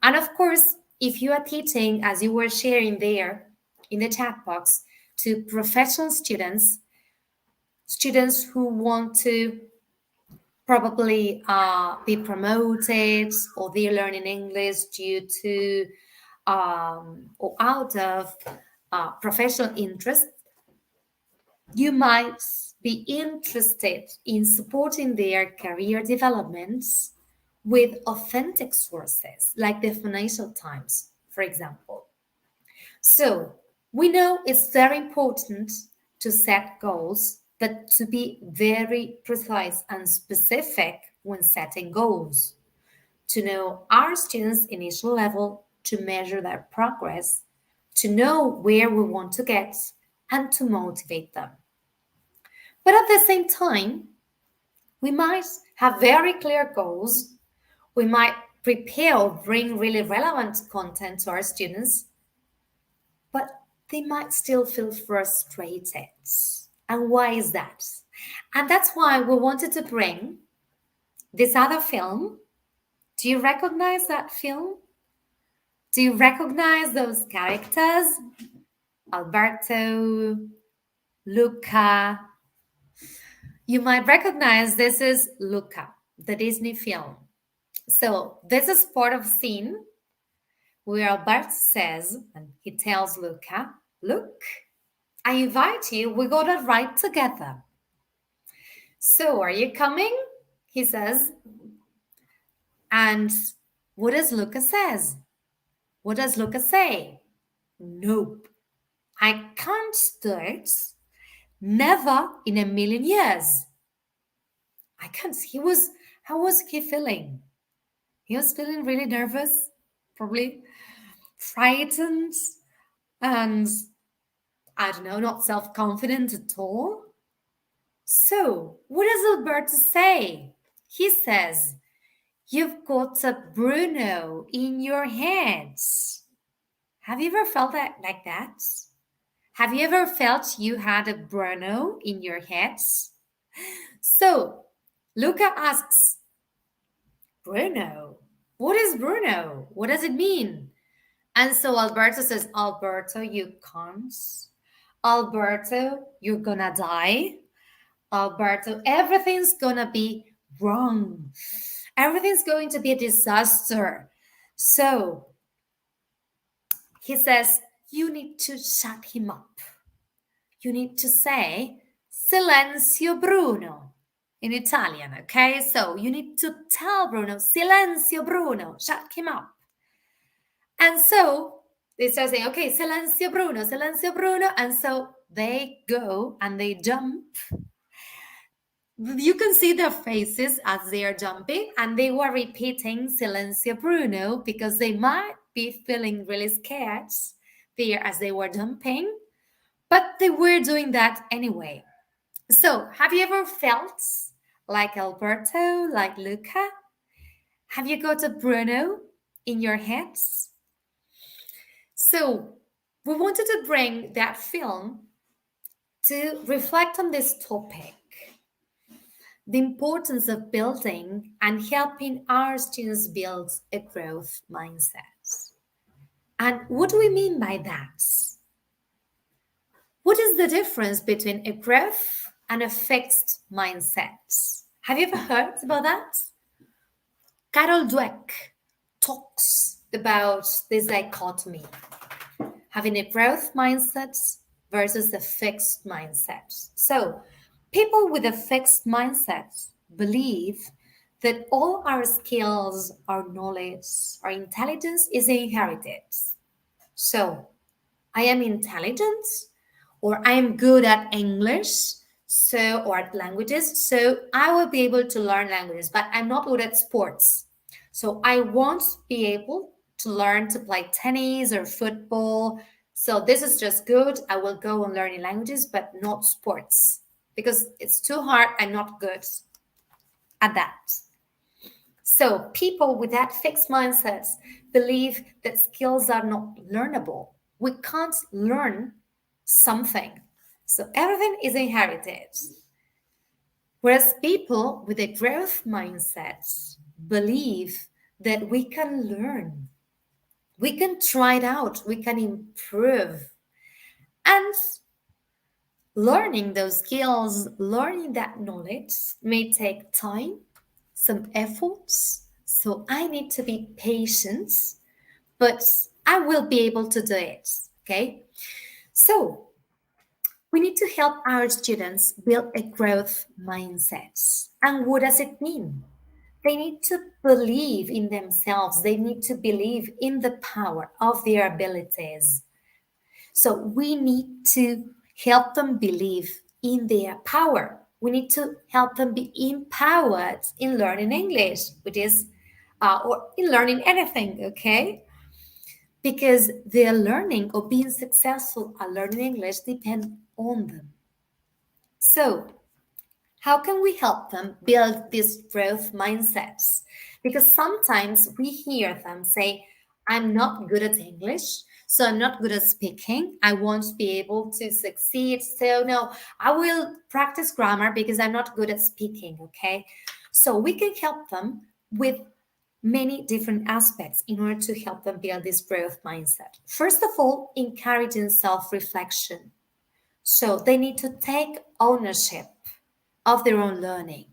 And of course, if you are teaching, as you were sharing there in the chat box, to professional students, students who want to probably be promoted, or they're learning English due to or out of professional interest, you might be interested in supporting their career developments with authentic sources, like the Financial Times, for example. So we know it's very important to set goals, but to be very precise and specific when setting goals, to know our students' initial level, to measure their progress, to know where we want to get, and to motivate them. But at the same time, we might have very clear goals. We might prepare or bring really relevant content to our students, but they might still feel frustrated. And why is that? And that's why we wanted to bring this other film. Do you recognize that film? Do you recognize those characters? Alberto, Luca. You might recognize this is Luca, the Disney film. So this is part of a scene where Alberto says, and he tells Luca, look, I invite you, we're going to write together. So are you coming? He says. And what does Luca says? What does Luca say? Nope, I can't do it. Never in a million years. I can't. How was he feeling? He was feeling really nervous, probably frightened, and I don't know, not self-confident at all. So what does Alberto say? He says, you've got a Bruno in your hands. Have you ever felt that like that? Have you ever felt you had a Bruno in your head? So Luca asks, Bruno, what is Bruno? What does it mean? And so Alberto says, Alberto, you can't. Alberto, you're gonna die. Alberto, everything's gonna be wrong. Everything's going to be a disaster. So he says, you need to shut him up. You need to say, Silenzio Bruno, in Italian, okay? So you need to tell Bruno, Silenzio Bruno, shut him up. And so they start saying, okay, Silenzio Bruno. And so they go and they jump. You can see their faces as they are jumping, and they were repeating Silenzio Bruno because they might be feeling really scared there as they were jumping, but they were doing that anyway. So have you ever felt like Alberto, like Luca? Have you got a Bruno in your heads? So we wanted to bring that film to reflect on this topic, the importance of building and helping our students build a growth mindset. And what do we mean by that? What is the difference between a growth and a fixed mindset? Have you ever heard about that? Carol Dweck talks about this dichotomy, having a growth mindset versus a fixed mindset. So people with a fixed mindset believe that all our skills, our knowledge, our intelligence is inherited. So I am intelligent, or I am good at English, or at languages, so I will be able to learn languages, but I'm not good at sports. So I won't be able to learn to play tennis or football. So this is just good. I will go on learning languages, but not sports, because it's too hard. I'm not good at that. So people with that fixed mindset believe that skills are not learnable. We can't learn something. So everything is inherited. Whereas people with a growth mindset believe that we can learn. We can try it out. We can improve. And learning those skills, learning that knowledge may take time, some efforts. So I need to be patient, but I will be able to do it, okay? So we need to help our students build a growth mindset. And what does it mean? They need to believe in themselves. They need to believe in the power of their abilities. So we need to help them believe in their power. We need to help them be empowered in learning English, which is, or in learning anything, okay? Because their learning or being successful at learning English depend on them. So how can we help them build these growth mindsets? Because sometimes we hear them say, I'm not good at English, So I'm not good at speaking. I won't be able to succeed. So no, I will practice grammar because I'm not good at speaking, okay? So we can help them with many different aspects in order to help them build this growth mindset. First of all, encouraging self-reflection. So they need to take ownership of their own learning.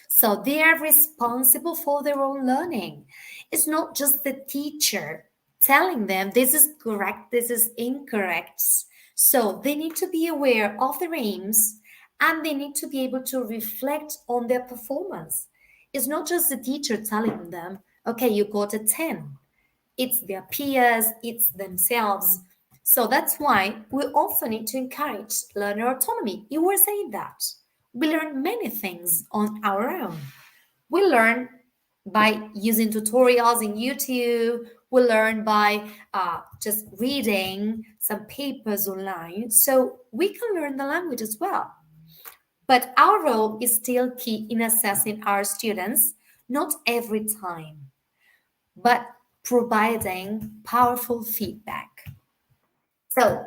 So they are responsible for their own learning. It's not just the teacher telling them this is correct, this is incorrect. So they need to be aware of their aims and they need to be able to reflect on their performance. It's not just the teacher telling them, okay, you got a 10. It's their peers, it's themselves. So that's why we also need to encourage learner autonomy. You were saying that. We learn many things on our own. We learn by using tutorials in YouTube. We learn by just reading some papers online. So we can learn the language as well. But our role is still key in assessing our students, not every time, but providing powerful feedback. So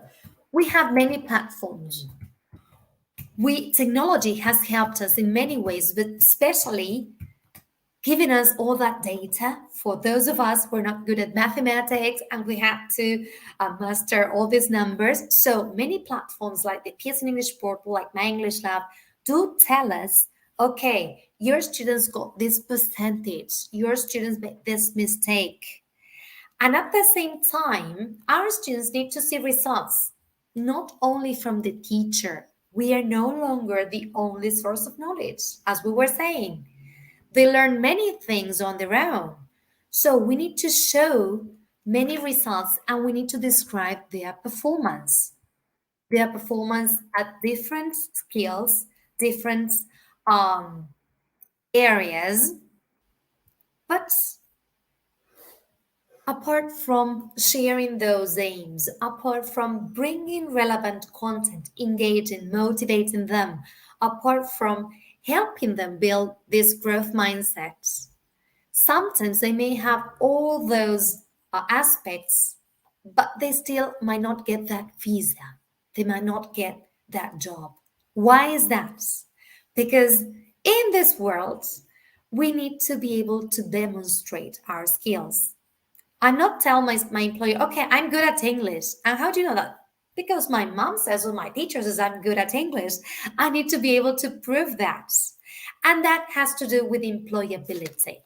we have many platforms. Technology has helped us in many ways, but especially giving us all that data for those of us who are not good at mathematics and we have to master all these numbers. So many platforms like the Pearson English portal, like My English Lab, do tell us, okay, your students got this percentage, your students made this mistake. And at the same time, our students need to see results, not only from the teacher. We are no longer the only source of knowledge, as we were saying. They learn many things on their own. So we need to show many results and we need to describe their performance at different skills, different areas. But apart from sharing those aims, apart from bringing relevant content, engaging, motivating them, apart from helping them build this growth mindset, sometimes they may have all those aspects, but they still might not get that visa. They might not get that job. Why is that? Because in this world, we need to be able to demonstrate our skills. I'm not telling my employer, okay, I'm good at English. And how do you know that? Because my mom says or my teacher says I'm good at English. I need to be able to prove that. And that has to do with employability.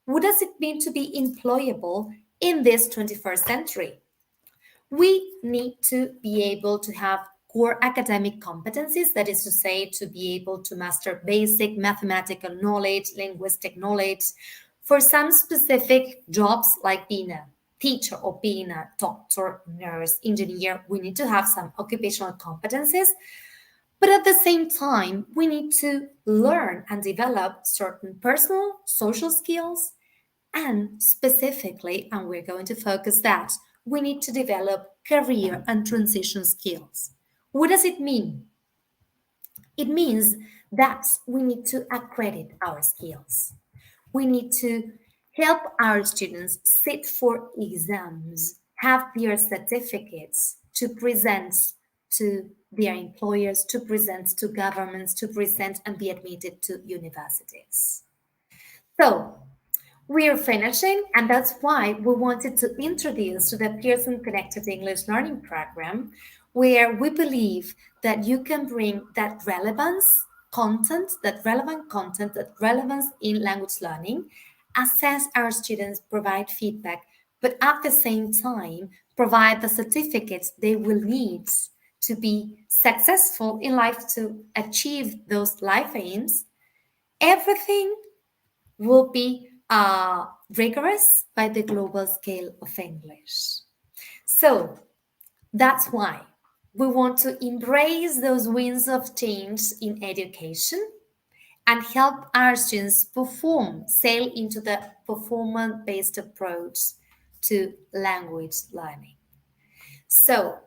What does it mean to be employable in this 21st century? We need to be able to have core academic competencies, that is to say, to be able to master basic mathematical knowledge, linguistic knowledge. For some specific jobs, like being a teacher or being a doctor, nurse, engineer, we need to have some occupational competencies. But at the same time, we need to learn and develop certain personal, social skills, and specifically, and we're going to focus that, we need to develop career and transition skills. What does it mean? It means that we need to accredit our skills. We need to help our students sit for exams, have their certificates to present to their employers, to present to governments, to present and be admitted to universities. So we are finishing, and that's why we wanted to introduce to the Pearson Connected English Learning Program, where we believe that you can bring that relevant content in language learning, assess our students, provide feedback, but at the same time, provide the certificates they will need to be successful in life, to achieve those life aims. Everything will be rigorous by the global scale of English. So that's why we want to embrace those winds of change in education and help our students sail into the performance-based approach to language learning. So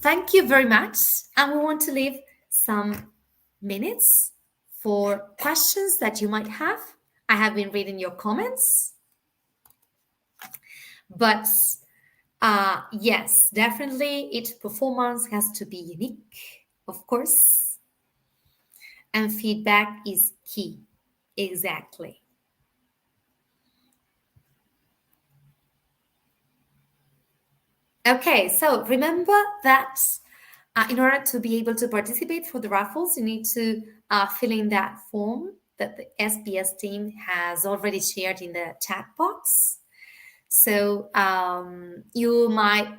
thank you very much. And we want to leave some minutes for questions that you might have. I have been reading your comments, but Yes, definitely. Each performance has to be unique, of course. And feedback is key. Exactly. Okay, so remember that in order to be able to participate for the raffles, you need to fill in that form that the SBS team has already shared in the chat box. So you might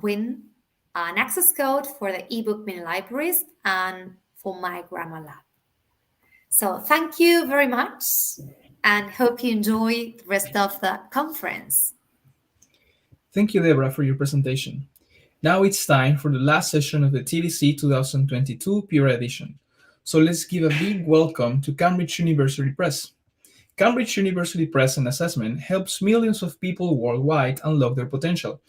win an access code for the ebook mini libraries and for my grammar lab. So thank you very much and hope you enjoy the rest of the conference. Thank you, Deborah, for your presentation. Now it's time for the last session of the TDC 2022 Piura Edition. So let's give a big welcome to Cambridge University Press. Cambridge University Press and Assessment helps millions of people worldwide unlock their potential.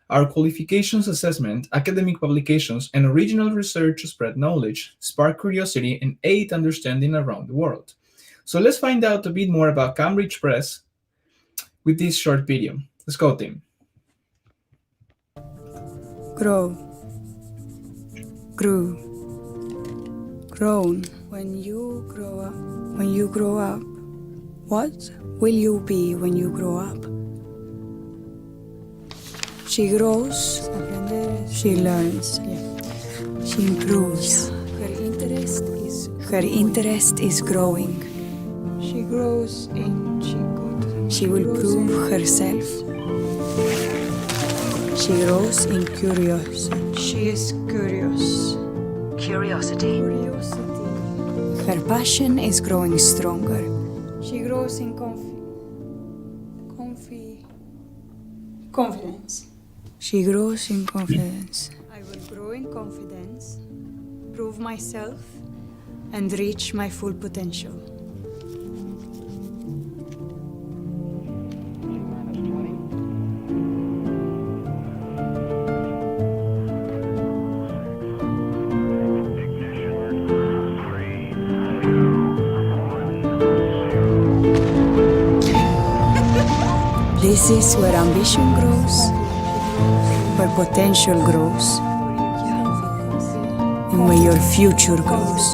Our qualifications assessment, academic publications, and original research spread knowledge, spark curiosity, and aid understanding around the world. So let's find out a bit more about Cambridge Press with this short video. Let's go, team. Grow, grew, grown. When you grow up, what will you be when you grow up? She grows, she learns, she improves. Her interest is growing. She grows in she will prove herself. She grows in curiosity. She is curious. Curiosity. Her passion is growing stronger. She grows in confidence. She grows in confidence. I will grow in confidence, prove myself, and reach my full potential. This is where ambition grows, where potential grows, and where your future grows.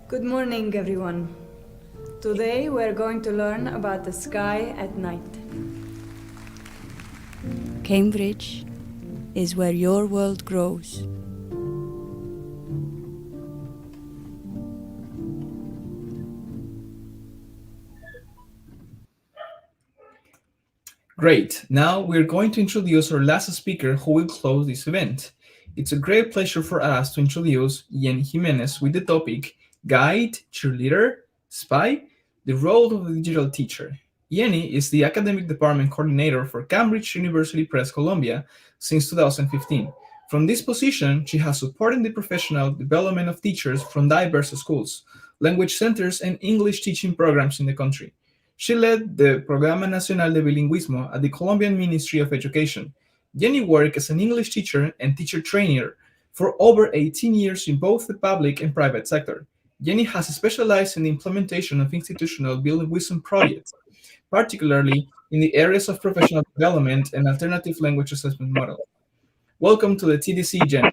Good morning, everyone. Today we're going to learn about the sky at night. Cambridge is where your world grows. Great. Now we're going to introduce our last speaker who will close this event. It's a great pleasure for us to introduce Jenny Jimenez with the topic Guide, Cheerleader, Spy, the Role of the Digital Teacher. Jenny is the Academic Department Coordinator for Cambridge University Press Columbia since 2015. From this position, she has supported the professional development of teachers from diverse schools, language centers, and English teaching programs in the country. She led the Programa Nacional de Bilingüismo at the Colombian Ministry of Education. Jenny worked as an English teacher and teacher trainer for over 18 years in both the public and private sector. Jenny has specialized in the implementation of institutional bilingualism projects, particularly in the areas of professional development and alternative language assessment model. Welcome to the TDC, Jenny.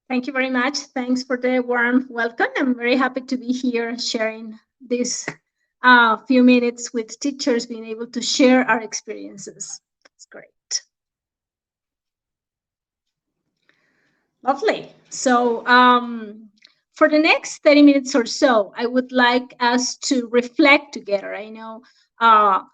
Thank you very much. Thanks for the warm welcome. I'm very happy to be here sharing this few minutes with teachers, being able to share our experiences. It's great. Lovely. So for the next 30 minutes or so, I would like us to reflect together. I know I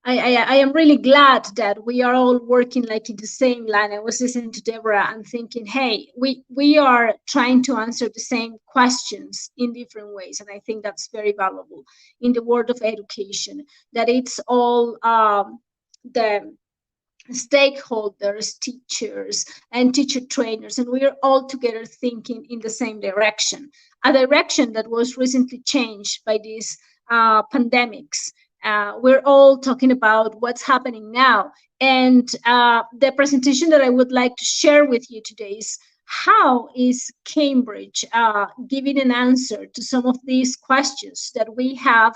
am really glad that we are all working like in the same line. I was listening to Deborah and thinking, hey, we are trying to answer the same questions in different ways. And I think that's very valuable in the world of education, that it's all the stakeholders, teachers, and teacher trainers, and we are all together thinking in the same direction, a direction that was recently changed by these pandemics. We're all talking about what's happening now. And the presentation that I would like to share with you today is how is Cambridge giving an answer to some of these questions that we have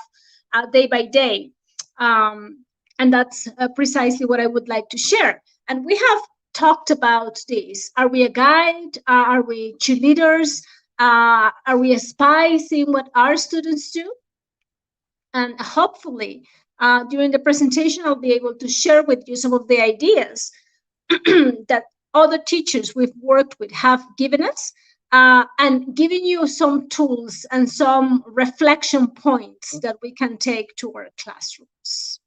day by day? And that's precisely what I would like to share. And we have talked about this. Are we a guide? Are we cheerleaders? Are we a spy seeing what our students do? And hopefully, during the presentation, I'll be able to share with you some of the ideas that other teachers we've worked with have given us, and giving you some tools and some reflection points that we can take to our classrooms.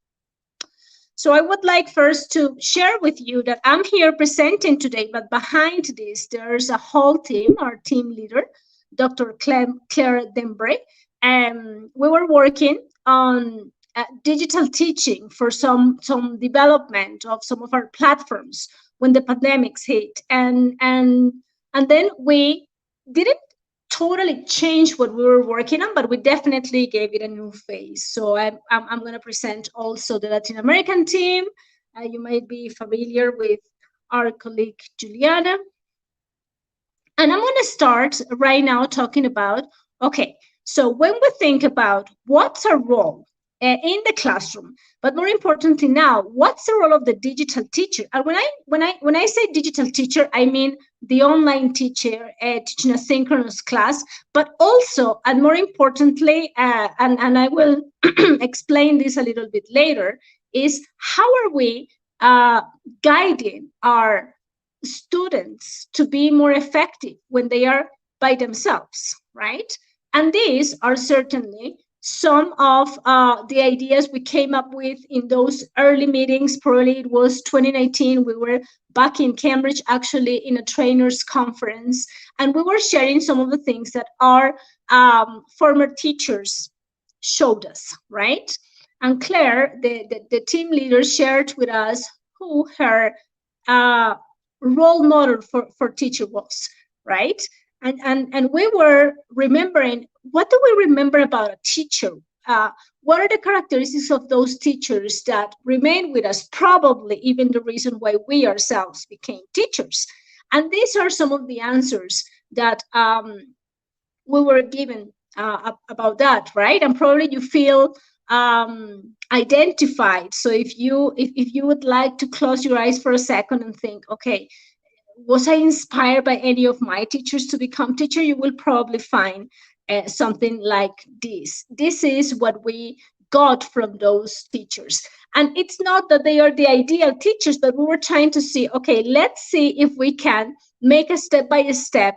So I would like first to share with you that I'm here presenting today, but behind this, there's a whole team, our team leader, Dr. Claire Dembray, and we were working on digital teaching for some development of some of our platforms when the pandemics hit, and then we didn't totally change what we were working on, but we definitely gave it a new face. So I'm going to present also the Latin American team. You might be familiar with our colleague Juliana. And I'm going to start right now talking about, okay, so when we think about what's our role in the classroom, but more importantly now, what's the role of the digital teacher? And when I say digital teacher, I mean the online teacher teaching a synchronous class, but also, and more importantly, and I will explain this a little bit later, is how are we guiding our students to be more effective when they are by themselves, right? And these are certainly some of the ideas we came up with in those early meetings. Probably it was 2019. We were back in Cambridge, actually, in a trainers conference, and we were sharing some of the things that our former teachers showed us, right? And Claire, the team leader, shared with us who her role model for teacher was, right? And we were remembering, what do we remember about a teacher? What are the characteristics of those teachers that remain with us, probably even the reason why we ourselves became teachers? And these are some of the answers that we were given about that, right? And probably you feel identified. So if you would like to close your eyes for a second and think, okay, was I inspired by any of my teachers to become teacher? You will probably find something like this. This is what we got from those teachers. And it's not that they are the ideal teachers, but we were trying to see, okay, let's see if we can make a step-by-step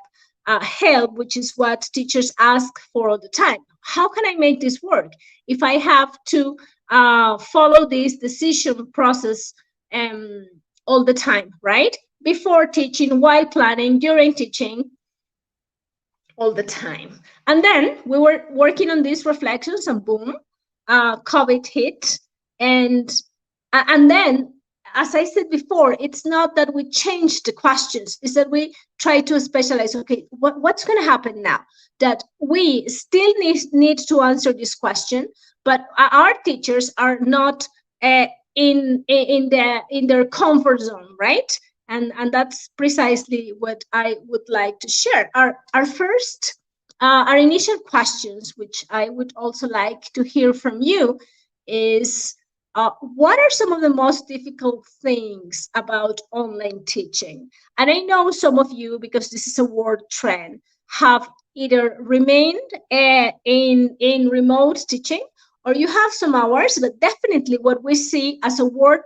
help, which is what teachers ask for all the time. How can I make this work? If I have to follow this decision process all the time, right? Before teaching, while planning, during teaching, all the time. And then we were working on these reflections, and boom, COVID hit. And then, as I said before, it's not that we changed the questions, it's that we try to specialize. Okay, what's going to happen now? That we still need to answer this question, but our teachers are not in their comfort zone, right? And that's precisely what I would like to share. Our first, our initial questions, which I would also like to hear from you, is what are some of the most difficult things about online teaching? And I know some of you, because this is a world trend, have either remained in remote teaching, or you have some hours, but definitely what we see as a world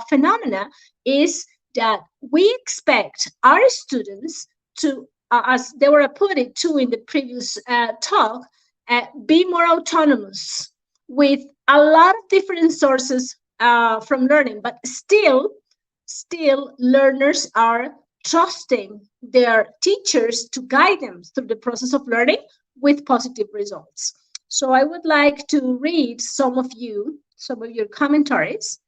phenomena is that we expect our students to, as they were put it too in the previous talk, be more autonomous with a lot of different sources from learning, but still learners are trusting their teachers to guide them through the process of learning with positive results. So I would like to read some of your commentaries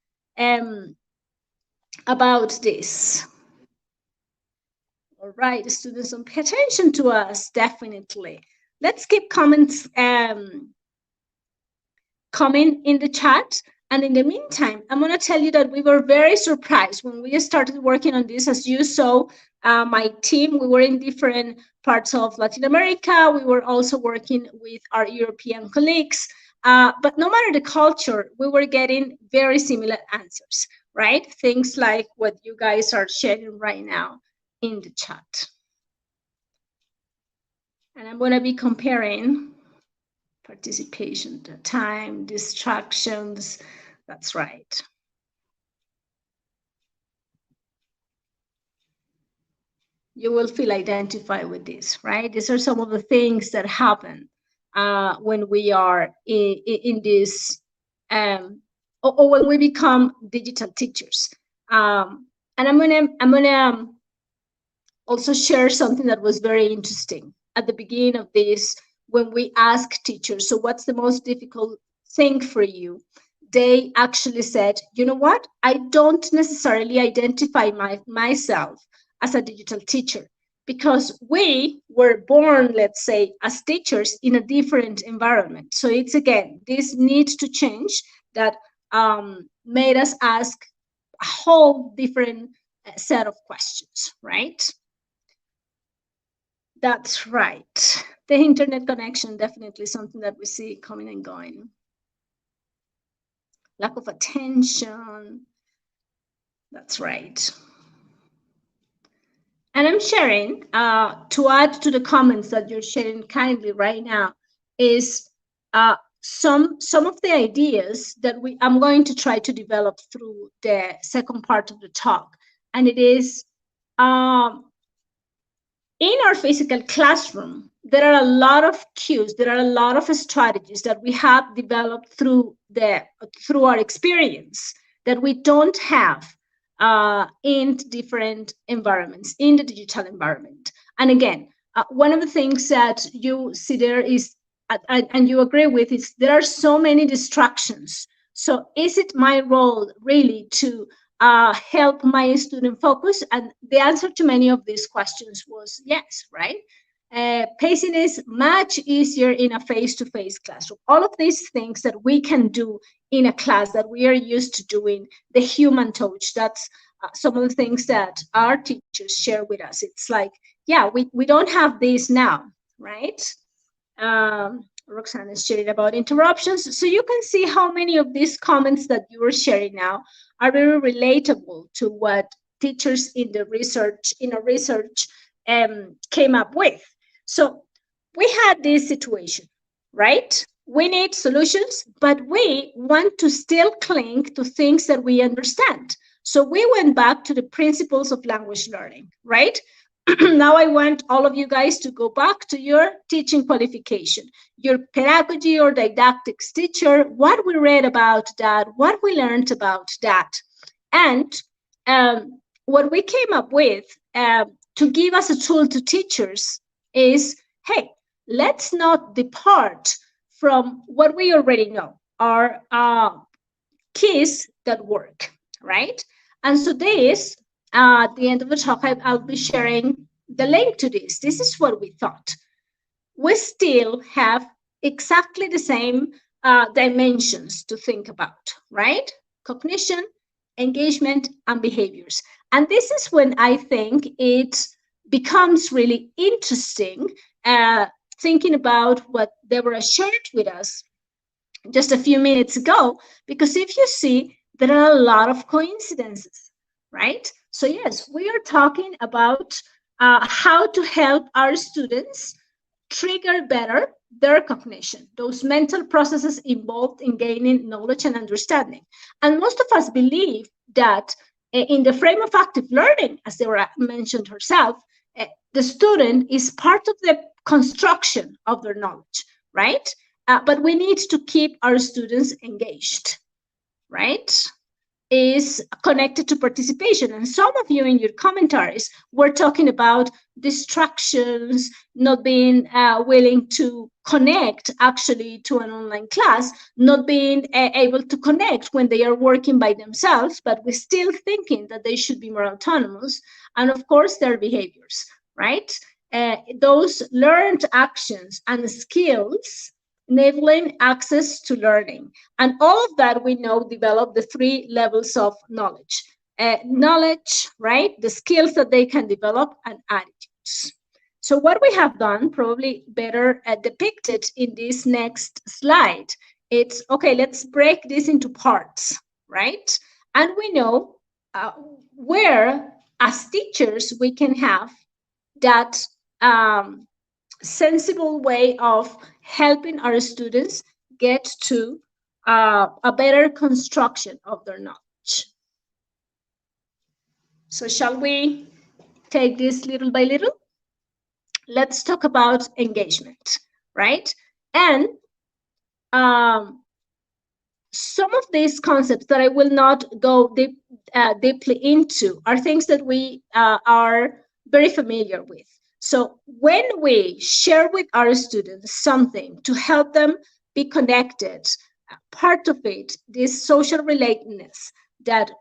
about this. All right, students, don't pay attention to us, definitely. Let's keep comments coming in the chat. And in the meantime, I'm going to tell you that we were very surprised when we started working on this. As you saw, my team, we were in different parts of Latin America. We were also working with our European colleagues. But no matter the culture, we were getting very similar answers, right? Things like what you guys are sharing right now in the chat. And I'm going to be comparing participation, time, distractions. That's right. You will feel identified with this, right? These are some of the things that happen when we are in this, or when we become digital teachers. And I'm gonna also share something that was very interesting at the beginning of this, when we ask teachers, so what's the most difficult thing for you? They actually said, you know what? I don't necessarily identify myself as a digital teacher, because we were born, let's say, as teachers in a different environment. So it's, again, this needs to change that made us ask a whole different set of questions, right? That's right. The internet connection, definitely something that we see coming and going. Lack of attention. That's right. And I'm sharing, to add to the comments that you're sharing kindly right now, is some of the ideas that I'm going to try to develop through the second part of the talk. And it is, in our physical classroom, there are a lot of cues, there are a lot of strategies that we have developed through our experience that we don't have in different environments, in the digital environment. And again, one of the things that you see there is, and you agree with, is there are so many distractions. So is it my role really to help my student focus? And the answer to many of these questions was yes, right? Pacing is much easier in a face-to-face classroom. All of these things that we can do in a class that we are used to doing, the human touch, that's some of the things that our teachers share with us. It's like, yeah, we don't have this now, right? Roxanne is sharing about interruptions. So you can see how many of these comments that you are sharing now are very relatable to what teachers in the research, came up with. So we had this situation, right? We need solutions, but we want to still cling to things that we understand. So we went back to the principles of language learning, right? Now I want all of you guys to go back to your teaching qualification, your pedagogy or didactics teacher, what we read about that, what we learned about that. And what we came up with to give us a tool to teachers is, hey, let's not depart from what we already know, are keys that work, right? And so this, at the end of the talk, I'll be sharing the link to this. This is what we thought. We still have exactly the same dimensions to think about, right? Cognition, engagement, and behaviors. And this is when I think it becomes really interesting, thinking about what Deborah shared with us just a few minutes ago, because if you see, there are a lot of coincidences, right? So yes, we are talking about how to help our students trigger better their cognition, those mental processes involved in gaining knowledge and understanding. And most of us believe that in the frame of active learning, as Deborah mentioned herself, the student is part of the construction of their knowledge, right? But we need to keep our students engaged, right? Is connected to participation. And some of you in your commentaries were talking about distractions, not being willing to connect actually to an online class, not being able to connect when they are working by themselves, but we're still thinking that they should be more autonomous. And of course, their behaviors, right? Those learned actions and skills enabling access to learning. And all of that, we know, develop the 3 levels of knowledge. Knowledge, right? The skills that they can develop, and attitudes. So what we have done, probably better depicted in this next slide, it's, okay, let's break this into parts, right? And we know where, as teachers, we can have that sensible way of helping our students get to a better construction of their knowledge. So shall we take this little by little? Let's talk about engagement, right? And some of these concepts that I will not go deeply into are things that we are very familiar with. So when we share with our students something to help them be connected, part of it, this social relatedness that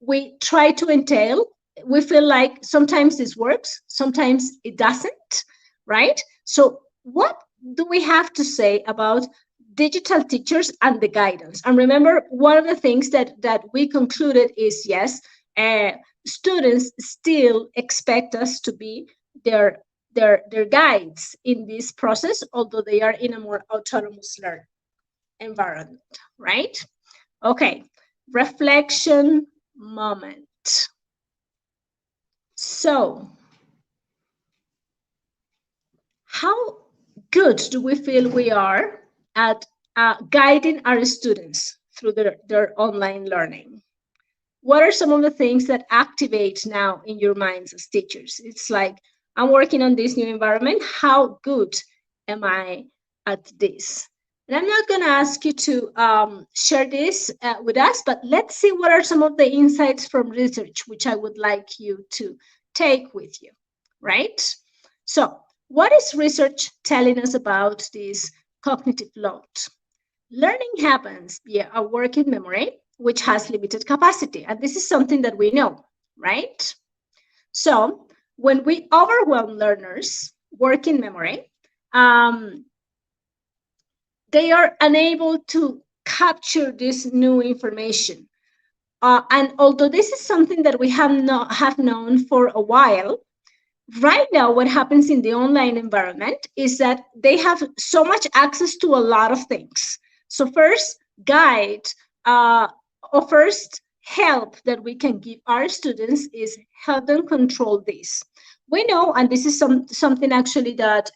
we try to entail, we feel like sometimes this works, sometimes it doesn't, right? So what do we have to say about digital teachers and the guidance? And remember, one of the things that we concluded is, yes, students still expect us to be their guides in this process, although they are in a more autonomous learning environment, right? Okay, reflection moment. So, how good do we feel we are at guiding our students through their online learning? What are some of the things that activate now in your minds as teachers? It's like, I'm working on this new environment. How good am I at this? And I'm not going to ask you to share this with us, but let's see what are some of the insights from research, which I would like you to take with you, right? So what is research telling us about this cognitive load? Learning happens via a working memory, which has limited capacity. And this is something that we know, right? So when we overwhelm learners' working memory, they are unable to capture this new information. And although this is something that we have known for a while, right now what happens in the online environment is that they have so much access to a lot of things. So first first help that we can give our students is help them control this. We know, and this is something actually that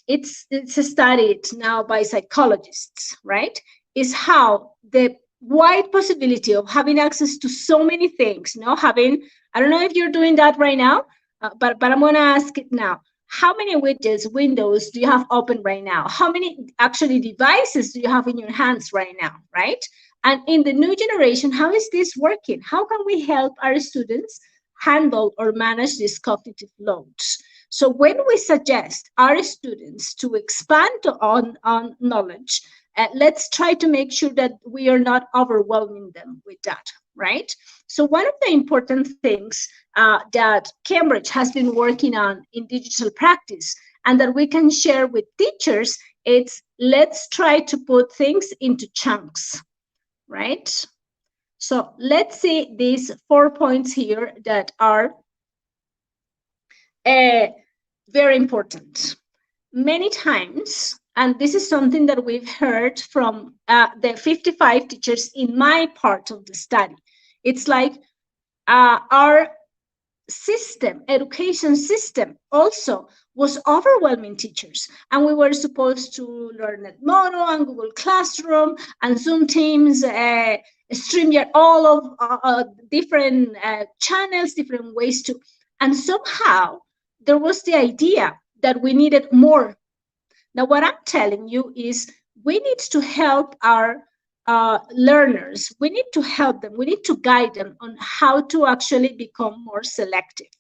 it's studied now by psychologists, right? Is how the wide possibility of having access to so many things, I don't know if you're doing that right now, but I'm going to ask it now. How many widgets, windows do you have open right now? How many actually devices do you have in your hands right now, right? And in the new generation, how is this working? How can we help our students handle or manage this cognitive loads? So when we suggest our students to expand on knowledge, let's try to make sure that we are not overwhelming them with that, right? So one of the important things that Cambridge has been working on in digital practice and that we can share with teachers, it's let's try to put things into chunks, right? So let's see these 4 points here that are very important. Many times, and this is something that we've heard from the 55 teachers in my part of the study. It's like our education system also was overwhelming teachers. And we were supposed to learn at Modo and Google Classroom and Zoom Teams, StreamYard, all of different channels, different ways to, and somehow there was the idea that we needed more. Now, what I'm telling you is we need to help our learners. We need to help them. We need to guide them on how to actually become more selective,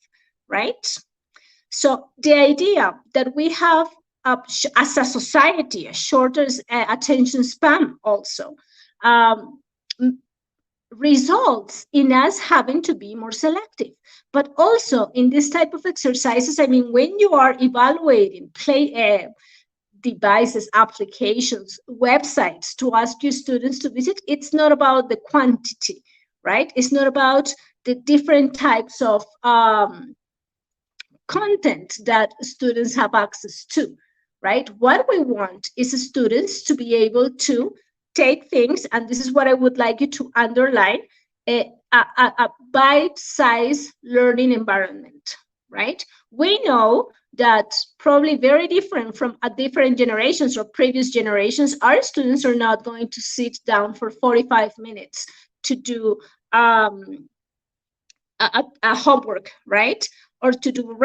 right? So the idea that we have as a society a shorter attention span also results in us having to be more selective. But also in this type of exercises, I mean, when you are evaluating devices, applications, websites to ask your students to visit. It's not about the quantity, right? It's not about the different types of content that students have access to, right? What we want is students to be able to take things, and this is what I would like you to underline, a bite-sized learning environment, right? We know that probably very different from different generations or previous generations, our students are not going to sit down for 45 minutes to do a homework, right? Or to do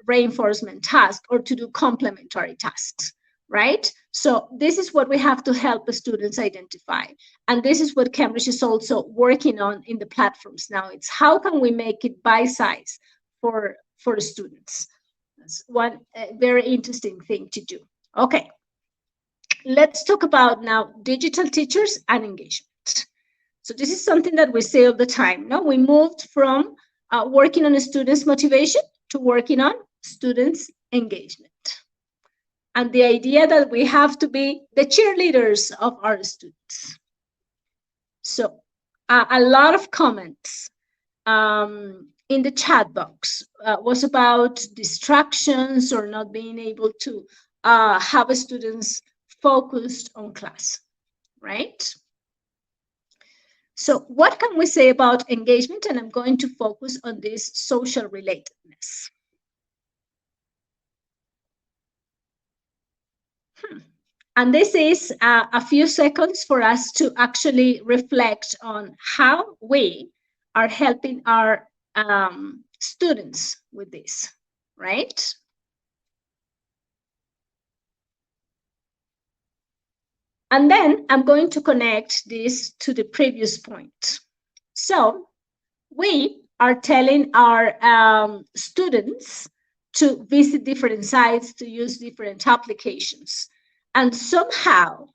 reinforcement tasks, or to do complementary tasks, right? So this is what we have to help the students identify. And this is what Cambridge is also working on in the platforms now. It's how can we make it bite-sized for students? That's one very interesting thing to do. Okay, let's talk about now digital teachers and engagement. So this is something that we say all the time. No, we moved from working on students' motivation to working on students' engagement. And the idea that we have to be the cheerleaders of our students. So a lot of comments in the chat box was about distractions or not being able to have students focused on class, right? So what can we say about engagement? And I'm going to focus on this social relatedness. And this is a few seconds for us to actually reflect on how we are helping our students with this, right? And then I'm going to connect this to the previous point. So we are telling our students to visit different sites, to use different applications. And somehow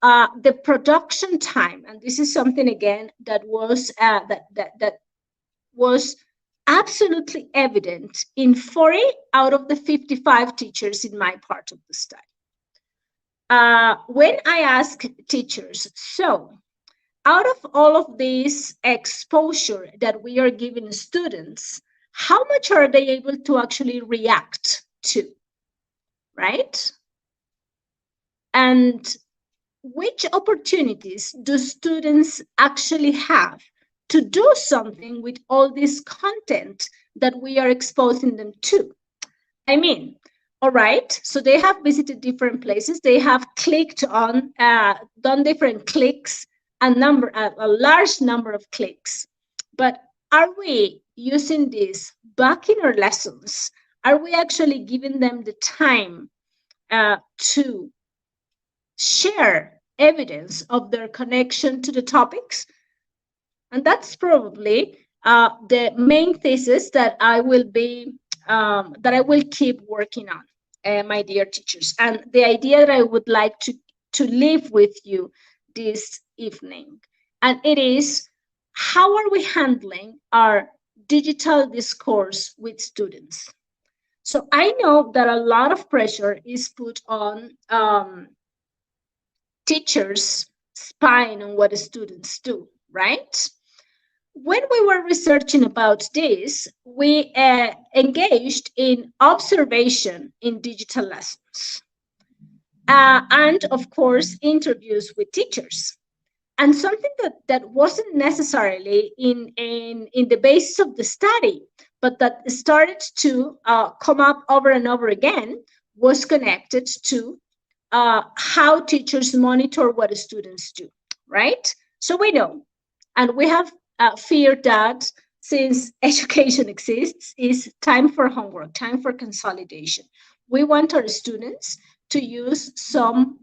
the production time, and this is something again that was that was absolutely evident in 40 out of the 55 teachers in my part of the study. When I ask teachers, so out of all of this exposure that we are giving students, how much are they able to actually react to, right? And which opportunities do students actually have to do something with all this content that we are exposing them to? I mean, all right, so they have visited different places, they have clicked on, done different clicks, a large number of clicks. But are we using this back in our lessons? Are we actually giving them the time to share evidence of their connection to the topics? And that's probably the main thesis that I will be that I will keep working on, my dear teachers. And the idea that I would like to leave with you this evening, and it is, how are we handling our digital discourse with students? So I know that a lot of pressure is put on teachers spying on what the students do, right? When we were researching about this, we engaged in observation in digital lessons. And of course, interviews with teachers. And something that wasn't necessarily in the basis of the study, but that started to come up over and over again, was connected to how teachers monitor what students do, right? So we know, and we have feared that since education exists, is time for homework, time for consolidation. We want our students to use some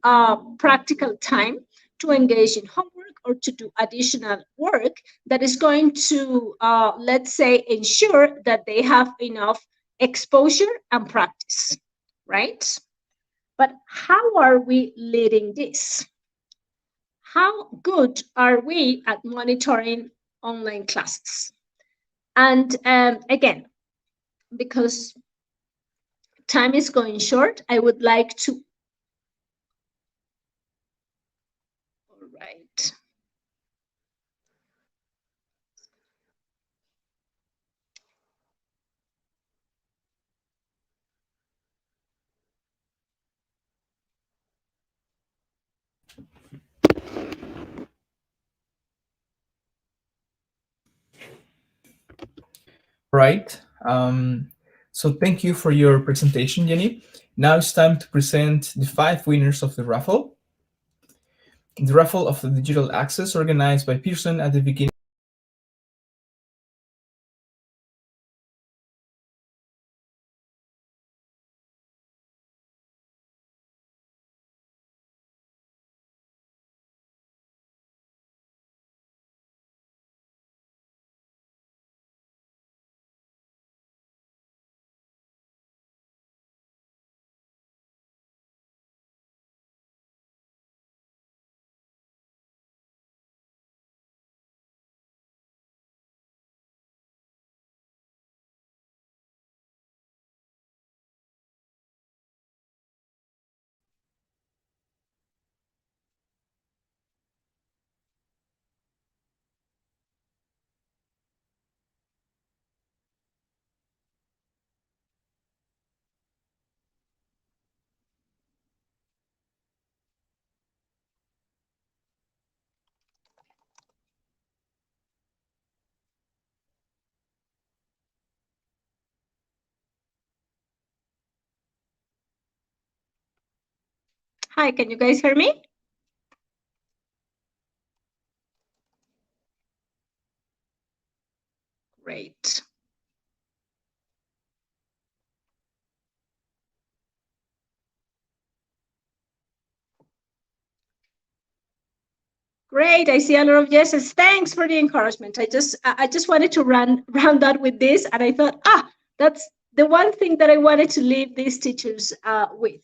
practical time to engage in homework or to do additional work that is going to, let's say, ensure that they have enough exposure and practice, right? But how are we leading this? How good are we at monitoring online classes? And again, because time is going short, I would like to Right. So thank you for your presentation, Jenny. Now it's time to present the 5 winners of the raffle. The raffle of the digital access organized by Pearson at the beginning. Hi, can you guys hear me? Great. Great, I see a lot of yeses. Thanks for the encouragement. I just wanted to round out with this, and I thought, that's the one thing that I wanted to leave these teachers with.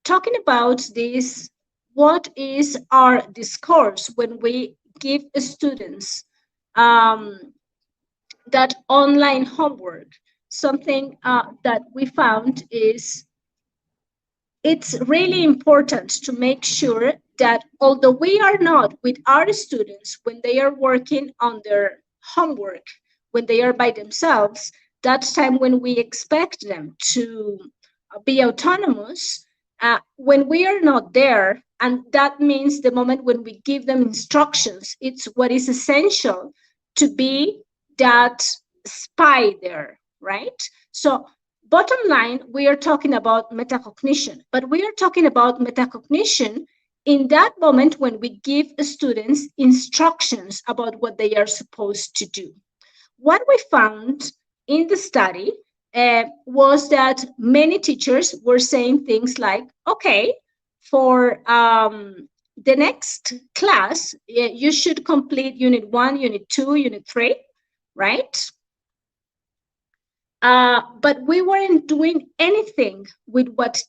Talking about this, what is our discourse when we give students that online homework? Something that we found is it's really important to make sure that although we are not with our students when they are working on their homework, when they are by themselves, that's time when we expect them to be autonomous. When we are not there, and that means the moment when we give them instructions, it's what is essential to be that spy there, right? So bottom line, we are talking about metacognition, but we are talking about metacognition in that moment when we give students instructions about what they are supposed to do. What we found in the study was that many teachers were saying things like, okay, for the next class, you should complete Unit 1, Unit 2, Unit 3, right? But we weren't doing anything with what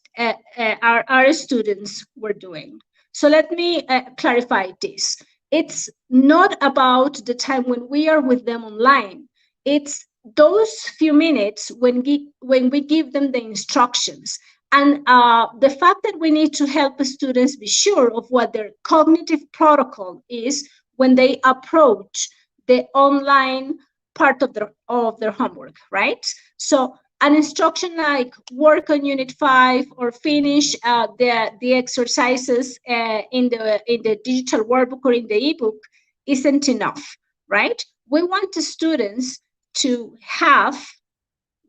our students were doing. So let me clarify this. It's not about the time when we are with them online. It's those few minutes when we give them the instructions. And the fact that we need to help the students be sure of what their cognitive protocol is when they approach the online part of their homework, right? So an instruction like work on Unit 5 or finish the exercises in the digital workbook or in the ebook isn't enough, right? We want the students to have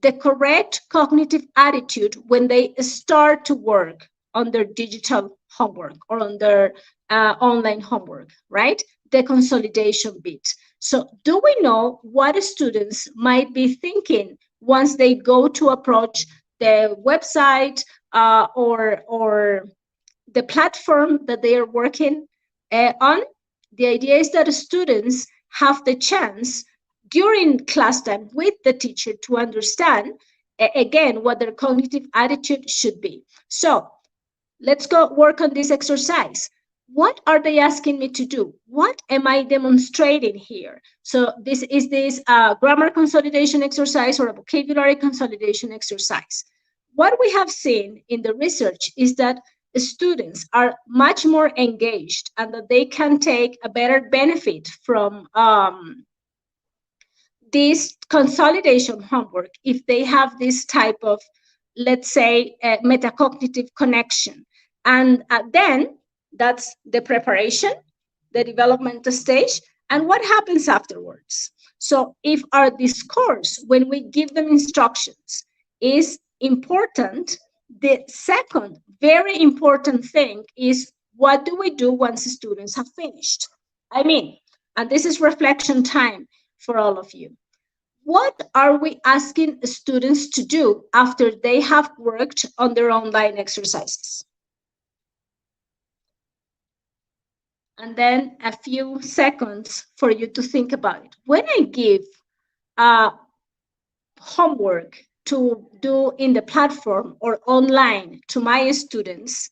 the correct cognitive attitude when they start to work on their digital homework or on their online homework, right? The consolidation bit. So do we know what students might be thinking once they go to approach the website or the platform that they are working on? The idea is that students have the chance during class time with the teacher to understand, again, what their cognitive attitude should be. So let's go work on this exercise. What are they asking me to do? What am I demonstrating here? So this a grammar consolidation exercise or a vocabulary consolidation exercise? What we have seen in the research is that students are much more engaged and that they can take a better benefit from this consolidation homework if they have this type of, let's say, metacognitive connection. And then that's the preparation, the development stage, and what happens afterwards. So if our discourse, when we give them instructions, is important, the second very important thing is, what do we do once the students have finished? I mean, and this is reflection time for all of you. What are we asking students to do after they have worked on their online exercises? And then a few seconds for you to think about it. When I give homework to do in the platform or online to my students,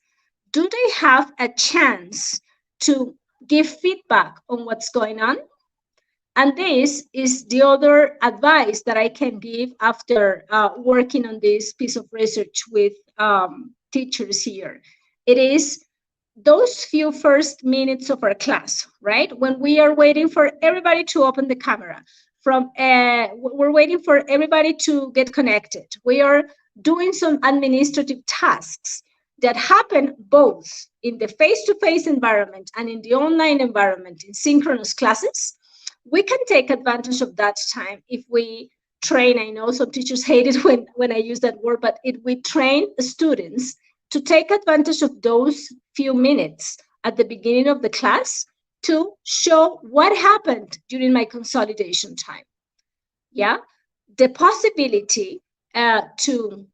do they have a chance to give feedback on what's going on? And this is the other advice that I can give after working on this piece of research with teachers here. It is those few first minutes of our class, right? When we are waiting for everybody to open the camera, we're waiting for everybody to get connected. We are doing some administrative tasks that happen both in the face-to-face environment and in the online environment in synchronous classes. We can take advantage of that time if we train. I know some teachers hate it when I use that word, but if we train students to take advantage of those few minutes at the beginning of the class to show what happened during my consolidation time. Yeah, the possibility to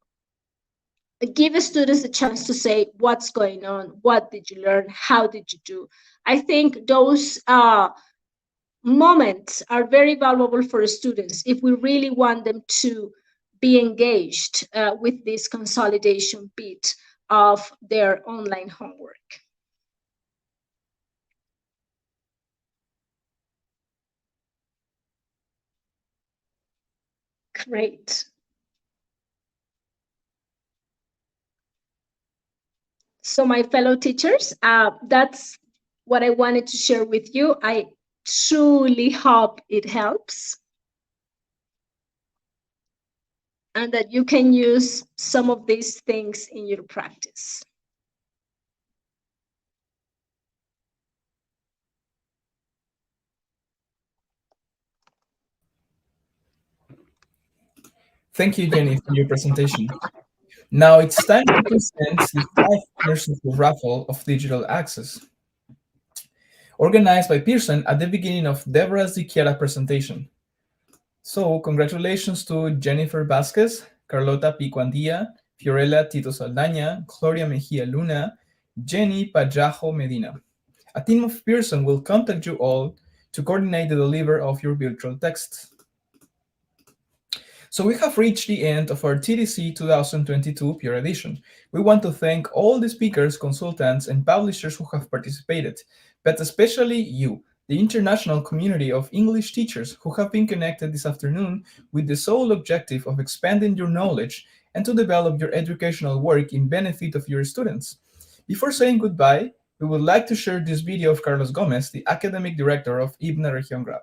give students a chance to say what's going on, what did you learn, how did you do. I think those moments are very valuable for students if we really want them to be engaged with this consolidation bit of their online homework. Great. So my fellow teachers, that's what I wanted to share with you. I truly hope it helps and that you can use some of these things in your practice. Thank you, Jenny, for your presentation. Now it's time to present the 5 winners of the raffle of digital access, organized by Pearson at the beginning of Deborah's Diquiara presentation. So congratulations to Jennifer Vasquez, Carlota Picuandilla, Fiorella Tito Saldaña, Gloria Mejia Luna, Jenny Pajajo Medina. A team of Pearson will contact you all to coordinate the delivery of your virtual text. So we have reached the end of our TDC 2022 Piura Edition. We want to thank all the speakers, consultants, and publishers who have participated, but especially you, the international community of English teachers who have been connected this afternoon with the sole objective of expanding your knowledge and to develop your educational work in benefit of your students. Before saying goodbye, we would like to share this video of Carlos Gomez, the academic director of IBNA Región Grau.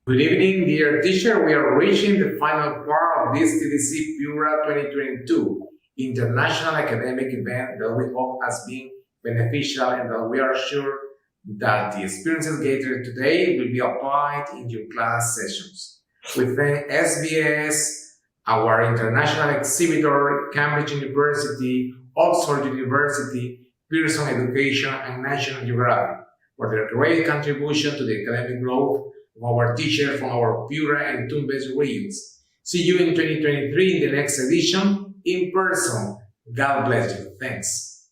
Good evening, dear teacher. We are reaching the final part of this TDC Piura 2022 international academic event that we hope has been beneficial and that we are sure that the experiences gathered today will be applied in your class sessions. We thank SBS, our international exhibitor, Cambridge University, Oxford University, Pearson Education, and National Geographic for their great contribution to the academic growth of our teachers from our Piura and Tumbes regions. See you in 2023 in the next edition in person. God bless you. Thanks.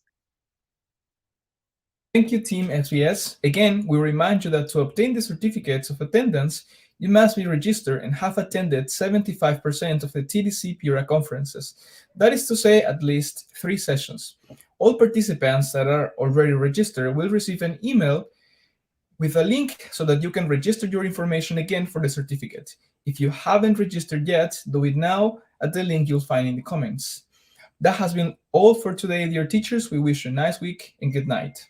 Thank you, Team SBS. Again, we remind you that to obtain the certificates of attendance, you must be registered and have attended 75% of the TDC Piura conferences. That is to say, at least 3 sessions. All participants that are already registered will receive an email with a link so that you can register your information again for the certificate. If you haven't registered yet, do it now at the link you'll find in the comments. That has been all for today, dear teachers. We wish you a nice week and good night.